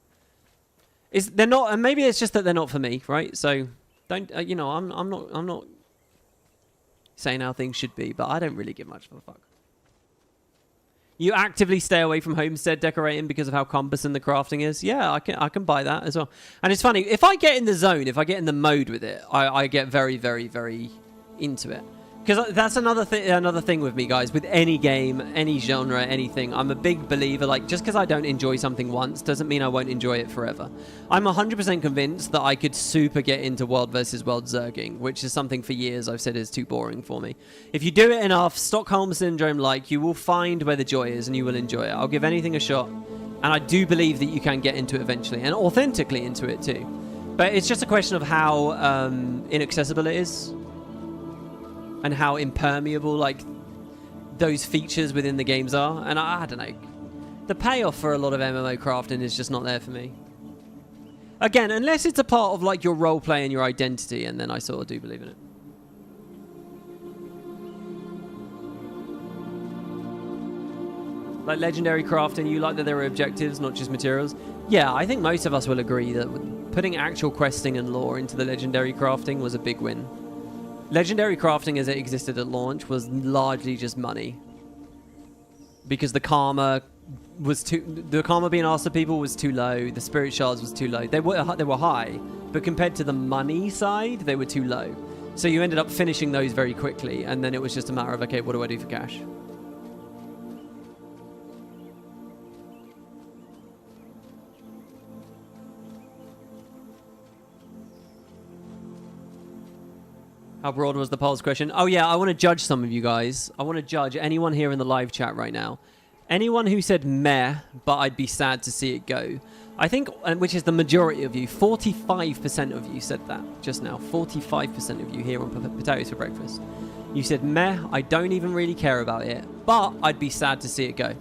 They're not, and maybe it's just that they're not for me, right? So don't you know? I'm not saying how things should be, but I don't really give much of a fuck. You actively stay away from homestead decorating because of how cumbersome the crafting is. Yeah, I can buy that as well. And it's funny, if I get in the zone, if I get in the mode with it, I get very, very, very into it. Because that's another thing with me, guys. With any game, any genre, anything, I'm a big believer. Like, just because I don't enjoy something once doesn't mean I won't enjoy it forever. I'm 100% convinced that I could super get into world versus world zerging, which is something for years I've said is too boring for me. If you do it enough, Stockholm Syndrome-like, you will find where the joy is and you will enjoy it. I'll give anything a shot. And I do believe that you can get into it eventually, and authentically into it too. But it's just a question of how inaccessible it is. And how impermeable, like, those features within the games are. And I don't know. The payoff for a lot of MMO crafting is just not there for me. Again, unless it's a part of, like, your roleplay and your identity, and then I sort of do believe in it. Like, legendary crafting, you like that there are objectives, not just materials? Yeah, I think most of us will agree that putting actual questing and lore into the legendary crafting was a big win. Legendary crafting as it existed at launch was largely just money. Because the karma being asked of people was too low, the spirit shards was too low. They were high, but compared to the money side, they were too low. So you ended up finishing those very quickly, and then it was just a matter of, okay, what do I do for cash? How broad was the pulse question? Oh, yeah, I want to judge some of you guys. I want to judge anyone here in the live chat right now. Anyone who said meh, but I'd be sad to see it go. I think, which is the majority of you, 45% of you said that just now. 45% of you here on Potatoes for Breakfast. You said meh, I don't even really care about it, but I'd be sad to see it go.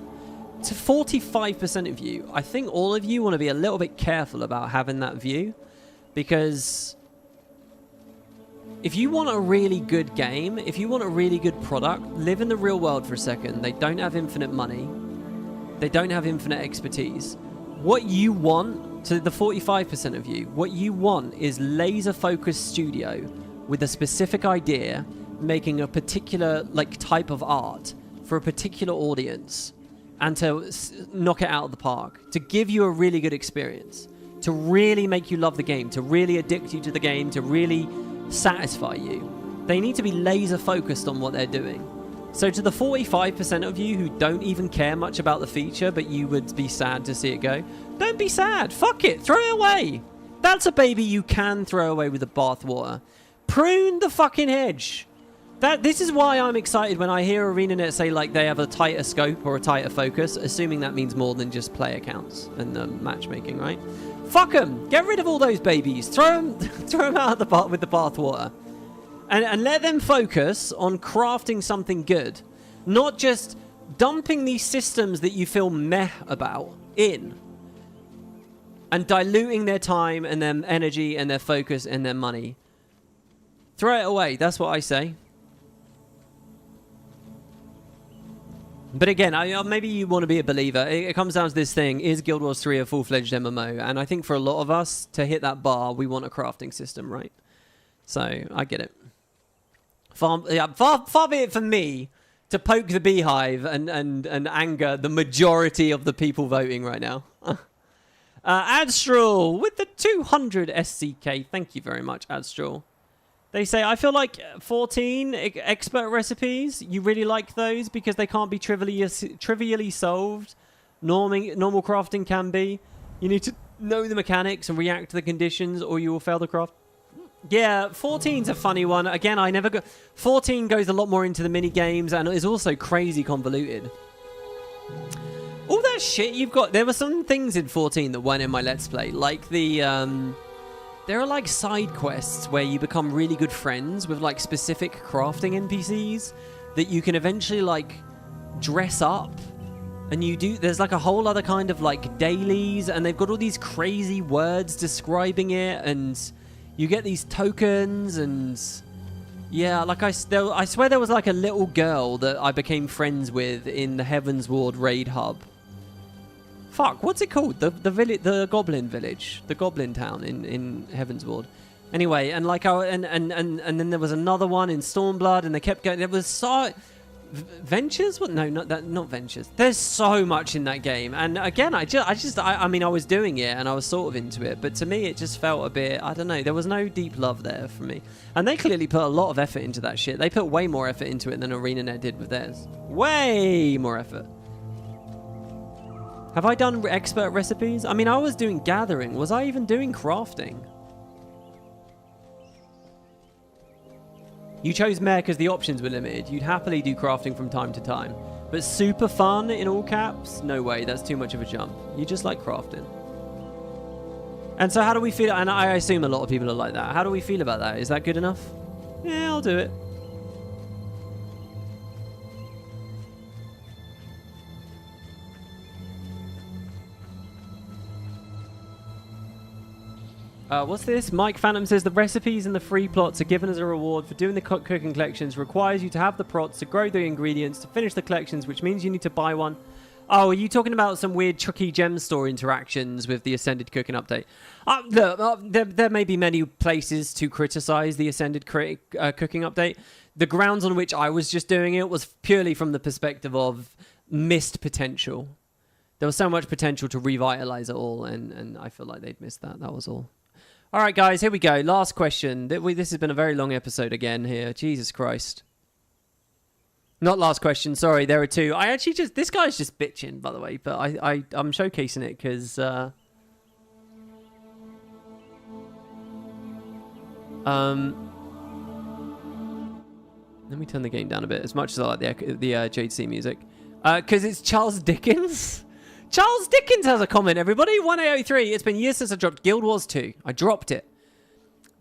To 45% of you, I think all of you want to be a little bit careful about having that view, because if you want a really good game, if you want a really good product, live in the real world for a second. They don't have infinite money. They don't have infinite expertise. What you want, to the 45% of you, what you want is laser-focused studio with a specific idea, making a particular type of art for a particular audience, and to knock it out of the park, to give you a really good experience, to really make you love the game, to really addict you to the game, to really satisfy you. They need to be laser focused on what they're doing. So to the 45% of you who don't even care much about the feature, but you would be sad to see it go, don't be sad. Fuck it. Throw it away. That's a baby you can throw away with the bathwater. Prune the fucking hedge. This is why I'm excited when I hear Arenanet say like they have a tighter scope or a tighter focus, assuming that means more than just player counts and matchmaking, right? Fuck them. Get rid of all those babies. Throw them out of the with the bathwater. And let them focus on crafting something good. Not just dumping these systems that you feel meh about in. And diluting their time and their energy and their focus and their money. Throw it away. That's what I say. But again, maybe you want to be a believer. It comes down to this thing. Is Guild Wars 3 a full-fledged MMO? And I think for a lot of us, to hit that bar, we want a crafting system, right? So, I get it. Far be it for me to poke the beehive and anger the majority of the people voting right now. Adstral with the 200 SCK. Thank you very much, Adstral. They say, I feel like 14 expert recipes, you really like those because they can't be trivially solved. Normal crafting can be. You need to know the mechanics and react to the conditions or you will fail the craft. Yeah, 14's a funny one. Again, 14 goes a lot more into the mini games and is also crazy convoluted. All that shit you've got, there were some things in 14 that weren't in my Let's Play, like the... There are like side quests where you become really good friends with like specific crafting NPCs that you can eventually like dress up and there's like a whole other kind of like dailies and they've got all these crazy words describing it and you get these tokens and yeah, like I swear there was like a little girl that I became friends with in the Heavensward raid hub. Fuck, what's it called? The village, the Goblin Village, the Goblin Town in Heaven's Ward. Anyway, and like and then there was another one in Stormblood, and they kept going. It was so Ventures? What? No, not Ventures. There's so much in that game, and again, I mean, I was doing it and I was sort of into it, but to me, it just felt a bit. I don't know. There was no deep love there for me, and they clearly put a lot of effort into that shit. They put way more effort into it than Arenanet did with theirs. Way more effort. Have I done expert recipes? I mean, I was doing gathering. Was I even doing crafting? You chose Mare because the options were limited. You'd happily do crafting from time to time. But super fun in all caps? No way, that's too much of a jump. You just like crafting. And so how do we feel? And I assume a lot of people are like that. How do we feel about that? Is that good enough? Yeah, I'll do it. What's this? Mike Phantom says the recipes and the free plots are given as a reward for doing the cooking collections. Requires you to have the prots to grow the ingredients to finish the collections, which means you need to buy one. Oh, are you talking about some weird Chucky Gem Store interactions with the Ascended Cooking Update? Look, there may be many places to criticize the Ascended Cooking Update. The grounds on which I was just doing it was purely from the perspective of missed potential. There was so much potential to revitalize it all, and I feel like they'd missed that. That was all. All right, guys, here we go. Last question. This has been a very long episode again here. Jesus Christ. Not last question. Sorry, there are two. I actually just... This guy's just bitching, by the way, but I'm showcasing it because... let me turn the game down a bit, as much as I like the Jade Sea music. Because it's Charles Dickens. Charles Dickens has a comment, everybody. 1803. It's been years since I dropped Guild Wars 2. I dropped it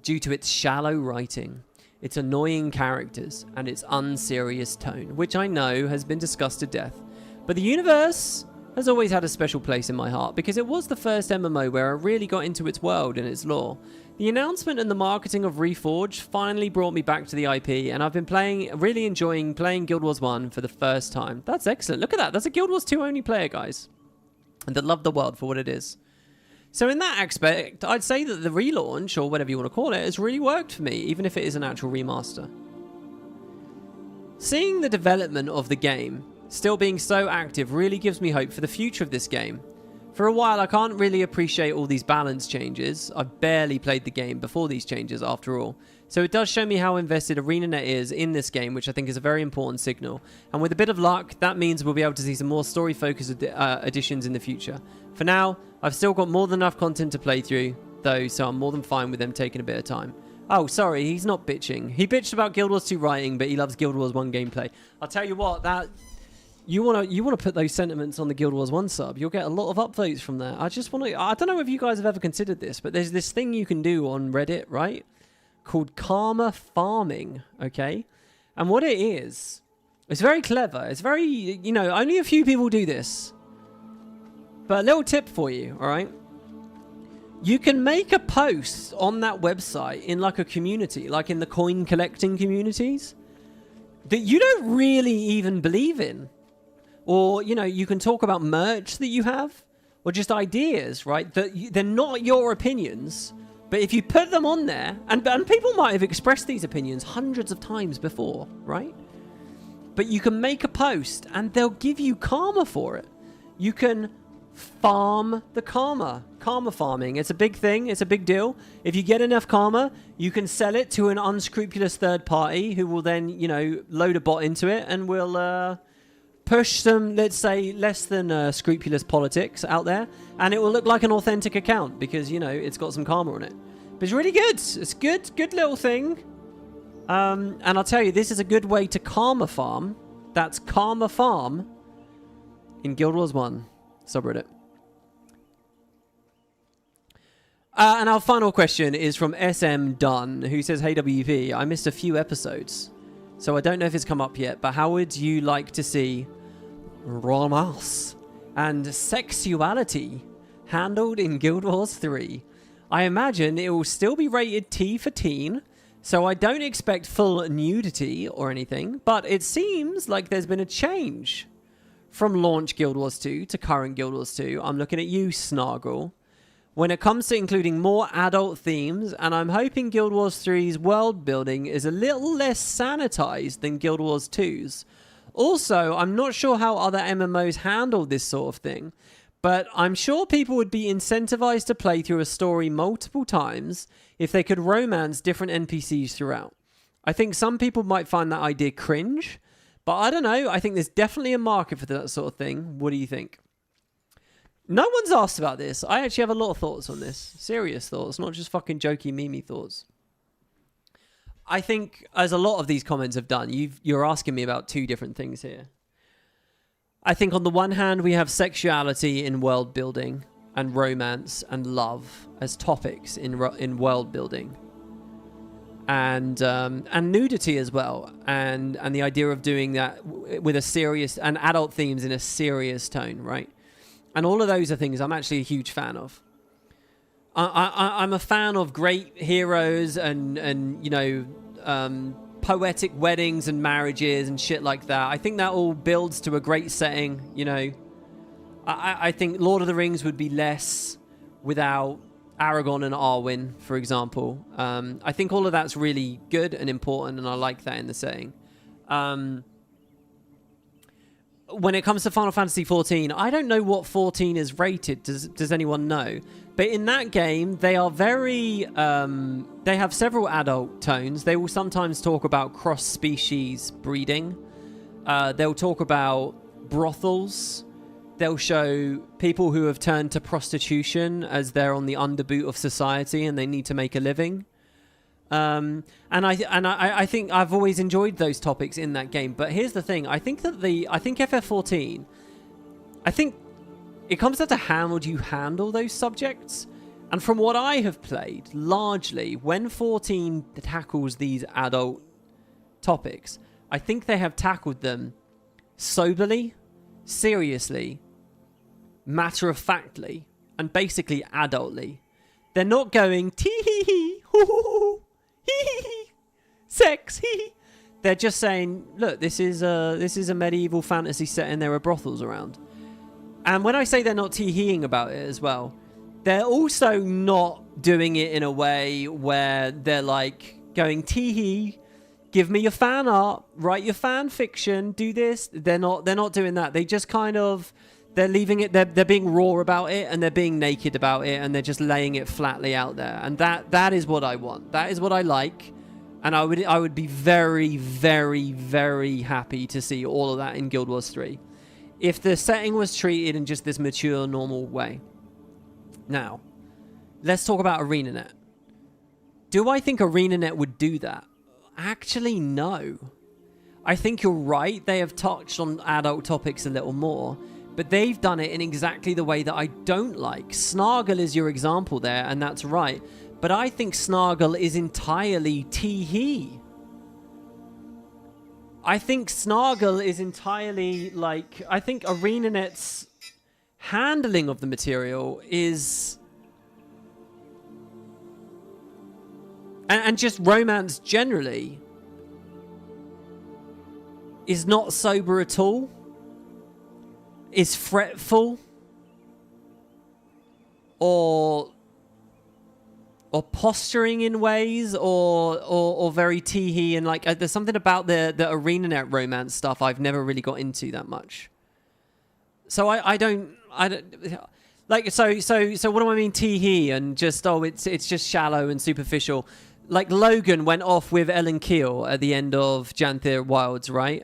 due to its shallow writing, its annoying characters, and its unserious tone, which I know has been discussed to death. But the universe has always had a special place in my heart because it was the first MMO where I really got into its world and its lore. The announcement and the marketing of Reforged finally brought me back to the IP, and I've been really enjoying playing Guild Wars 1 for the first time. That's excellent. Look at that. That's a Guild Wars 2 only player, guys. And that love the world for what it is. So in that aspect, I'd say that the relaunch, or whatever you want to call it, has really worked for me, even if it is an actual remaster. Seeing the development of the game still being so active really gives me hope for the future of this game. For a while, I can't really appreciate all these balance changes. I've barely played the game before these changes, after all. So it does show me how invested Arenanet is in this game, which I think is a very important signal. And with a bit of luck, that means we'll be able to see some more story-focused additions in the future. For now, I've still got more than enough content to play through, though, so I'm more than fine with them taking a bit of time. Oh, sorry, he's not bitching. He bitched about Guild Wars 2 writing, but he loves Guild Wars 1 gameplay. I'll tell you what, that... You wanna put those sentiments on the Guild Wars 1 sub. You'll get a lot of upvotes from there. I don't know if you guys have ever considered this, but there's this thing you can do on Reddit, right? Called karma farming, okay? And what it is, it's very clever. It's very, you know, only a few people do this. But a little tip for you, all right? You can make a post on that website in like a community, like in the coin collecting communities, that you don't really even believe in. Or, you know, you can talk about merch that you have, or just ideas, right? They're not your opinions, but if you put them on there, and people might have expressed these opinions hundreds of times before, right? But you can make a post, and they'll give you karma for it. You can farm the karma. Karma farming. It's a big thing. It's a big deal. If you get enough karma, you can sell it to an unscrupulous third party who will then, you know, load a bot into it and will push some, let's say, less than scrupulous politics out there, and it will look like an authentic account because, you know, it's got some karma on it. But it's really good. It's good little thing. And I'll tell you, this is a good way to karma farm. That's karma farm in Guild Wars 1 subreddit. And our final question is from SM Dunn, who says, "Hey WV, I missed a few episodes, so I don't know if it's come up yet, but how would you like to see romance and sexuality handled in Guild Wars 3? I imagine it will still be rated T for teen, so I don't expect full nudity or anything, but it seems like there's been a change from launch Guild Wars 2 to current Guild Wars 2. I'm looking at you, Snargle. When it comes to including more adult themes, and I'm hoping Guild Wars 3's world building is a little less sanitized than Guild Wars 2's. Also, I'm not sure how other MMOs handle this sort of thing, but I'm sure people would be incentivized to play through a story multiple times if they could romance different NPCs throughout. I think some people might find that idea cringe, but I don't know. I think there's definitely a market for that sort of thing. What do you think? No one's asked about this. I actually have a lot of thoughts on this. Serious thoughts, not just fucking jokey, memey thoughts. I think, as a lot of these comments have done, you're asking me about two different things here. I think on the one hand, we have sexuality in world building and romance and love as topics in world building. And nudity as well. And the idea of doing that with a serious, and adult themes in a serious tone, right? And all of those are things I'm actually a huge fan of. I'm a fan of great heroes and you know, poetic weddings and marriages and shit like that. I think that all builds to a great setting, you know. I think Lord of the Rings would be less without Aragorn and Arwen, for example. I think all of that's really good and important, and I like that in the setting. When it comes to Final Fantasy XIV, I don't know what 14 is rated. Does anyone know? But in that game, they are very... they have several adult tones. They will sometimes talk about cross-species breeding. They'll talk about brothels. They'll show people who have turned to prostitution as they're on the underboot of society and they need to make a living. And I think I've always enjoyed those topics in that game. But here's the thing: I think FF14, I think it comes down to how do you handle those subjects. And from what I have played, largely when 14 tackles these adult topics, I think they have tackled them soberly, seriously, matter-of-factly, and basically adultly. They're not going tee-hee-hee, hoo-hoo-hoo, hee-hee-hee, sex, hee-hee. They're just saying, look, this is a medieval fantasy set and there are brothels around. And when I say they're not tee-heeing about it as well, they're also not doing it in a way where they're like going tee-hee, give me your fan art, write your fan fiction, do this. They're not doing that. They just kind of, they're leaving it, they're being raw about it and they're being naked about it and they're just laying it flatly out there. And that is what I want. That is what I like. And I would be very, very, very happy to see all of that in Guild Wars 3. If the setting was treated in just this mature, normal way. Now, let's talk about Arenanet. Do I think Arenanet would do that? Actually, no. I think you're right. They have touched on adult topics a little more, but they've done it in exactly the way that I don't like. Snargle is your example there, and that's right. But I think Snargle is entirely tee-hee. I think Snargle is entirely like... I think Arenanet's handling of the material is... And just romance generally is not sober at all. Is fretful. Or posturing in ways, or very tee-hee, and like there's something about the Arenanet romance stuff I've never really got into that much. So I don't like so what do I mean tee-hee and just it's just shallow and superficial. Like Logan went off with Ellen Keel at the end of Janthir Wilds, right?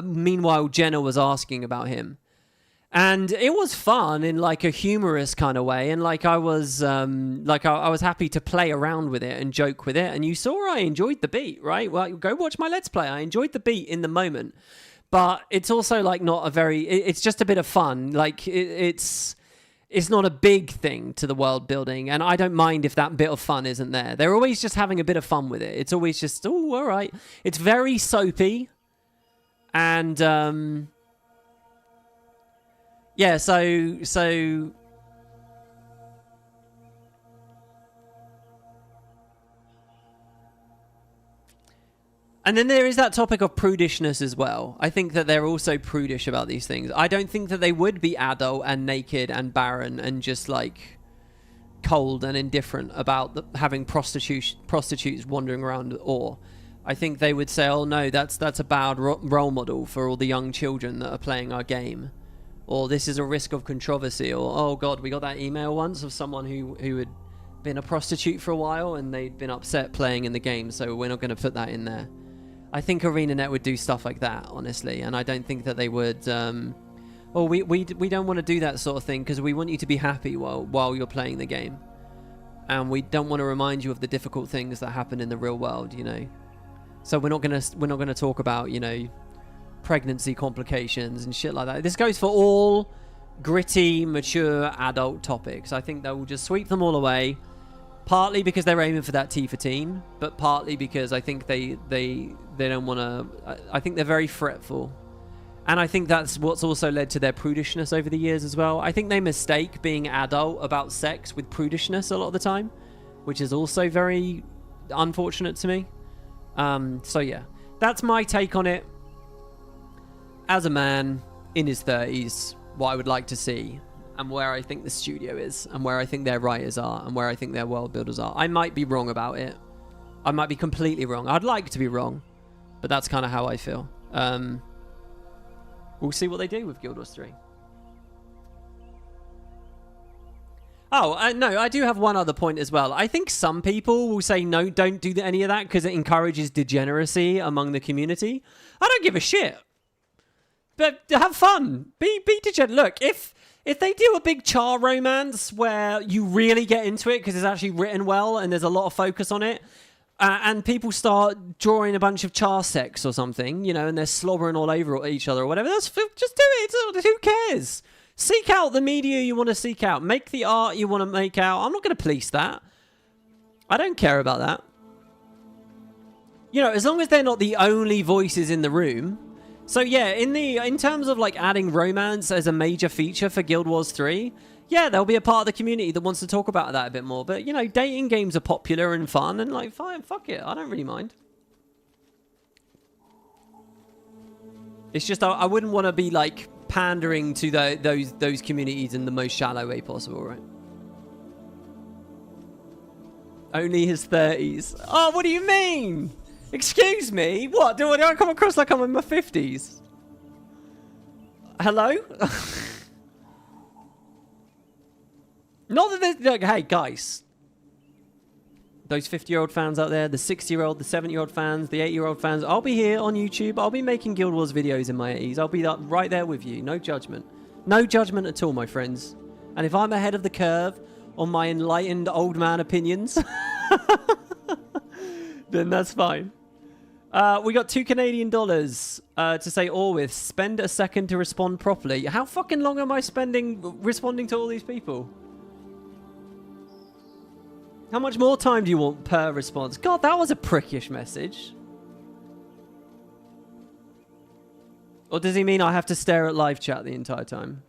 Meanwhile, Jenna was asking about him. And it was fun in like a humorous kind of way, and like I was I was happy to play around with it and joke with it. And you saw I enjoyed the beat, right? Well, go watch my Let's Play. I enjoyed the beat in the moment, but it's also like not a very. It's just a bit of fun. Like it's not a big thing to the world building, and I don't mind if that bit of fun isn't there. They're always just having a bit of fun with it. It's always just all right. It's very soapy, and yeah, so And then there is that topic of prudishness as well. I think that they're also prudish about these things. I don't think that they would be adult and naked and barren and just like cold and indifferent about having prostitutes wandering around. Or I think they would say, oh no, that's a bad role model for all the young children that are playing our game. Or this is a risk of controversy. Or, oh god, we got that email once of someone who had been a prostitute for a while and they'd been upset playing in the game, so we're not going to put that in there. I think Arenanet would do stuff like that, honestly, and I don't think that they would. We don't want to do that sort of thing because we want you to be happy while you're playing the game, and we don't want to remind you of the difficult things that happen in the real world, you know. So we're not gonna talk about, you know, pregnancy complications and shit like that. This goes for all gritty, mature, adult topics. I think they will just sweep them all away. Partly because they're aiming for that T for teen, but partly because I think they don't want to. I think they're very fretful, and I think that's what's also led to their prudishness over the years as well. I think they mistake being adult about sex with prudishness a lot of the time, which is also very unfortunate to me. So yeah, that's my take on it. As a man in his 30s, what I would like to see, and where I think the studio is, and where I think their writers are, and where I think their world builders are. I might be wrong about it. I might be completely wrong. I'd like to be wrong, but that's kind of how I feel. We'll see what they do with Guild Wars 3. Oh, no, I do have one other point as well. I think some people will say, no, don't do any of that because it encourages degeneracy among the community. I don't give a shit. But have fun. Be degenerate. Look, if they do a big char romance where you really get into it because it's actually written well and there's a lot of focus on it, and people start drawing a bunch of char sex or something, you know, and they're slobbering all over each other or whatever, just do it. Who cares? Seek out the media you want to seek out. Make the art you want to make out. I'm not going to police that. I don't care about that. You know, as long as they're not the only voices in the room. So yeah, in terms of like adding romance as a major feature for Guild Wars 3, yeah, there'll be a part of the community that wants to talk about that a bit more. But you know, dating games are popular and fun, and like, fine, fuck it, I don't really mind. It's just I wouldn't want to be like pandering to those communities in the most shallow way possible, right? Only his 30s. Oh, what do you mean? Excuse me? What? Do I come across like I'm in my 50s? Hello? Not that there's... Like, hey, guys. Those 50-year-old fans out there, the 60-year-old, the 70-year-old fans, the 8-year-old fans, I'll be here on YouTube. I'll be making Guild Wars videos in my 80s. I'll be right there with you. No judgment. No judgment at all, my friends. And if I'm ahead of the curve on my enlightened old man opinions, then that's fine. We got $2 Canadian to say all with. Spend a second to respond properly. How fucking long am I spending responding to all these people? How much more time do you want per response? God, that was a prickish message. Or does he mean I have to stare at live chat the entire time?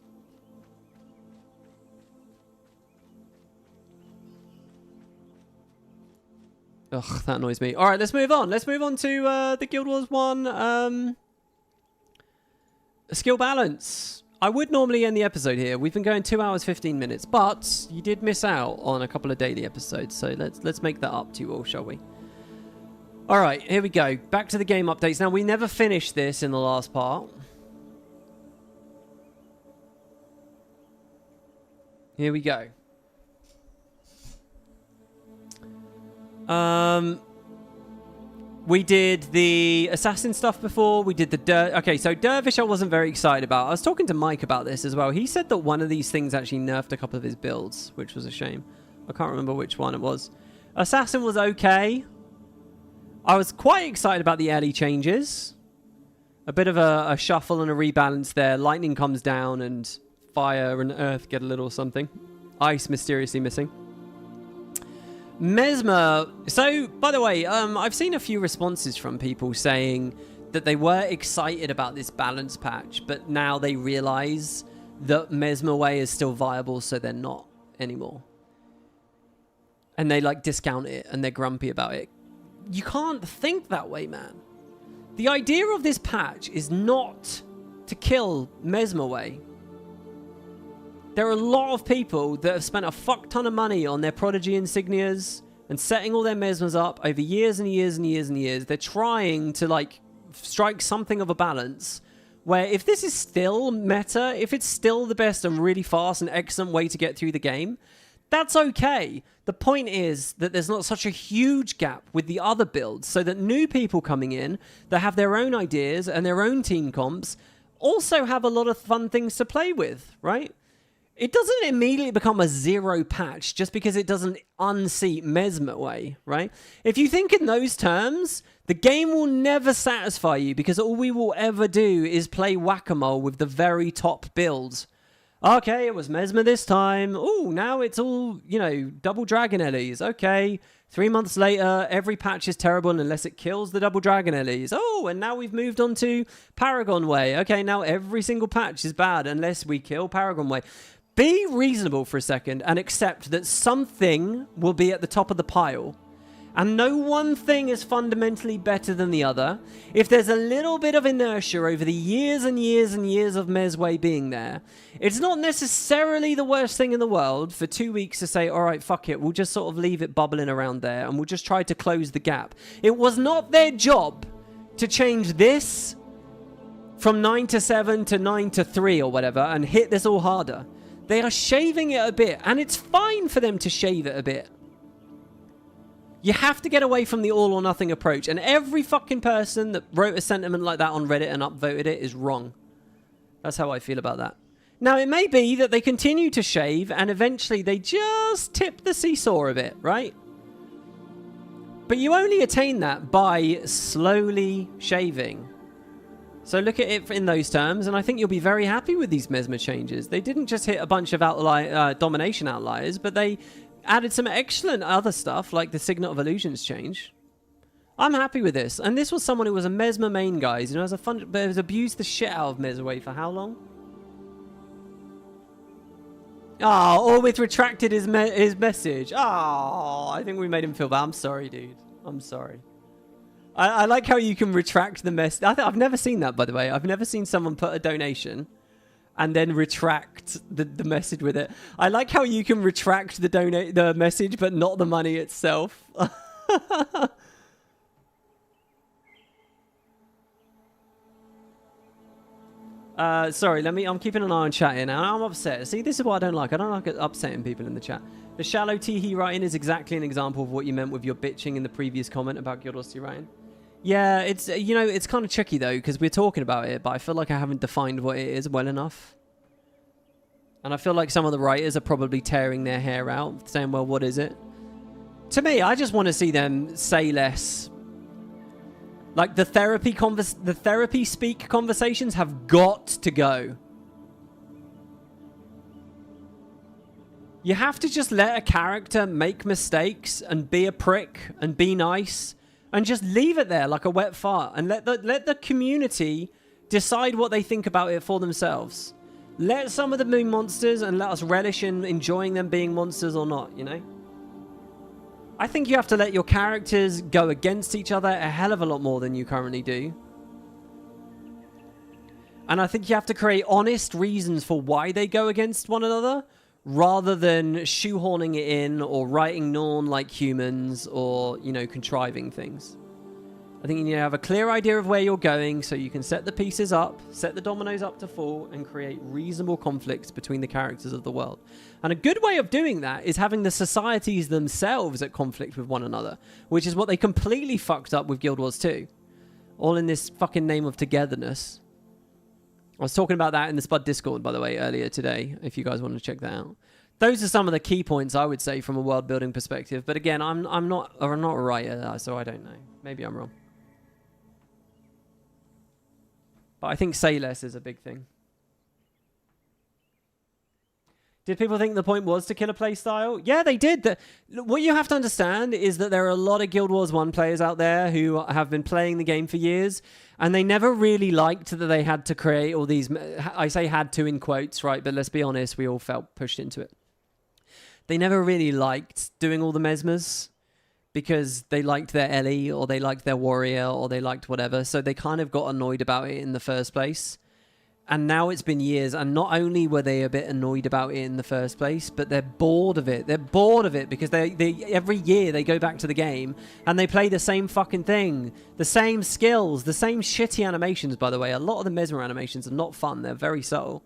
Ugh, that annoys me. All right, let's move on. Let's move on to the Guild Wars 1 skill balance. I would normally end the episode here. We've been going 2 hours, 15 minutes, but you did miss out on a couple of daily episodes, so let's make that up to you all, shall we? All right, here we go. Back to the game updates. Now, we never finished this in the last part. Here we go. We did the assassin stuff before. We did the okay, so Dervish I wasn't very excited about. I was talking to Mike about this as well. He said that one of these things actually nerfed a couple of his builds, which was a shame. I can't remember which one it was. Assassin was okay. I was quite excited about the early changes. A bit of a shuffle and a rebalance there. Lightning comes down and fire and earth get a little something. Ice mysteriously missing. Mesmer. So, by the way, I've seen a few responses from people saying that they were excited about this balance patch, but now they realize that Mesmer Way is still viable, so they're not anymore. And they like discount it and they're grumpy about it. You can't think that way, man. The idea of this patch is not to kill Mesmer away. There are a lot of people that have spent a fuck ton of money on their Prodigy insignias and setting all their Mesmers up over years and years and years and years. They're trying to, like, strike something of a balance where if this is still meta, if it's still the best and really fast and excellent way to get through the game, that's okay. The point is that there's not such a huge gap with the other builds so that new people coming in that have their own ideas and their own team comps also have a lot of fun things to play with, right? It doesn't immediately become a zero patch just because it doesn't unseat Mesmer way, right? If you think in those terms, the game will never satisfy you because all we will ever do is play whack-a-mole with the very top builds. Okay, it was Mesmer this time. Oh, now it's all, you know, double dragon Ellies. Okay, 3 months later, every patch is terrible unless it kills the double dragon Ellies. Oh, and now we've moved on to Paragon Way. Okay, now every single patch is bad unless we kill Paragon Way. Be reasonable for a second and accept that something will be at the top of the pile. And no one thing is fundamentally better than the other. If there's a little bit of inertia over the years and years and years of Mesway being there, it's not necessarily the worst thing in the world for 2 weeks to say, all right, fuck it, we'll just sort of leave it bubbling around there and we'll just try to close the gap. It was not their job to change this from 9 to 7 to 9 to 3 or whatever and hit this all harder. They are shaving it a bit, and it's fine for them to shave it a bit. You have to get away from the all or nothing approach, and every fucking person that wrote a sentiment like that on Reddit and upvoted it is wrong. That's how I feel about that. Now, it may be that they continue to shave, and eventually they just tip the seesaw a bit, right? But you only attain that by slowly shaving. So look at it in those terms, and I think you'll be very happy with these Mesmer changes. They didn't just hit a bunch of domination outliers, but they added some excellent other stuff, like the Signet of Illusions change. I'm happy with this. And this was someone who was a Mesmer main, guys. You know, but has abused the shit out of Mesway for how long? Oh, Orwith retracted his message. Oh, I think we made him feel bad. I'm sorry, dude. I'm sorry. I like how you can retract the message. I've never seen that, by the way. I've never seen someone put a donation and then retract the message with it. I like how you can retract the message, but not the money itself. Sorry, I'm keeping an eye on chat here now. I'm upset. See, this is what I don't like. I don't like upsetting people in the chat. The shallow teehee writing is exactly an example of what you meant with your bitching in the previous comment about Guild Wars 2 writing. Yeah, it's, you know, it's kind of tricky though, because we're talking about it, but I feel like I haven't defined what it is well enough. And I feel like some of the writers are probably tearing their hair out, saying, well, what is it? To me, I just want to see them say less. Like, the therapy speak conversations have got to go. You have to just let a character make mistakes and be a prick and be nice and just leave it there like a wet fart and let the community decide what they think about it for themselves. Let some of them be monsters and let us relish in enjoying them being monsters or not, you know? I think you have to let your characters go against each other a hell of a lot more than you currently do. And I think you have to create honest reasons for why they go against one another, rather than shoehorning it in or writing Norn like humans or, you know, contriving things. I think you need to have a clear idea of where you're going so you can set the pieces up, set the dominoes up to fall, and create reasonable conflicts between the characters of the world. And a good way of doing that is having the societies themselves at conflict with one another, which is what they completely fucked up with Guild Wars 2. All in this fucking name of togetherness. I was talking about that in the Spud Discord, by the way, earlier today, if you guys want to check that out. Those are some of the key points, I would say, from a world-building perspective. But again, I'm not a writer, so I don't know. Maybe I'm wrong. But I think say less is a big thing. Did people think the point was to kill a playstyle? Yeah, they did. What you have to understand is that there are a lot of Guild Wars 1 players out there who have been playing the game for years, and they never really liked that they had to create all these... I say had to in quotes, right? But let's be honest, we all felt pushed into it. They never really liked doing all the mesmers, because they liked their Ellie or they liked their warrior or they liked whatever. So they kind of got annoyed about it in the first place. And now it's been years, and not only were they a bit annoyed about it in the first place, but they're bored of it. They're bored of it because they every year they go back to the game and they play the same fucking thing. The same skills, the same shitty animations, by the way. A lot of the Mesmer animations are not fun. They're very subtle.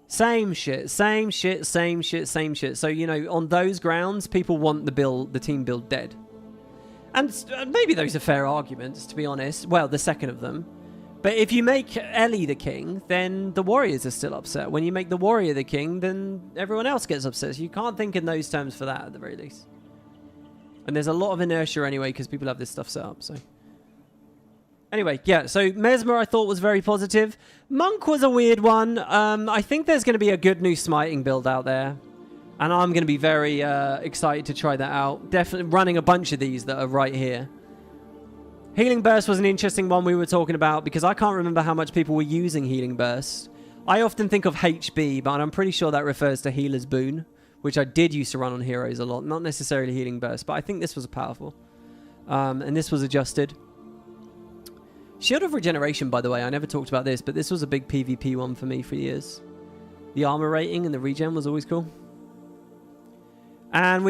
Same shit, same shit, same shit, same shit. So, you know, on those grounds, people want the team build dead. And maybe those are fair arguments, to be honest. Well, the second of them. But if you make Ellie the king, then the warriors are still upset. When you make the warrior the king, then everyone else gets upset. So you can't think in those terms for that, at the very least. And there's a lot of inertia anyway, because people have this stuff set up, so... Anyway, yeah, so Mesmer I thought was very positive. Monk was a weird one. I think there's going to be a good new smiting build out there. And I'm going to be very excited to try that out. Definitely running a bunch of these that are right here. Healing Burst was an interesting one we were talking about because I can't remember how much people were using Healing Burst. I often think of HB, but I'm pretty sure that refers to Healer's Boon, which I did used to run on heroes a lot. Not necessarily Healing Burst, but I think this was powerful. And this was adjusted. Shield of Regeneration, by the way, I never talked about this, but this was a big PvP one for me for years. The armor rating and the regen was always cool. And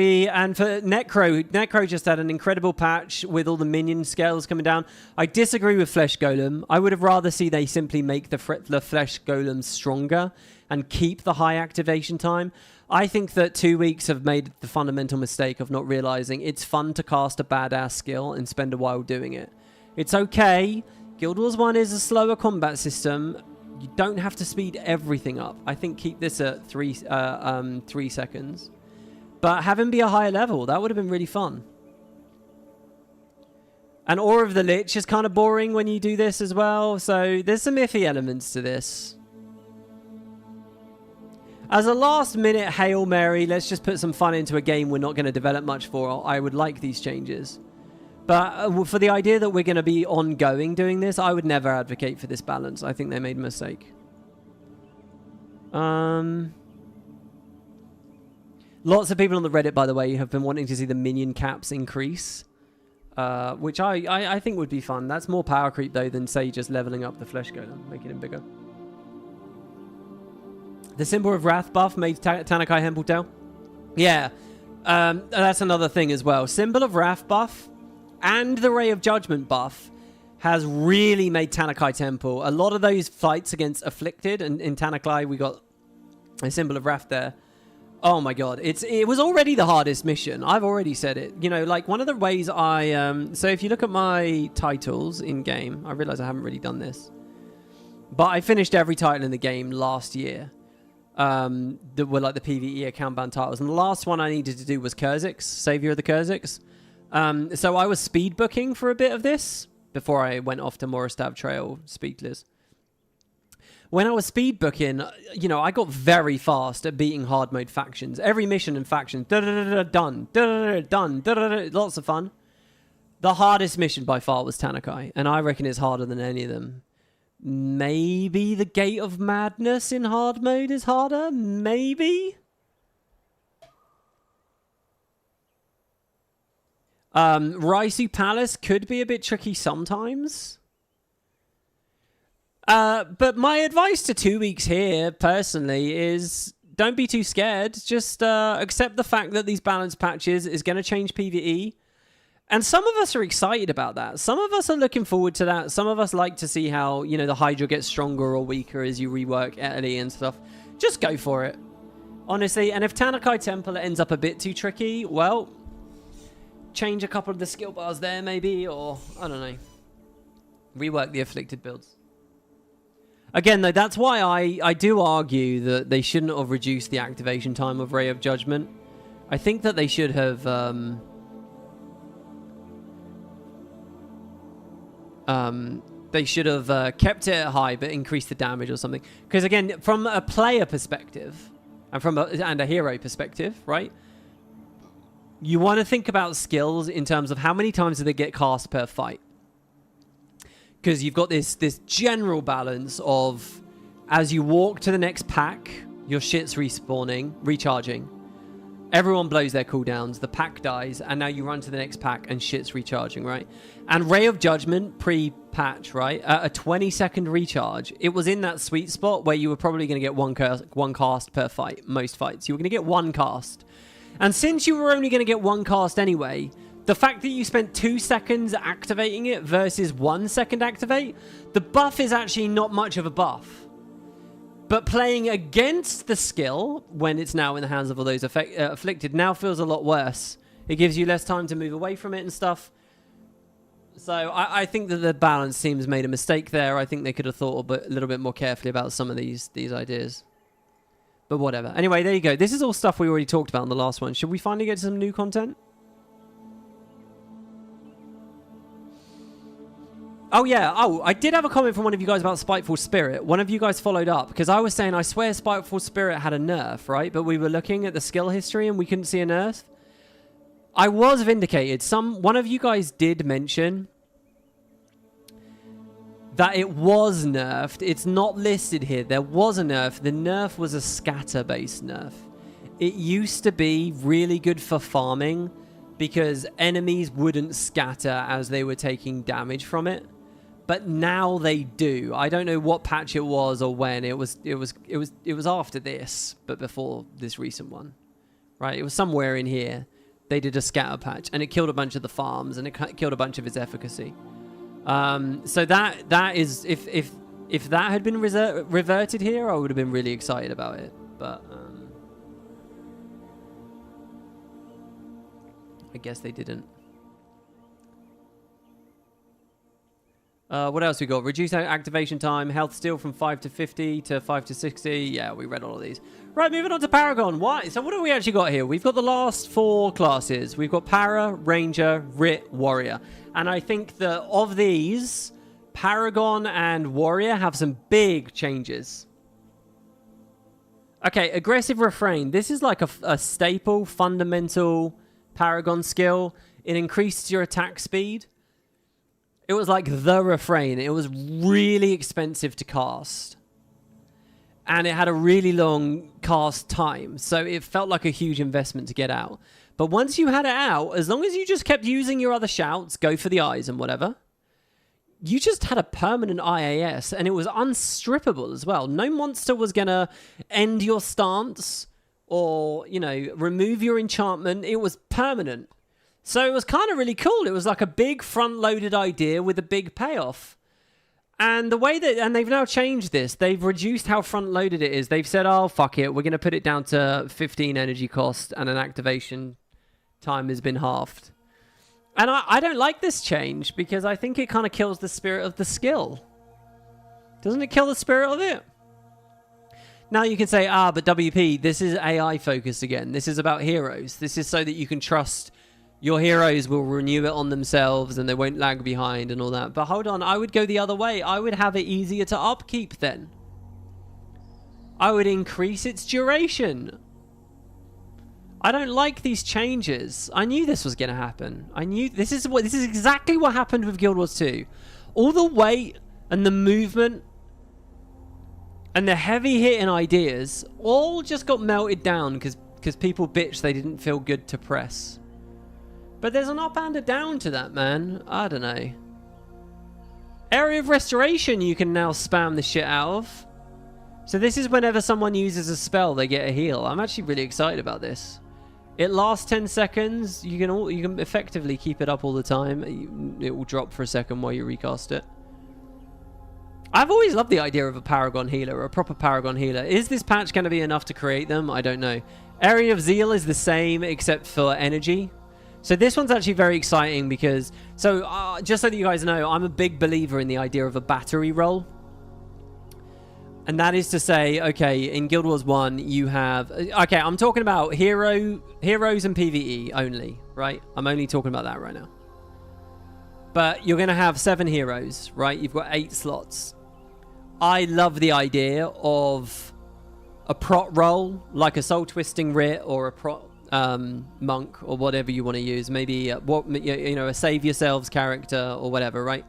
for Necro just had an incredible patch with all the minion scales coming down. I disagree with Flesh Golem. I would have rather see they simply make the Flesh Golem stronger and keep the high activation time. I think that 2 weeks have made the fundamental mistake of not realizing it's fun to cast a badass skill and spend a while doing it. It's okay. Guild Wars 1 is a slower combat system. You don't have to speed everything up. I think keep this at 3 seconds. But have him be a higher level. That would have been really fun. And Aura of the Lich is kind of boring when you do this as well. So there's some iffy elements to this. As a last minute Hail Mary, let's just put some fun into a game we're not going to develop much for. I would like these changes. But for the idea that we're going to be ongoing doing this, I would never advocate for this balance. I think they made a mistake. Lots of people on the Reddit, by the way, have been wanting to see the minion caps increase, which I think would be fun. That's more power creep, though, than, say, just leveling up the Flesh Golem, making him bigger. The Symbol of Wrath buff made Tanakai Hempeltail. Yeah, that's another thing as well. Symbol of Wrath buff and the Ray of Judgment buff has really made Tanakai Temple. A lot of those fights against Afflicted, and in Tanakai we got a Symbol of Wrath there. Oh my god, it was already the hardest mission. I've already said it. You know, like one of the ways so if you look at my titles in game, I realize I haven't really done this, but I finished every title in the game last year. That were like the PvE account bound titles, and the last one I needed to do was Kha'Zix, Savior of the Kha'Zix. So I was speed booking for a bit of this before I went off to Moristab Trail Speedless. When I was speed booking, you know, I got very fast at beating hard mode factions. Every mission and faction, done, done, lots of fun. The hardest mission by far was Tanakai, and I reckon it's harder than any of them. Maybe the Gate of Madness in hard mode is harder? Maybe? Raisu Palace could be a bit tricky sometimes. But my advice to 2 weeks here, personally, is don't be too scared. Just accept the fact that these balance patches is going to change PvE. And some of us are excited about that. Some of us are looking forward to that. Some of us like to see how, you know, the Hydra gets stronger or weaker as you rework Ellie and stuff. Just go for it. Honestly, and if Tanakai Temple ends up a bit too tricky, well, change a couple of the skill bars there maybe, or, I don't know. Rework the Afflicted builds. Again, though, that's why I do argue that they shouldn't have reduced the activation time of Ray of Judgment. I think that they should have... they should have kept it high but increased the damage or something. Because again, from a player perspective and a hero perspective, right? You want to think about skills in terms of how many times do they get cast per fight. Because you've got this general balance of as you walk to the next pack, your shit's respawning, recharging. Everyone blows their cooldowns, the pack dies, and now you run to the next pack and shit's recharging, right? And Ray of Judgment pre-patch, right? A 20-second recharge. It was in that sweet spot where you were probably going to get one cast per fight, most fights. You were going to get one cast. And since you were only going to get one cast anyway, the fact that you spent 2 seconds activating it versus 1 second activate, the buff is actually not much of a buff. But playing against the skill, when it's now in the hands of all those afflicted, now feels a lot worse. It gives you less time to move away from it and stuff. So I think that the balance team's made a mistake there. I think they could have thought a little bit more carefully about some of these ideas. But whatever. Anyway, there you go. This is all stuff we already talked about in the last one. Should we finally get to some new content? Oh, yeah. Oh, I did have a comment from one of you guys about Spiteful Spirit. One of you guys followed up because I was saying, I swear Spiteful Spirit had a nerf, right? But we were looking at the skill history and we couldn't see a nerf. I was vindicated. One of you guys did mention that it was nerfed. It's not listed here. There was a nerf. The nerf was a scatter-based nerf. It used to be really good for farming because enemies wouldn't scatter as they were taking damage from it. But now they do. I don't know what patch it was or when. It was after this, but before this recent one. Right? It was somewhere in here. They did a scatter patch and it killed a bunch of the farms and it killed a bunch of its efficacy. So that is if that had been reverted here, I would have been really excited about it. But I guess they didn't. What else we got? Reduce activation time, health steal from 5 to 50 to 5 to 60. Yeah, we read all of these. Right, moving on to Paragon. Why? So what have we actually got here? We've got the last 4 classes. We've got Para, Ranger, Rit, Warrior. And I think that of these, Paragon and Warrior have some big changes. Okay, Aggressive Refrain. This is like a staple, fundamental Paragon skill. It increases your attack speed. It was like the refrain. It was really expensive to cast. And it had a really long cast time. So it felt like a huge investment to get out. But once you had it out, as long as you just kept using your other shouts, go for the eyes and whatever, you just had a permanent IAS. And it was unstrippable as well. No monster was going to end your stance or, you know, remove your enchantment. It was permanent. So it was kind of really cool. It was like a big front-loaded idea with a big payoff. And the way that... And they've now changed this. They've reduced how front-loaded it is. They've said, oh, fuck it. We're going to put it down to 15 energy cost and an activation time has been halved. And I don't like this change because I think it kind of kills the spirit of the skill. Doesn't it kill the spirit of it? Now you can say, but WP, this is AI-focused again. This is about heroes. This is so that you can trust... Your heroes will renew it on themselves and they won't lag behind and all that. But hold on, I would go the other way. I would have it easier to upkeep then. I would increase its duration. I don't like these changes. I knew this was going to happen. I knew this is exactly what happened with Guild Wars 2. All the weight and the movement and the heavy hitting ideas all just got melted down because people bitched they didn't feel good to press. But there's an up and a down to that, man. I don't know. Area of Restoration you can now spam the shit out of. So this is whenever someone uses a spell, they get a heal. I'm actually really excited about this. It lasts 10 seconds. You can effectively keep it up all the time. It will drop for a second while you recast it. I've always loved the idea of a Paragon healer, a proper Paragon healer. Is this patch going to be enough to create them? I don't know. Area of Zeal is the same except for energy. So this one's actually very exciting because... So, just so that you guys know, I'm a big believer in the idea of a battery roll. And that is to say, okay, in Guild Wars 1, you have... Okay, I'm talking about heroes and PvE only, right? I'm only talking about that right now. But you're going to have 7 heroes, right? You've got 8 slots. I love the idea of a prot roll, like a Soul Twisting Writ or a prot... monk or whatever you want to use, maybe a save yourselves character or whatever, right?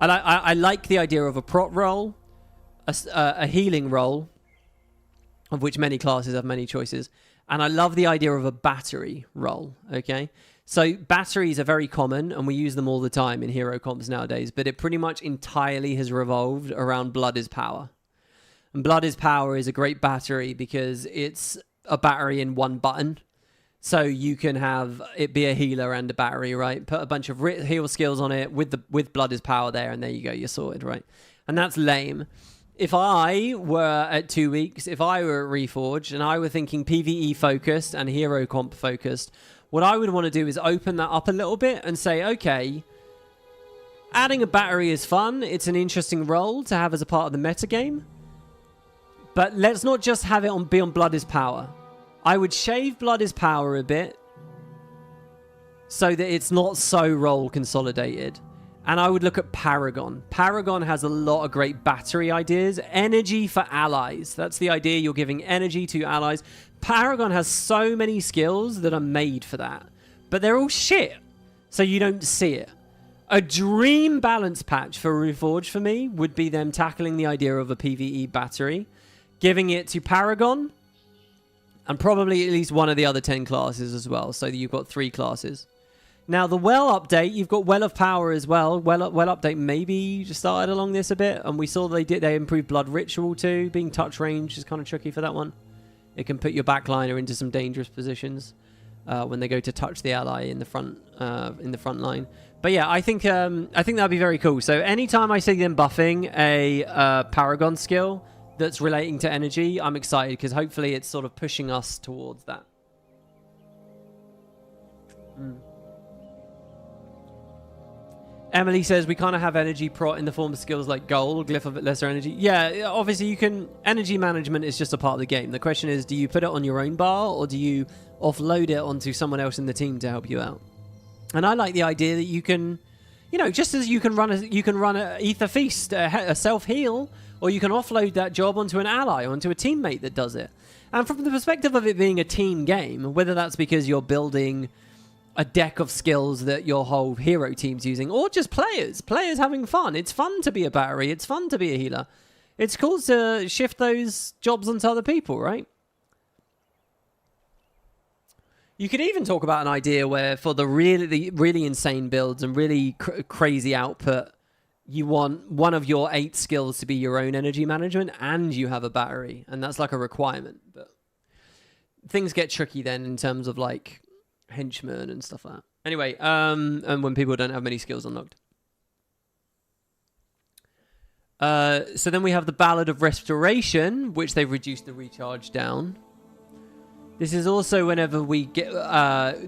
And I like the idea of a prot roll, a healing roll, of which many classes have many choices, And I love the idea of a battery role, okay? So batteries are very common, and we use them all the time in hero comps nowadays, but it pretty much entirely has revolved around Blood is Power. And Blood is Power is a great battery because it's a battery in one button. So you can have it be a healer and a battery, right? Put a bunch of heal skills on it with Blood is Power there, and there you go, you're sorted, right? And that's lame. If I were at 2 weeks, if I were at Reforged, and I were thinking PvE focused and hero comp focused, what I would want to do is open that up a little bit and say, okay, adding a battery is fun. It's an interesting role to have as a part of the metagame. But let's not just have it be on Blood is Power. I would shave Blood is Power a bit so that it's not so role consolidated. And I would look at Paragon. Paragon has a lot of great battery ideas. Energy for allies. That's the idea. You're giving energy to allies. Paragon has so many skills that are made for that. But they're all shit. So you don't see it. A dream balance patch for Reforged for me would be them tackling the idea of a PvE battery. Giving it to Paragon. And probably at least one of the other 10 classes as well. So that you've got 3 classes. Now, the Well update, you've got Well of Power as well. Well update maybe just started along this a bit. And we saw they improved Blood Ritual too. Being touch range is kind of tricky for that one. It can put your backliner into some dangerous positions when they go to touch the ally in the front line. But yeah, I think that'd be very cool. So anytime I see them buffing a Paragon skill that's relating to energy, I'm excited because hopefully it's sort of pushing us towards that. Emily says we kind of have energy prot in the form of skills like gold, glyph of lesser energy. Yeah, obviously you can... Energy management is just a part of the game. The question is, do you put it on your own bar or do you offload it onto someone else in the team to help you out? And I like the idea that you can... You know, just as you can run a Ether Feast, a self-heal, or you can offload that job onto an ally, onto a teammate that does it. And from the perspective of it being a team game, whether that's because you're building a deck of skills that your whole hero team's using, or just players having fun. It's fun to be a battery. It's fun to be a healer. It's cool to shift those jobs onto other people, right? You could even talk about an idea where for the really insane builds and really crazy output, you want one of your 8 skills to be your own energy management and you have a battery. And that's like a requirement. But things get tricky then in terms of like henchmen and stuff like that. Anyway, and when people don't have many skills unlocked. So then we have the Ballad of Restoration, which they've reduced the recharge down. This is also whenever we get...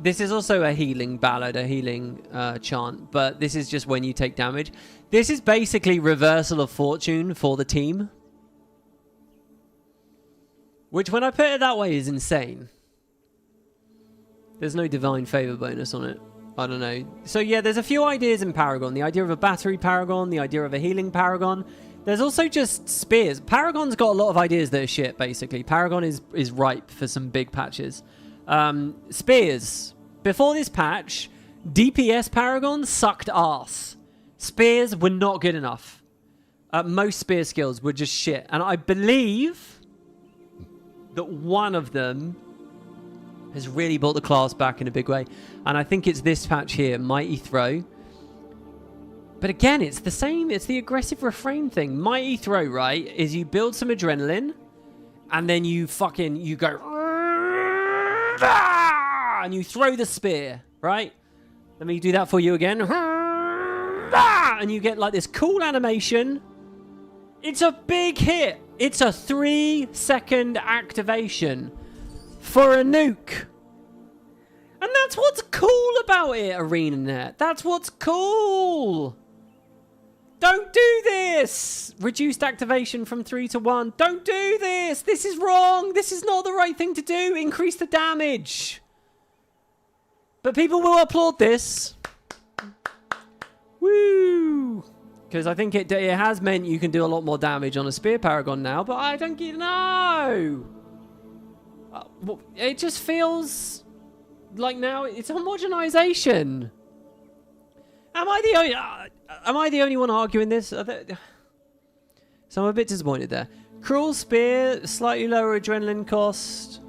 this is also a healing ballad, a healing chant, but this is just when you take damage. This is basically reversal of fortune for the team. Which, when I put it that way, is insane. There's no divine favor bonus on it. I don't know. So yeah, there's a few ideas in Paragon. The idea of a battery Paragon, the idea of a healing Paragon. There's also just spears. Paragon's got a lot of ideas that are shit, basically. Paragon is ripe for some big patches. Spears. Before this patch, DPS Paragon sucked ass. Spears were not good enough. Most spear skills were just shit. And I believe that one of them has really brought the class back in a big way. And I think it's this patch here, Mighty Throw. But again, it's the same. It's the aggressive refrain thing. Mighty Throw, right, is you build some adrenaline and then you go and you throw the spear, right? Let me do that for you again. And you get like this cool animation. It's a big hit. It's a 3-second activation for a nuke. And that's what's cool about it, Arenanet. That's what's cool. Don't do this. Reduced activation from 3 to 1. Don't do this. This is wrong. This is not the right thing to do. Increase the damage. But people will applaud this. Woo. Because I think it has meant you can do a lot more damage on a Spear Paragon now. But I don't know. It just feels like now it's homogenization. Am I the only one arguing this? So I'm a bit disappointed there. Cruel Spear, slightly lower adrenaline cost.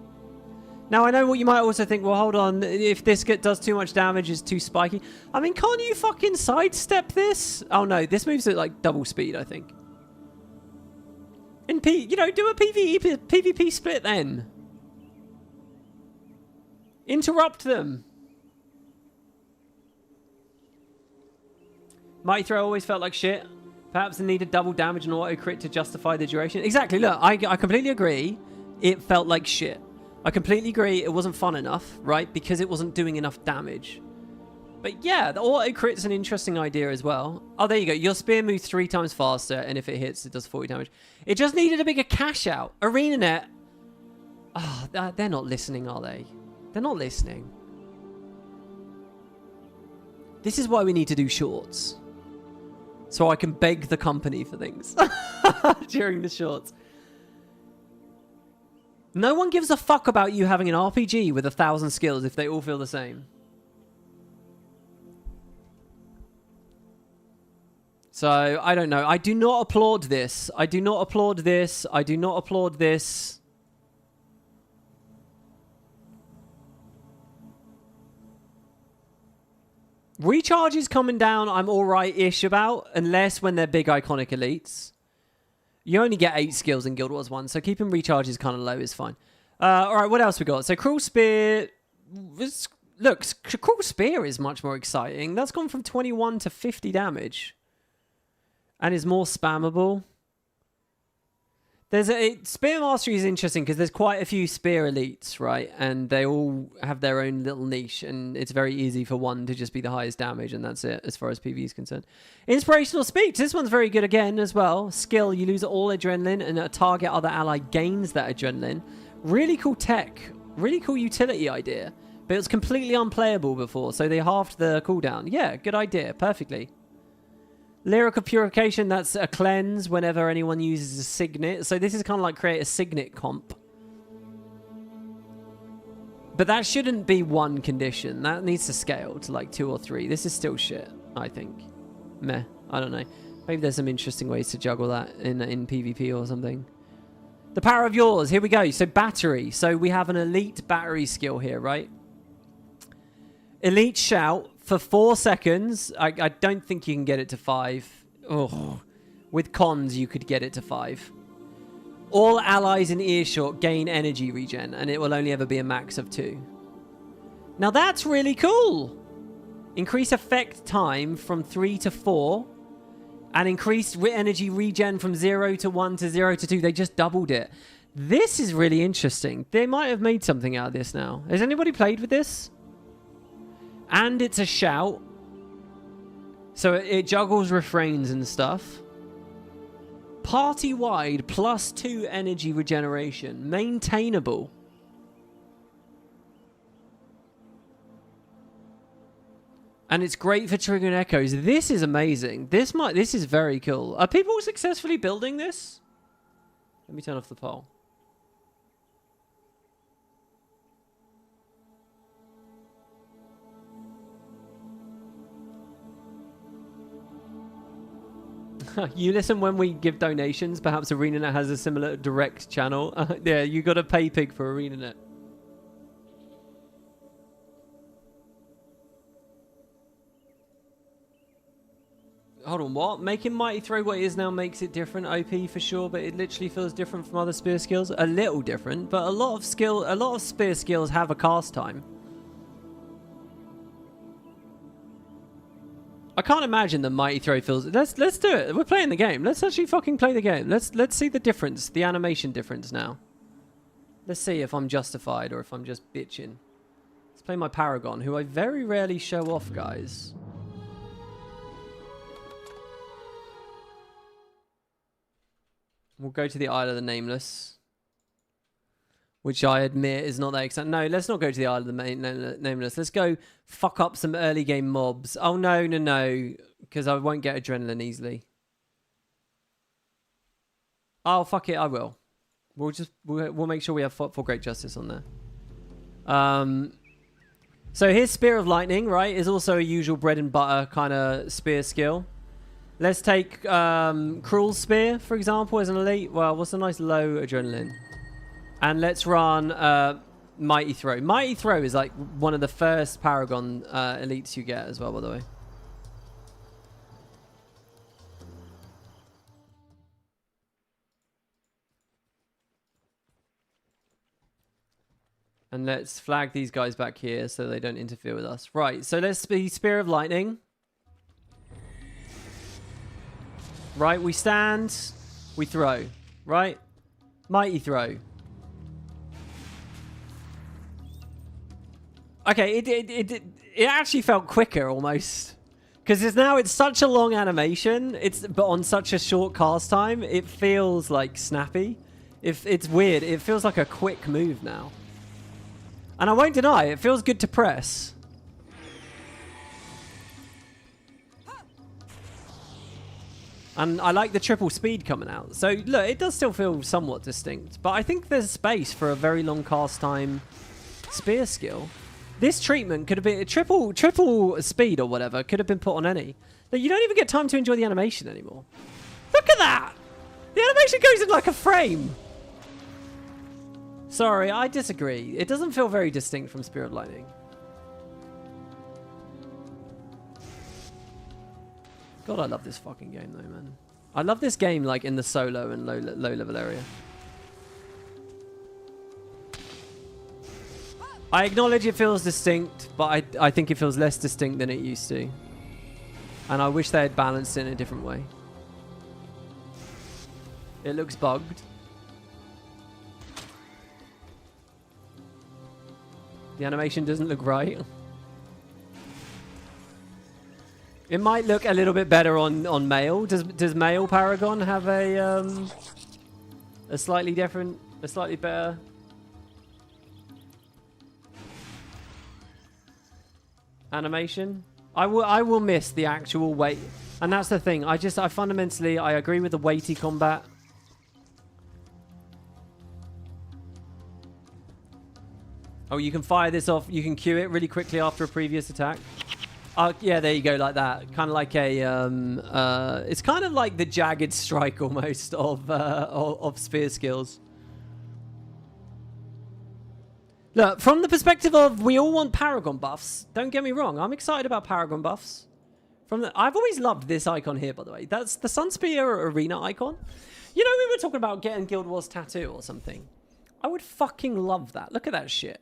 Now, I know what you might also think, well, hold on, if this does too much damage, it's too spiky. I mean, can't you fucking sidestep this? Oh, no, this moves at, like, double speed, I think. You know, do a PvP split, then. Interrupt them. Mighty Throw always felt like shit. Perhaps it needed double damage and auto crit to justify the duration. Exactly, look, I completely agree. It felt like shit. I completely agree it wasn't fun enough, right? Because it wasn't doing enough damage. But yeah, the auto crit's an interesting idea as well. Oh, there you go. Your spear moves 3 times faster, and if it hits, it does 40 damage. It just needed a bigger cash out. Arenanet. Oh, they're not listening, are they? They're not listening. This is why we need to do shorts. So I can beg the company for things during the shorts. No one gives a fuck about you having an RPG with 1,000 skills if they all feel the same. So, I don't know. I do not applaud this. I do not applaud this. I do not applaud this. Recharge is coming down, I'm alright-ish about, unless when they're big iconic elites. You only get 8 skills in Guild Wars 1, so keeping recharges kind of low is fine. Alright, what else we got? So Cruel Spear... Look, Cruel Spear is much more exciting. That's gone from 21 to 50 damage. And is more spammable. Spear Mastery is interesting because there's quite a few Spear elites, right? And they all have their own little niche, and it's very easy for one to just be the highest damage, and that's it as far as PvE is concerned. Inspirational Speech. This one's very good again as well. Skill, you lose all adrenaline, and a target other ally gains that adrenaline. Really cool tech. Really cool utility idea. But it was completely unplayable before, so they halved the cooldown. Yeah, good idea. Perfectly. Lyrical Purification, that's a cleanse whenever anyone uses a signet. So this is kind of like create a signet comp. But that shouldn't be one condition. That needs to scale to like 2 or 3. This is still shit, I think. Meh. I don't know. Maybe there's some interesting ways to juggle that in PvP or something. The Power of Yours. Here we go. So battery. So we have an elite battery skill here, right? Elite Shout. For 4 seconds, I don't think you can get it to 5. Oh, with cons, you could get it to 5. All allies in earshot gain energy regen, and it will only ever be a max of 2. Now that's really cool. Increase effect time from 3 to 4, and increased energy regen from 0 to 1 to 0 to 2. They just doubled it. This is really interesting. They might have made something out of this now. Has anybody played with this? And it's a shout. So it juggles refrains and stuff. Party-wide, +2 energy regeneration. Maintainable. And it's great for triggering echoes. This is amazing. This is very cool. Are people successfully building this? Let me turn off the poll. You listen when we give donations. Perhaps Arenanet has a similar direct channel. Yeah, you got to pay pig for Arenanet. Hold on, what? Making Mighty Throw what it is now makes it different, OP for sure, but it literally feels different from other spear skills. A little different, but a lot of spear skills have a cast time. I can't imagine the Mighty Throw feels... Let's do it. We're playing the game. Let's actually fucking play the game. Let's see the difference, the animation difference now. Let's see if I'm justified or if I'm just bitching. Let's play my Paragon, who I very rarely show off, guys. We'll go to the Isle of the Nameless. Which I admit is not that exciting. No, let's not go to the Isle of the Nameless. Let's go fuck up some early game mobs. Oh, no. Because I won't get adrenaline easily. Oh, fuck it, I will. We'll make sure we have for Great Justice on there. So here's Spear of Lightning, right? Is also a usual bread and butter kind of spear skill. Let's take Cruel Spear, for example, as an elite. Well, what's a nice low adrenaline? And let's run Mighty Throw. Mighty Throw is like one of the first Paragon elites you get as well, by the way. And let's flag these guys back here so they don't interfere with us. Right, so let's be Spear of Lightning. Right, we stand, we throw. Right? Mighty Throw. Okay, it actually felt quicker almost. Because it's such a long animation, but on such a short cast time, it feels like snappy. It's weird, it feels like a quick move now. And I won't deny, it feels good to press. And I like the triple speed coming out. So look, it does still feel somewhat distinct. But I think there's space for a very long cast time spear skill. This treatment could have been triple speed or whatever, could have been put on any. But you don't even get time to enjoy the animation anymore. Look at that! The animation goes in like a frame. Sorry, I disagree. It doesn't feel very distinct from Spear of Lightning. God, I love this fucking game though, man. I love this game like in the solo and low level area. I acknowledge it feels distinct, but I think it feels less distinct than it used to. And I wish they had balanced it in a different way. It looks bugged. The animation doesn't look right. It might look a little bit better on male. Does male Paragon have a slightly different, a slightly better? Animation? I will miss the actual weight. And that's the thing. I fundamentally agree with the weighty combat. Oh, you can fire this off. You can cue it really quickly after a previous attack. Yeah, there you go, like that. Kind of like a it's kind of like the jagged strike almost of spear skills. Look, from the perspective of we all want Paragon buffs. Don't get me wrong. I'm excited about Paragon buffs. I've always loved this icon here, by the way. That's the Sunspear Arena icon. You know, we were talking about getting Guild Wars tattoo or something. I would fucking love that. Look at that shit.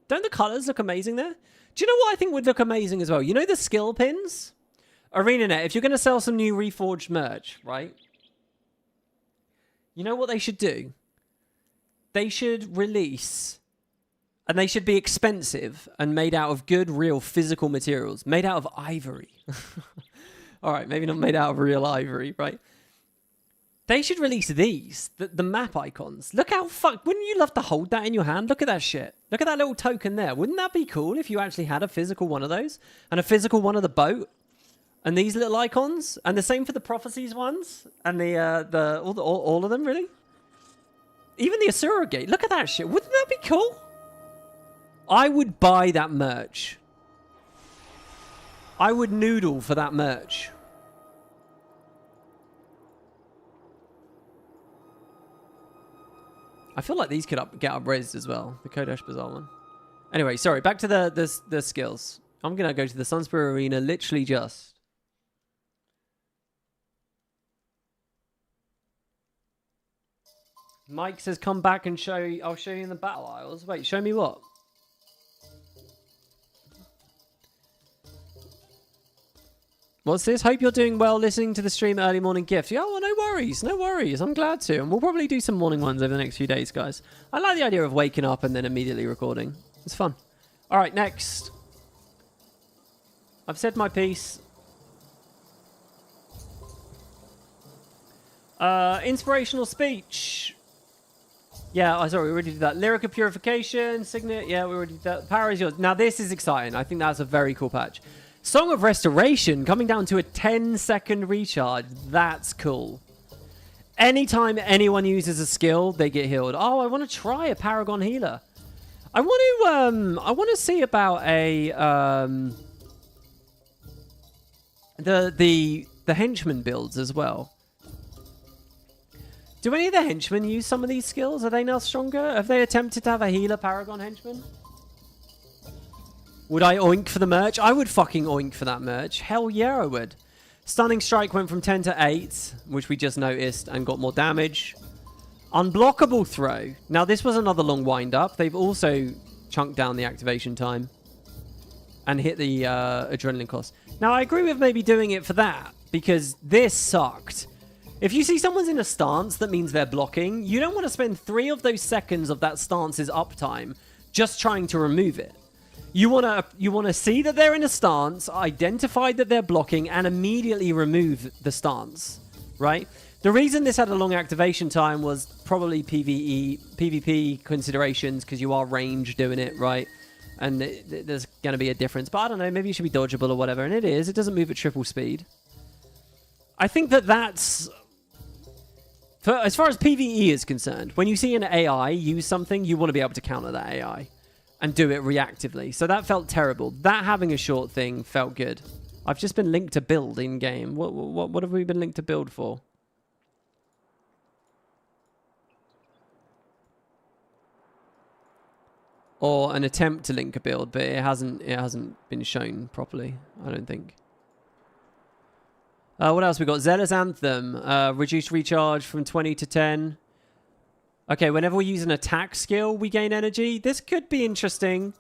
Don't the colors look amazing there? Do you know what I think would look amazing as well? You know the skill pins? Arenanet, if you're going to sell some new Reforged merch, right? You know what they should do? They should release... And they should be expensive and made out of good, real, physical materials. Made out of ivory. All right, maybe not made out of real ivory, right? They should release these, the map icons. Look how wouldn't you love to hold that in your hand? Look at that shit. Look at that little token there. Wouldn't that be cool if you actually had a physical one of those? And a physical one of the boat? And these little icons? And the same for the Prophecies ones? And all of them, really? Even the Asura Gate. Look at that shit. Wouldn't that be cool? I would buy that merch. I would noodle for that merch. I feel like these could get up-raised as well. The Kodesh Bazaar one. Anyway, sorry. Back to the skills. I'm going to go to the Sunspear Arena literally just. Mike says come back and show you. I'll show you in the battle aisles. Wait, show me what? What's this? Hope you're doing well listening to the stream early morning gift. Yeah, well, no worries. No worries. I'm glad to. And we'll probably do some morning ones over the next few days, guys. I like the idea of waking up and then immediately recording. It's fun. All right, next. I've said my piece. Inspirational speech. Yeah, sorry, we already did that. Lyrical Purification, Signet. Yeah, we already did that. Power is yours. Now, this is exciting. I think that's a very cool patch. Song of Restoration coming down to a 10-second recharge. That's cool. Anytime anyone uses a skill, they get healed. Oh, I want to try a Paragon Healer. I want to see about a the henchman builds as well. Do any of the henchmen use some of these skills? Are they now stronger? Have they attempted to have a healer Paragon henchman? Would I oink for the merch? I would fucking oink for that merch. Hell yeah, I would. Stunning Strike went from 10 to 8, which we just noticed, and got more damage. Unblockable Throw. Now, this was another long wind-up. They've also chunked down the activation time and hit the adrenaline cost. Now, I agree with maybe doing it for that, because this sucked. If you see someone's in a stance, that means they're blocking. You don't want to spend 3 of those seconds of that stance's uptime just trying to remove it. You want to see that they're in a stance, identify that they're blocking, and immediately remove the stance, right? The reason this had a long activation time was probably PvP considerations, because you are range doing it, right? And there's going to be a difference. But I don't know, maybe it should be dodgeable or whatever, and it is. It doesn't move at triple speed. I think that's... as far as PvE is concerned, when you see an AI use something, you want to be able to counter that AI. And do it reactively. So that felt terrible. That having a short thing felt good. I've just been linked to build in-game. What have we been linked to build for? Or an attempt to link a build, but it hasn't been shown properly, I don't think. What else we got? Zealous Anthem. Reduced recharge from 20 to 10. Okay, whenever we use an attack skill, we gain energy. This could be interesting.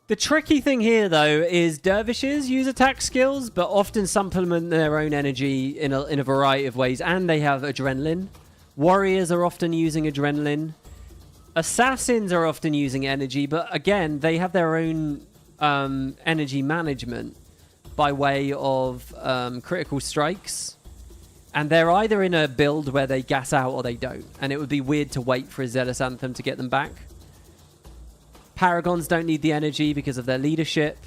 The tricky thing here, though, is dervishes use attack skills, but often supplement their own energy in a variety of ways, and they have adrenaline. Warriors are often using adrenaline. Assassins are often using energy, but again, they have their own energy management by way of critical strikes. And they're either in a build where they gas out or they don't. And it would be weird to wait for a Zealous Anthem to get them back. Paragons don't need the energy because of their leadership.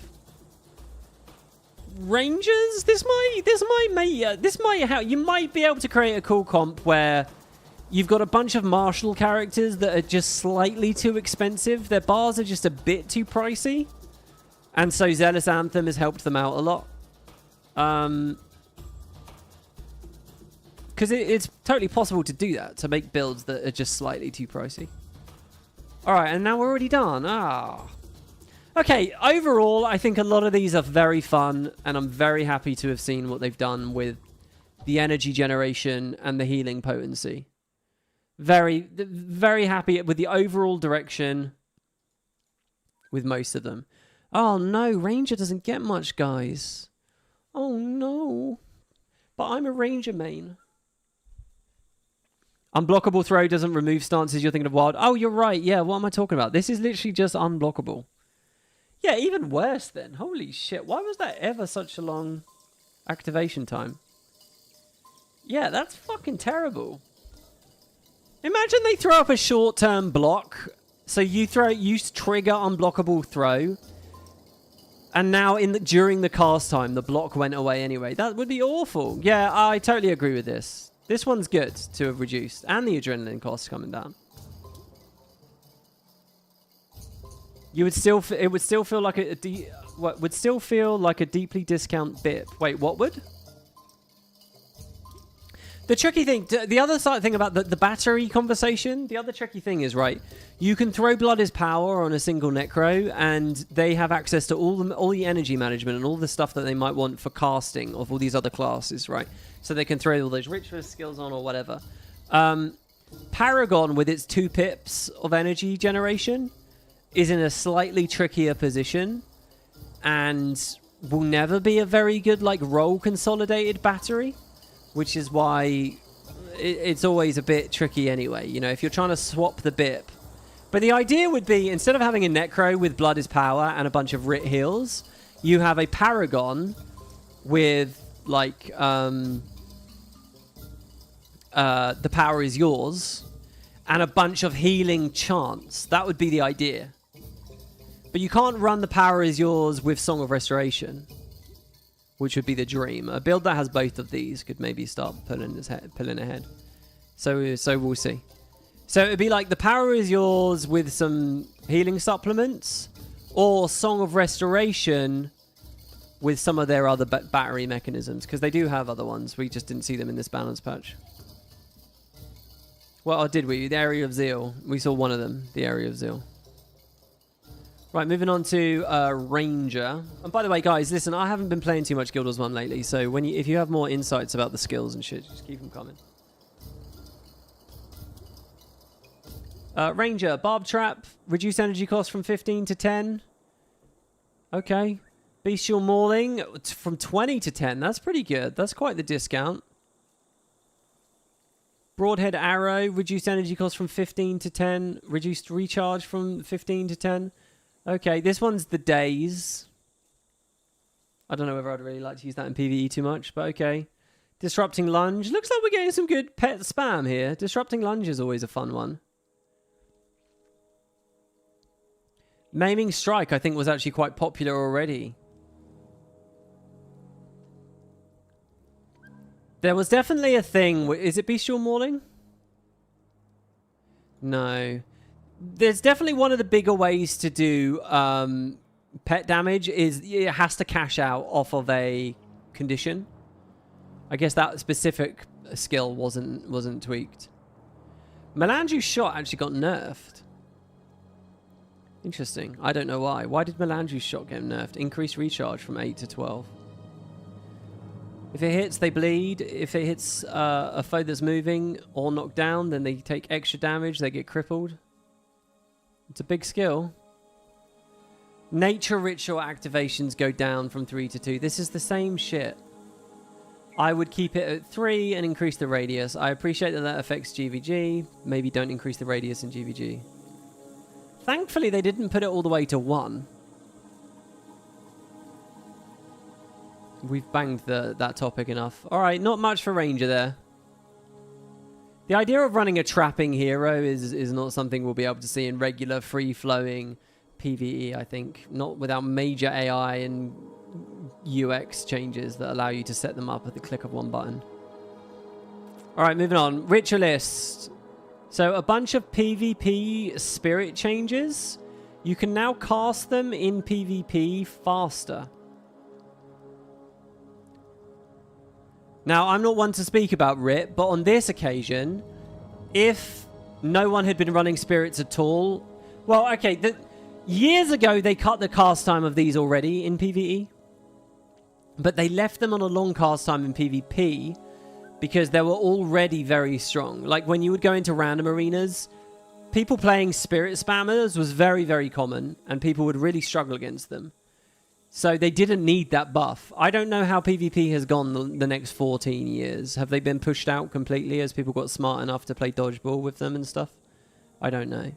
Rangers? This might help. You might be able to create a cool comp where you've got a bunch of martial characters that are just slightly too expensive. Their bars are just a bit too pricey. And so Zealous Anthem has helped them out a lot. Because it's totally possible to do that, to make builds that are just slightly too pricey. Alright, and now we're already done. Okay, overall, I think a lot of these are very fun, and I'm very happy to have seen what they've done with the energy generation and the healing potency. Very, very happy with the overall direction with most of them. Oh no, Ranger doesn't get much, guys. Oh no. But I'm a Ranger main. Unblockable Throw doesn't remove stances. You're thinking of Wild. Oh, you're right. Yeah, what am I talking about? This is literally just unblockable. Yeah, even worse then. Holy shit. Why was that ever such a long activation time? Yeah, that's fucking terrible. Imagine they throw up a short-term block. So you trigger Unblockable Throw. And now during the cast time, the block went away anyway. That would be awful. Yeah, I totally agree with this. This one's good to have reduced, and the adrenaline cost coming down. It would still feel like a deeply discount BIP. Wait, what would? The tricky thing, the other thing about the battery conversation, the other tricky thing is, right, you can throw Blood is Power on a single Necro, and they have access to all the energy management and all the stuff that they might want for casting of all these other classes, right? So they can throw all those ritualist skills on or whatever. Paragon, with its 2 pips of energy generation, is in a slightly trickier position and will never be a very good, like, roll consolidated battery, which is why it's always a bit tricky anyway. You know, if you're trying to swap the BIP. But the idea would be, instead of having a Necro with Blood is Power and a bunch of Rit heals, you have a Paragon with, like, the power is yours, and a bunch of healing chants. That would be the idea. But you can't run the power is yours with Song of Restoration, which would be the dream. A build that has both of these could maybe start pulling ahead. So we'll see. So it'd be like the power is yours with some healing supplements, or Song of Restoration with some of their other battery mechanisms, because they do have other ones. We just didn't see them in this balance patch. Well, did we? The Area of Zeal. We saw one of them, the Area of Zeal. Right, moving on to Ranger. And by the way, guys, listen, I haven't been playing too much Guild Wars 1 lately, so if you have more insights about the skills and shit, just keep them coming. Ranger, Barb Trap, reduce energy cost from 15 to 10. Okay. Bestial Mauling from 20 to 10. That's pretty good. That's quite the discount. Broadhead Arrow, reduced energy cost from 15 to 10. Reduced recharge from 15 to 10. Okay, this one's the Days. I don't know whether I'd really like to use that in PvE too much, but okay. Disrupting Lunge. Looks like we're getting some good pet spam here. Disrupting Lunge is always a fun one. Maiming Strike, I think, was actually quite popular already. There was definitely a thing. Is it Bestial Mauling? No. There's definitely one of the bigger ways to do pet damage is it has to cash out off of a condition. I guess that specific skill wasn't tweaked. Melanju's shot actually got nerfed. Interesting. I don't know why. Why did Melanju's shot get nerfed? Increased recharge from 8 to 12. If it hits, they bleed. If it hits a foe that's moving or knocked down, then they take extra damage. They get crippled. It's a big skill. Nature ritual activations go down from 3 to 2. This is the same shit. I would keep it at 3 and increase the radius. I appreciate that that affects GVG. Maybe don't increase the radius in GVG. Thankfully, they didn't put it all the way to 1. We've banged that topic enough. All right, not much for Ranger there. The idea of running a trapping hero is not something we'll be able to see in regular free-flowing PvE, I think. Not without major AI and UX changes that allow you to set them up at the click of one button. All right, moving on. Ritualist. So a bunch of PvP spirit changes. You can now cast them in PvP faster. Now, I'm not one to speak about RIP, but on this occasion, if no one had been running spirits at all... Well, okay, years ago, they cut the cast time of these already in PvE. But they left them on a long cast time in PvP because they were already very strong. Like, when you would go into random arenas, people playing spirit spammers was very, very common, and people would really struggle against them. So they didn't need that buff. I don't know how PvP has gone the next 14 years. Have they been pushed out completely as people got smart enough to play dodgeball with them and stuff? I don't know.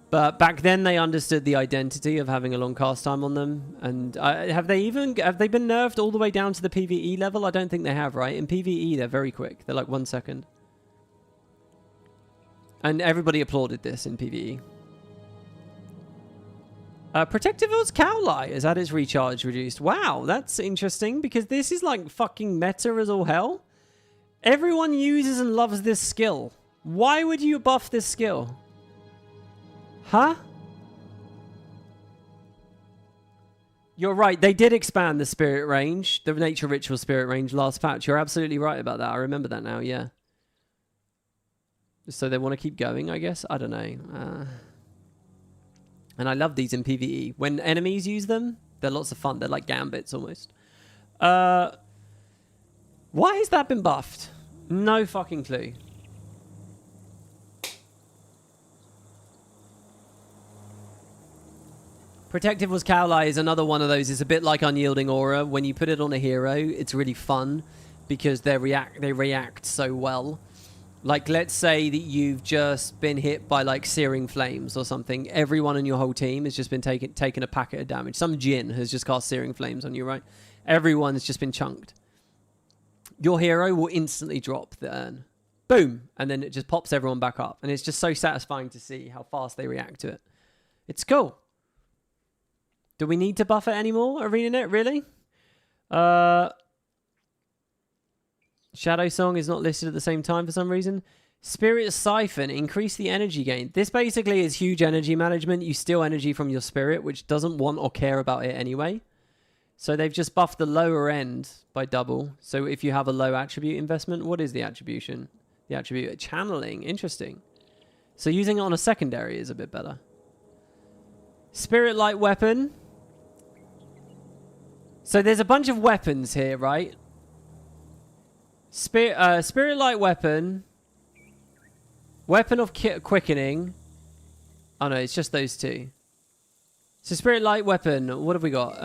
But back then they understood the identity of having a long cast time on them. And have they been nerfed all the way down to the PvE level? I don't think they have, right? In PvE, they're very quick. They're like 1 second. And everybody applauded this in PvE. Protective Hill's Cowlight has had its recharge reduced. Wow, that's interesting because this is like fucking meta as all hell. Everyone uses and loves this skill. Why would you buff this skill? Huh? You're right, they did expand the spirit range, the nature ritual spirit range last patch. You're absolutely right about that. I remember that now, yeah. So they want to keep going, I guess? I don't know. And I love these in PvE. When enemies use them, they're lots of fun. They're like gambits almost. Why has that been buffed? No fucking clue. Protective was Cowlight is another one of those. It's a bit like Unyielding Aura. When you put it on a hero, it's really fun because they react so well. Like, let's say that you've just been hit by, like, Searing Flames or something. Everyone in your whole team has just been taking a packet of damage. Some Jinn has just cast Searing Flames on you, right? Everyone's just been chunked. Your hero will instantly drop the urn. Boom! And then it just pops everyone back up. And it's just so satisfying to see how fast they react to it. It's cool. Do we need to buff it anymore, Arenanet? Really? Shadow Song is not listed at the same time for some reason. Spirit Siphon, increase the energy gain. This basically is huge energy management. You steal energy from your spirit, which doesn't want or care about it anyway. So they've just buffed the lower end by double. So if you have a low attribute investment, what is the attribution? The The attribute channeling. Interesting. So using it on a secondary is a bit better. Spirit light weapon. So there's a bunch of weapons here, right? Spirit light weapon. Weapon of quickening. Oh no, it's just those two. So spirit light weapon, what have we got?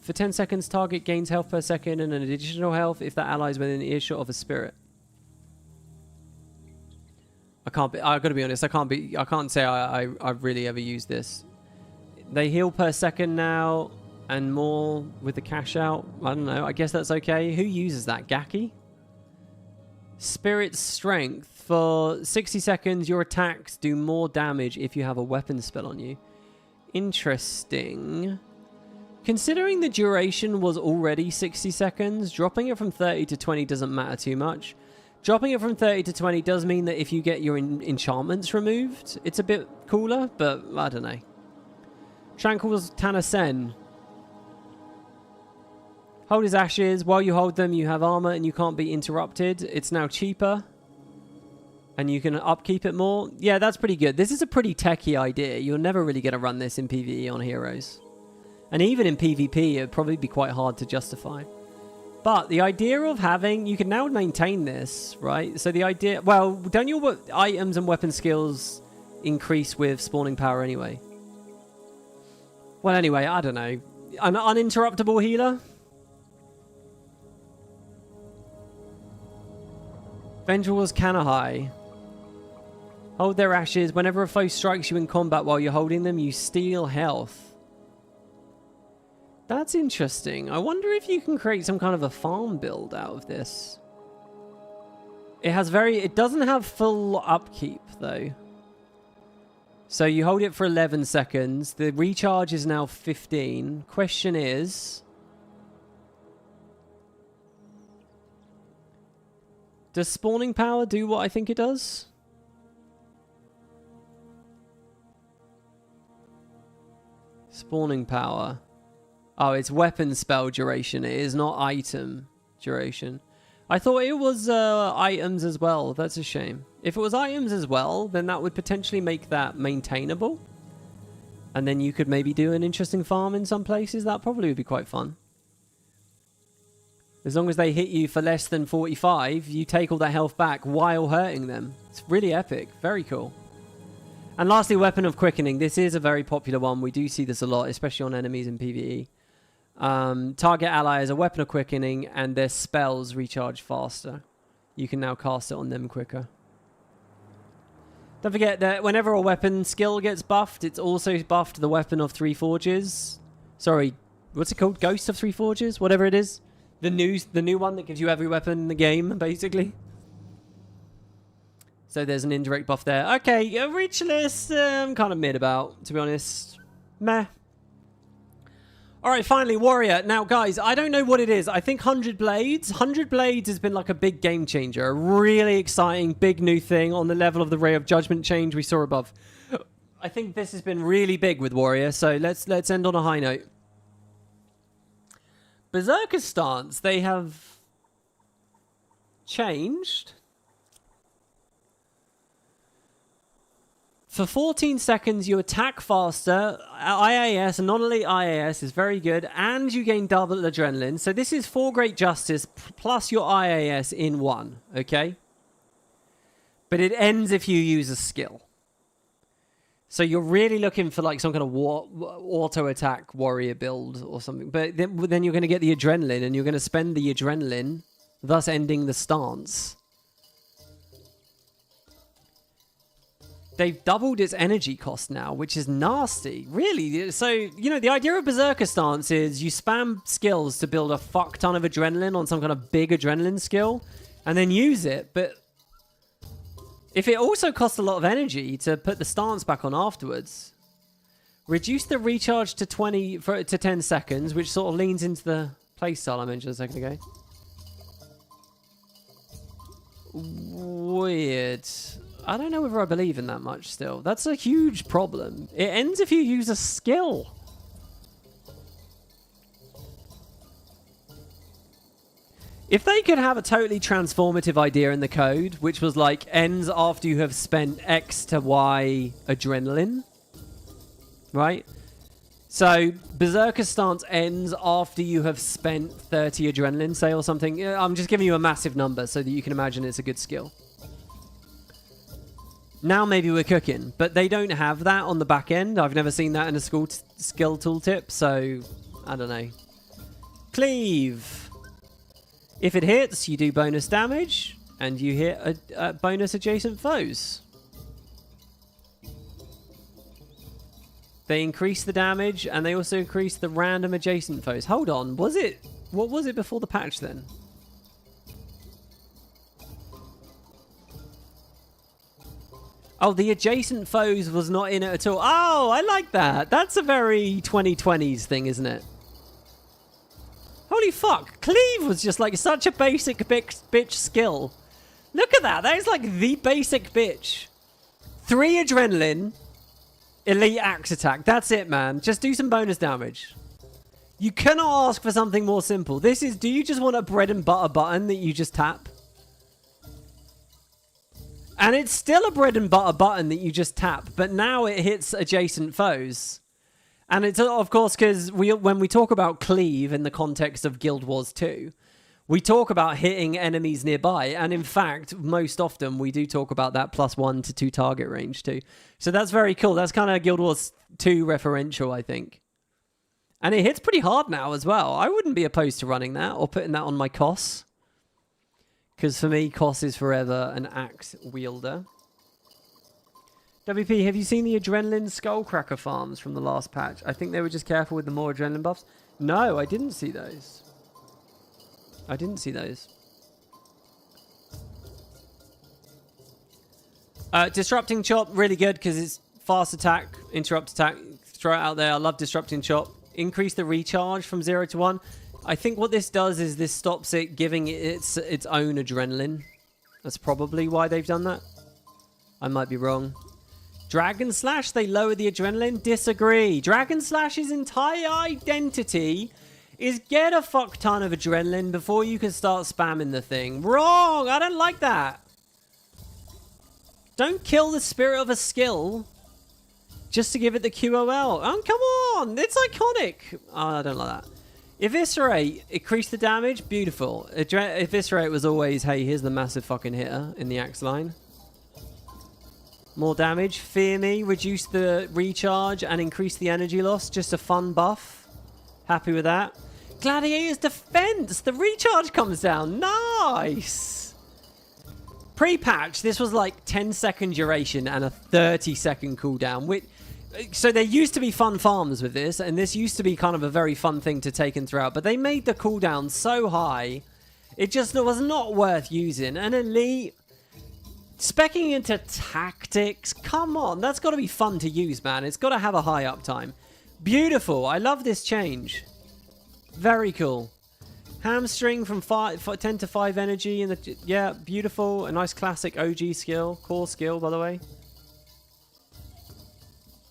For 10 seconds, target gains health per second and an additional health if that ally is within earshot of a spirit. I've got to be honest, I can't say I've really ever used this. They heal per second now and more with the cash out. I don't know, I guess that's okay. Who uses that? Gaki? Spirit strength. For 60 seconds, your attacks do more damage if you have a weapon spell on you. Interesting. Considering the duration was already 60 seconds, dropping it from 30 to 20 doesn't matter too much. Dropping it from 30 to 20 does mean that if you get your enchantments removed, it's a bit cooler, but I don't know. Tranquil's Tanasen. Hold his ashes. While you hold them, you have armor and you can't be interrupted. It's now cheaper. And you can upkeep it more. Yeah, that's pretty good. This is a pretty techie idea. You're never really going to run this in PvE on heroes. And even in PvP, it'd probably be quite hard to justify. But the idea of having... You can now maintain this, right? So the idea... Well, don't your items and weapon skills increase with spawning power anyway? Well, anyway, I don't know. An uninterruptible healer? Vendral's Kanahai. Hold their ashes. Whenever a foe strikes you in combat while you're holding them, you steal health. That's interesting. I wonder if you can create some kind of a farm build out of this. It doesn't have full upkeep, though. So you hold it for 11 seconds. The recharge is now 15. Question is... Does spawning power do what I think it does? Spawning power. Oh, it's weapon spell duration. It is not item duration. I thought it was items as well. That's a shame. If it was items as well, then that would potentially make that maintainable. And then you could maybe do an interesting farm in some places. That probably would be quite fun. As long as they hit you for less than 45, you take all that health back while hurting them. It's really epic. Very cool. And lastly, Weapon of Quickening. This is a very popular one. We do see this a lot, especially on enemies in PvE. Target ally is a Weapon of Quickening, and their spells recharge faster. You can now cast it on them quicker. Don't forget that whenever a weapon skill gets buffed, it's also buffed the Weapon of Three Forges. Sorry, what's it called? Ghost of Three Forges? Whatever it is. The new one that gives you every weapon in the game, basically. So there's an indirect buff there. Okay, Richless, I'm kind of mid about, to be honest. Meh. Alright, finally, Warrior. Now, guys, I don't know what it is. I think 100 Blades. 100 Blades has been like a big game changer. A really exciting, big new thing on the level of the Ray of Judgment change we saw above. I think this has been really big with Warrior, so let's end on a high note. Berserker stance, they have changed. For 14 seconds, you attack faster. IAS, non-elite IAS is very good. And you gain double adrenaline. So this is 4 Great Justice plus your IAS in one. Okay? But it ends if you use a skill. So you're really looking for like some kind of auto-attack warrior build or something. But then you're going to get the adrenaline. And you're going to spend the adrenaline, thus ending the stance. They've doubled its energy cost now, which is nasty. Really? So, you know, the idea of Berserker Stance is you spam skills to build a fuck ton of adrenaline on some kind of big adrenaline skill, and then use it. But if it also costs a lot of energy to put the stance back on afterwards, reduce the recharge to 10 seconds, which sort of leans into the playstyle I mentioned a second ago. Weird. I don't know whether I believe in that much still. That's a huge problem. It ends if you use a skill. If they could have a totally transformative idea in the code, which was like ends after you have spent X to Y adrenaline, right? So Berserker stance ends after you have spent 30 adrenaline, say, or something. I'm just giving you a massive number so that you can imagine it's a good skill. Now maybe we're cooking, but they don't have that on the back end. I've never seen that in a skill tooltip, so I don't know. Cleave. If it hits, you do bonus damage, and you hit a bonus adjacent foes. They increase the damage, and they also increase the random adjacent foes. Hold on, was it... What was it before the patch, then? Oh, the adjacent foes was not in it at all. Oh, I like that. That's a very 2020s thing, isn't it? Holy fuck. Cleave was just like such a basic bitch skill. Look at that. That is like the basic bitch. 3 adrenaline... Elite axe attack. That's it, man. Just do some bonus damage. You cannot ask for something more simple. This is... Do you just want a bread and butter button that you just tap? And it's still a bread and butter button that you just tap. But now it hits adjacent foes. And it's, of course, because when we talk about cleave in the context of Guild Wars 2... We talk about hitting enemies nearby, and in fact, most often we do talk about that +1 to 2 target range too. So that's very cool. That's kind of Guild Wars 2 referential, I think. And it hits pretty hard now as well. I wouldn't be opposed to running that or putting that on my Koss. Because for me, Koss is forever an axe wielder. WP, have you seen the Adrenaline Skullcracker farms from the last patch? I think they were just careful with the more adrenaline buffs. No, I didn't see those. I didn't see those. Disrupting Chop, really good because it's fast attack, interrupt attack. Throw it out there. I love Disrupting Chop. Increase the recharge from 0 to 1. I think what this does is this stops it giving it its own adrenaline. That's probably why they've done that. I might be wrong. Dragon Slash, they lower the adrenaline? Disagree. Dragon Slash's entire identity is get a fuck ton of adrenaline before you can start spamming the thing. Wrong! I don't like that. Don't kill the spirit of a skill just to give it the QOL. Oh, come on! It's iconic! Oh, I don't like that. Eviscerate. Increase the damage. Beautiful. Eviscerate was always, hey, here's the massive fucking hitter in the axe line. More damage. Fear Me. Reduce the recharge and increase the energy loss. Just a fun buff. Happy with that. Gladiator's Defense. The recharge comes down. Nice. Pre-patch, this was like 10-second duration and a 30-second cooldown. So there used to be fun farms with this, and this used to be kind of a very fun thing to take and throw out. But they made the cooldown so high, it just was not worth using. An elite... Speccing into tactics, come on, that's got to be fun to use, man. It's got to have a high uptime. Beautiful, I love this change. Very cool. Hamstring from 10 to 5 energy. Yeah, beautiful. A nice classic OG skill. Core skill, by the way.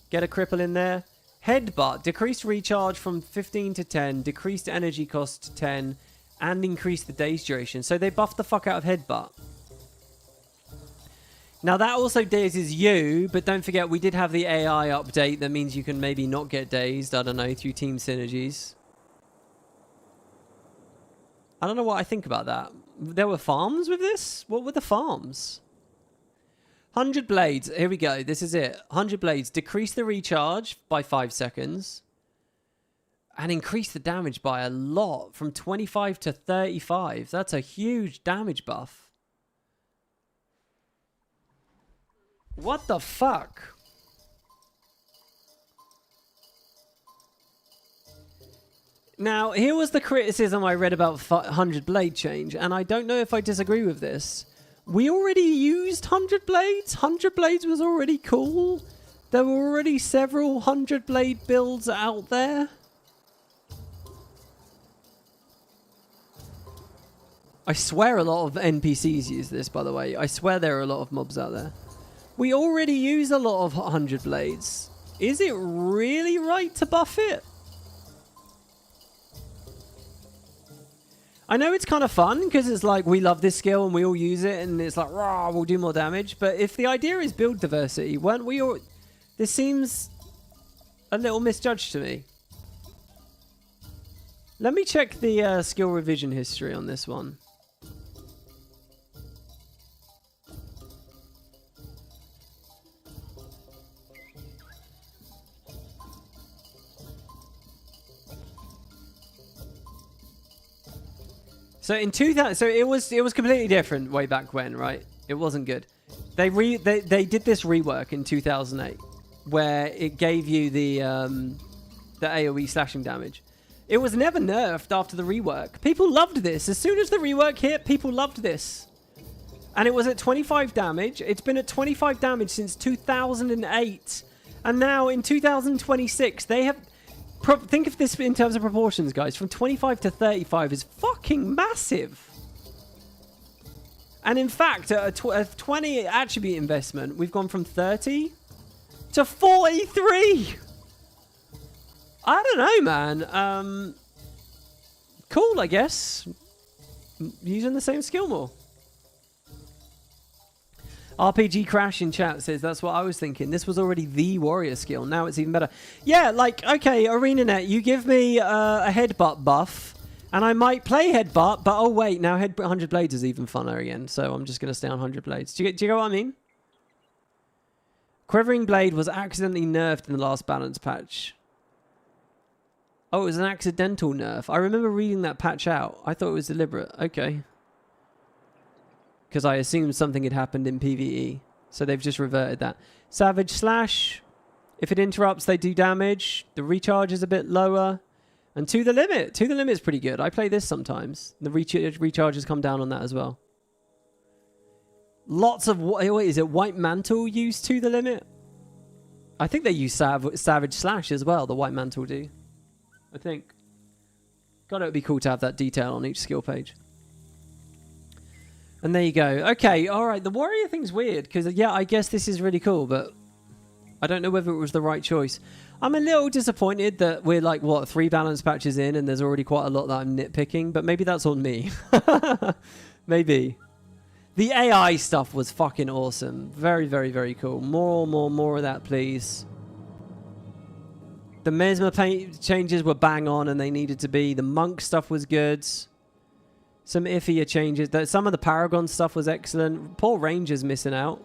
Get a cripple in there. Headbutt. Decreased recharge from 15 to 10. Decreased energy cost to 10. And increased the day's duration. So they buffed the fuck out of Headbutt. Now that also dazes you, but don't forget we did have the AI update that means you can maybe not get dazed, I don't know, through team synergies. I don't know what I think about that. There were farms with this? What were the farms? 100 blades. Here we go. This is it. 100 blades. Decrease the recharge by 5 seconds. And increase the damage by a lot. From 25 to 35. That's a huge damage buff. What the fuck? Now, here was the criticism I read about 100 blade change, and I don't know if I disagree with this. We already used 100 blades. 100 blades was already cool. There were already several 100 blade builds out there. I swear a lot of NPCs use this, by the way. I swear there are a lot of mobs out there. We already use a lot of 100 blades. Is it really right to buff it? I know it's kind of fun because it's like we love this skill and we all use it and it's like, rah, we'll do more damage. But if the idea is build diversity, weren't we all... This seems a little misjudged to me. Let me check the skill revision history on this one. So in 2000, so it was completely different way back when, right? It wasn't good. They did this rework in 2008, where it gave you the AOE slashing damage. It was never nerfed after the rework. People loved this. As soon as the rework hit, people loved this. And it was at 25 damage. It's been at 25 damage since 2008. And now in 2026, they have... Think of this in terms of proportions, guys. From 25 to 35 is fucking massive. And in fact, a 20 attribute investment, we've gone from 30 to 43. I don't know, man. Cool, I guess. Using the same skill more. RPG Crash in chat says, that's what I was thinking. This was already the warrior skill. Now it's even better. Yeah, like, okay, Arenanet, you give me a headbutt buff, and I might play headbutt, but oh wait, now 100 blades is even funner again, so I'm just going to stay on 100 blades. Do you get what I mean? Quivering Blade was accidentally nerfed in the last balance patch. Oh, it was an accidental nerf. I remember reading that patch out. I thought it was deliberate. Okay. Because I assumed something had happened in PvE. So they've just reverted that. Savage Slash. If it interrupts, they do damage. The recharge is a bit lower. And To the Limit. To the Limit is pretty good. I play this sometimes. The recharges come down on that as well. Lots of... Wait, is it White Mantle use To the Limit? I think they use Savage Slash as well. The White Mantle do. I think. God, it would be cool to have that detail on each skill page. And there you go. Okay, alright. The warrior thing's weird, because, yeah, I guess this is really cool, but I don't know whether it was the right choice. I'm a little disappointed that we're, like, what, 3 balance patches in, and there's already quite a lot that I'm nitpicking, but maybe that's on me. Maybe. The AI stuff was fucking awesome. Very, very, very cool. More of that, please. The Mesmer changes were bang on, and they needed to be. The Monk stuff was good. Some iffier changes. Some of the Paragon stuff was excellent. Poor Ranger's missing out.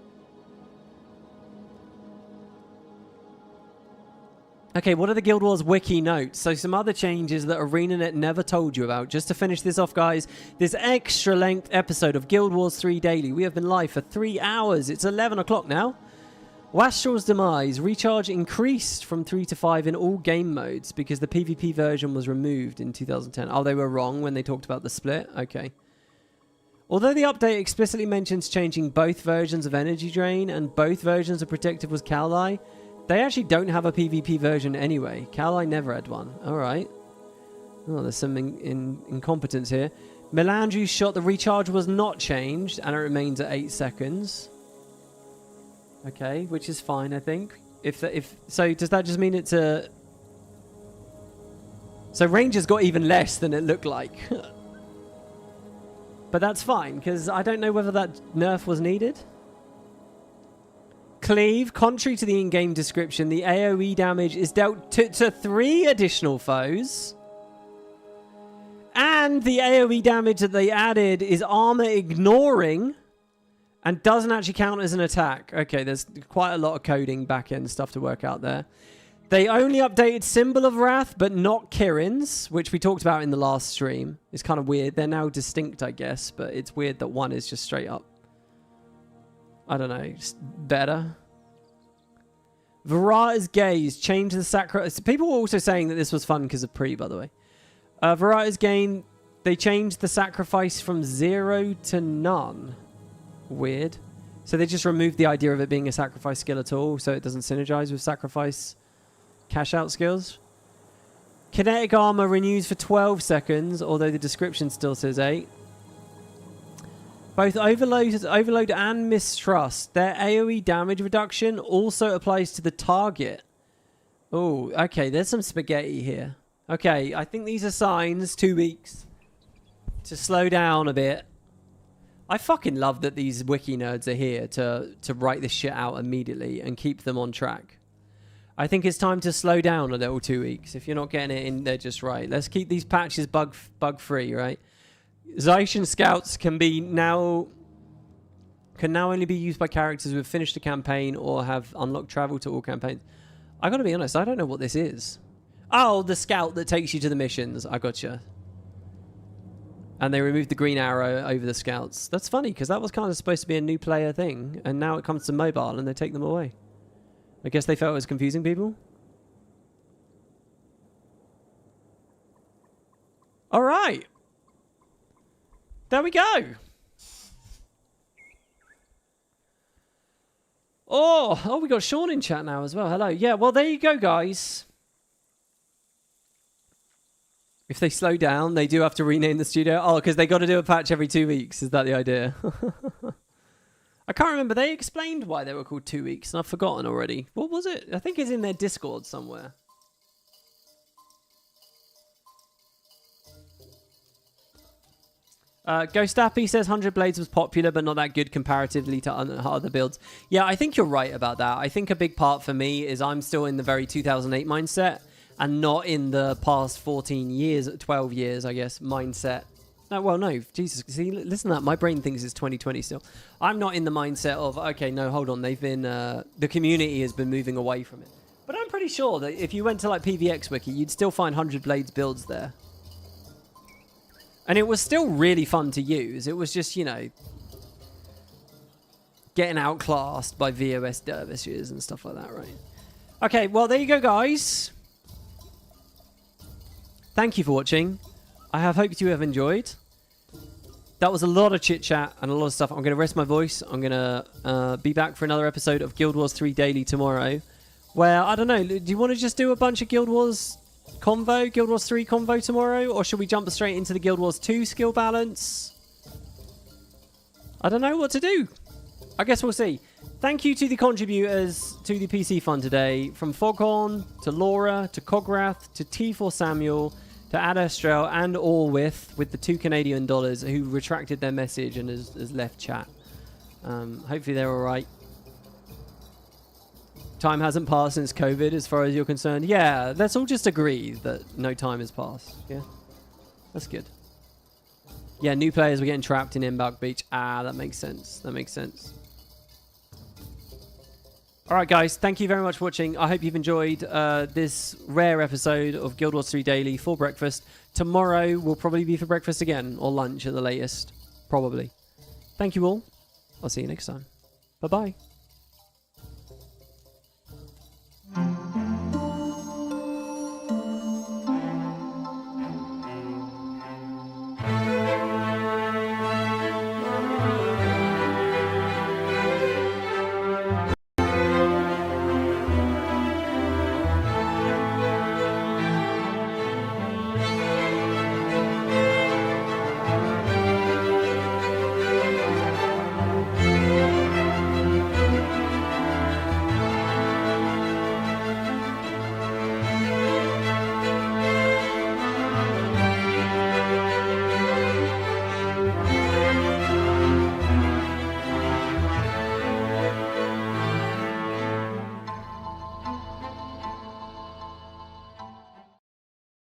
Okay, what are the Guild Wars wiki notes? So some other changes that Arenanet never told you about. Just to finish this off, guys, this extra length episode of Guild Wars 3 Daily. We have been live for 3 hours. It's 11 o'clock now. Wastrel's Demise. Recharge increased from 3 to 5 in all game modes because the PvP version was removed in 2010. Oh, they were wrong when they talked about the split? Okay. Although the update explicitly mentions changing both versions of Energy Drain and both versions of Protective was Cowlai, they actually don't have a PvP version anyway. Cowlai never had one. Alright. Oh, there's some incompetence here. Melandri's shot, the recharge was not changed and it remains at 8 seconds. Okay, which is fine, I think. So, does that just mean it's a... So, Ranger's got even less than it looked like. But that's fine, because I don't know whether that nerf was needed. Cleave, contrary to the in-game description, the AoE damage is dealt to 3 additional foes. And the AoE damage that they added is armor ignoring... and doesn't actually count as an attack. Okay, there's quite a lot of coding back-end stuff to work out there. They only updated Symbol of Wrath, but not Kirin's, which we talked about in the last stream. It's kind of weird. They're now distinct, I guess, but it's weird that one is just straight up. I don't know, just better. Varata's Gaze changed the sacrifice. People were also saying that this was fun because of Pre, by the way. Varata's Gain, they changed the sacrifice from 0 to none. Weird. So they just removed the idea of it being a sacrifice skill at all, so it doesn't synergize with sacrifice cash out skills. Kinetic armor renews for 12 seconds, although the description still says 8. Both Overload and Mistrust, their AoE damage reduction also applies to the target. Oh, okay, there's some spaghetti here. Okay, I think these are signs, 2 weeks. to slow down a bit. I fucking love that these wiki nerds are here to write this shit out immediately and keep them on track. I think it's time to slow down a little 2 weeks. If you're not getting it in there just right, let's keep these patches bug free, right? Zaishan Scouts can now only be used by characters who have finished a campaign or have unlocked travel to all campaigns. I gotta be honest, I don't know what this is. Oh, the scout that takes you to the missions. I gotcha. And they removed the green arrow over the scouts. That's funny, because that was kind of supposed to be a new player thing, and now it comes to mobile and they take them away. I guess they felt it was confusing people. All right. There we go. Oh, we got Sean in chat now as well. Hello. Yeah, well, there you go, guys. If they slow down, they do have to rename the studio. Oh, because they got to do a patch every 2 weeks. Is that the idea? I can't remember. They explained why they were called 2 weeks, and I've forgotten already. What was it? I think it's in their Discord somewhere. Ghost Appy says 100 Blades was popular, but not that good comparatively to other builds. Yeah, I think you're right about that. I think a big part for me is I'm still in the very 2008 mindset and not in the past 14 years, 12 years, I guess, mindset. No, well, no, Jesus, see, listen to that. My brain thinks it's 2020 still. I'm not in the mindset of, okay, no, hold on. They've been, the community has been moving away from it. But I'm pretty sure that if you went to like PVX Wiki, you'd still find 100 Blades builds there. And it was still really fun to use. It was just, you know, getting outclassed by VOS dervishes and stuff like that, right? Okay, well, there you go, guys. Thank you for watching. I have hoped you have enjoyed. That was a lot of chit-chat and a lot of stuff. I'm going to rest my voice. I'm going to be back for another episode of Guild Wars 3 Daily tomorrow. Where, I don't know, do you want to just do a bunch of Guild Wars convo, Guild Wars 3 convo tomorrow? Or should we jump straight into the Guild Wars 2 skill balance? I don't know what to do. I guess we'll see. Thank you to the contributors to the PC Fund today. From Foghorn, to Laura, to Cograth, to T4 Samuel, to Adastrel, and Orwith, with the $2 Canadian who retracted their message and has left chat. Hopefully they're alright. Time hasn't passed since COVID, as far as you're concerned. Yeah, let's all just agree that no time has passed. Yeah, that's good. Yeah, new players were getting trapped in Embark Beach. Ah, that makes sense. That makes sense. All right, guys, thank you very much for watching. I hope you've enjoyed this rare episode of Guild Wars 3 Daily for breakfast. Tomorrow will probably be for breakfast again, or lunch at the latest. Probably. Thank you all. I'll see you next time. Bye-bye.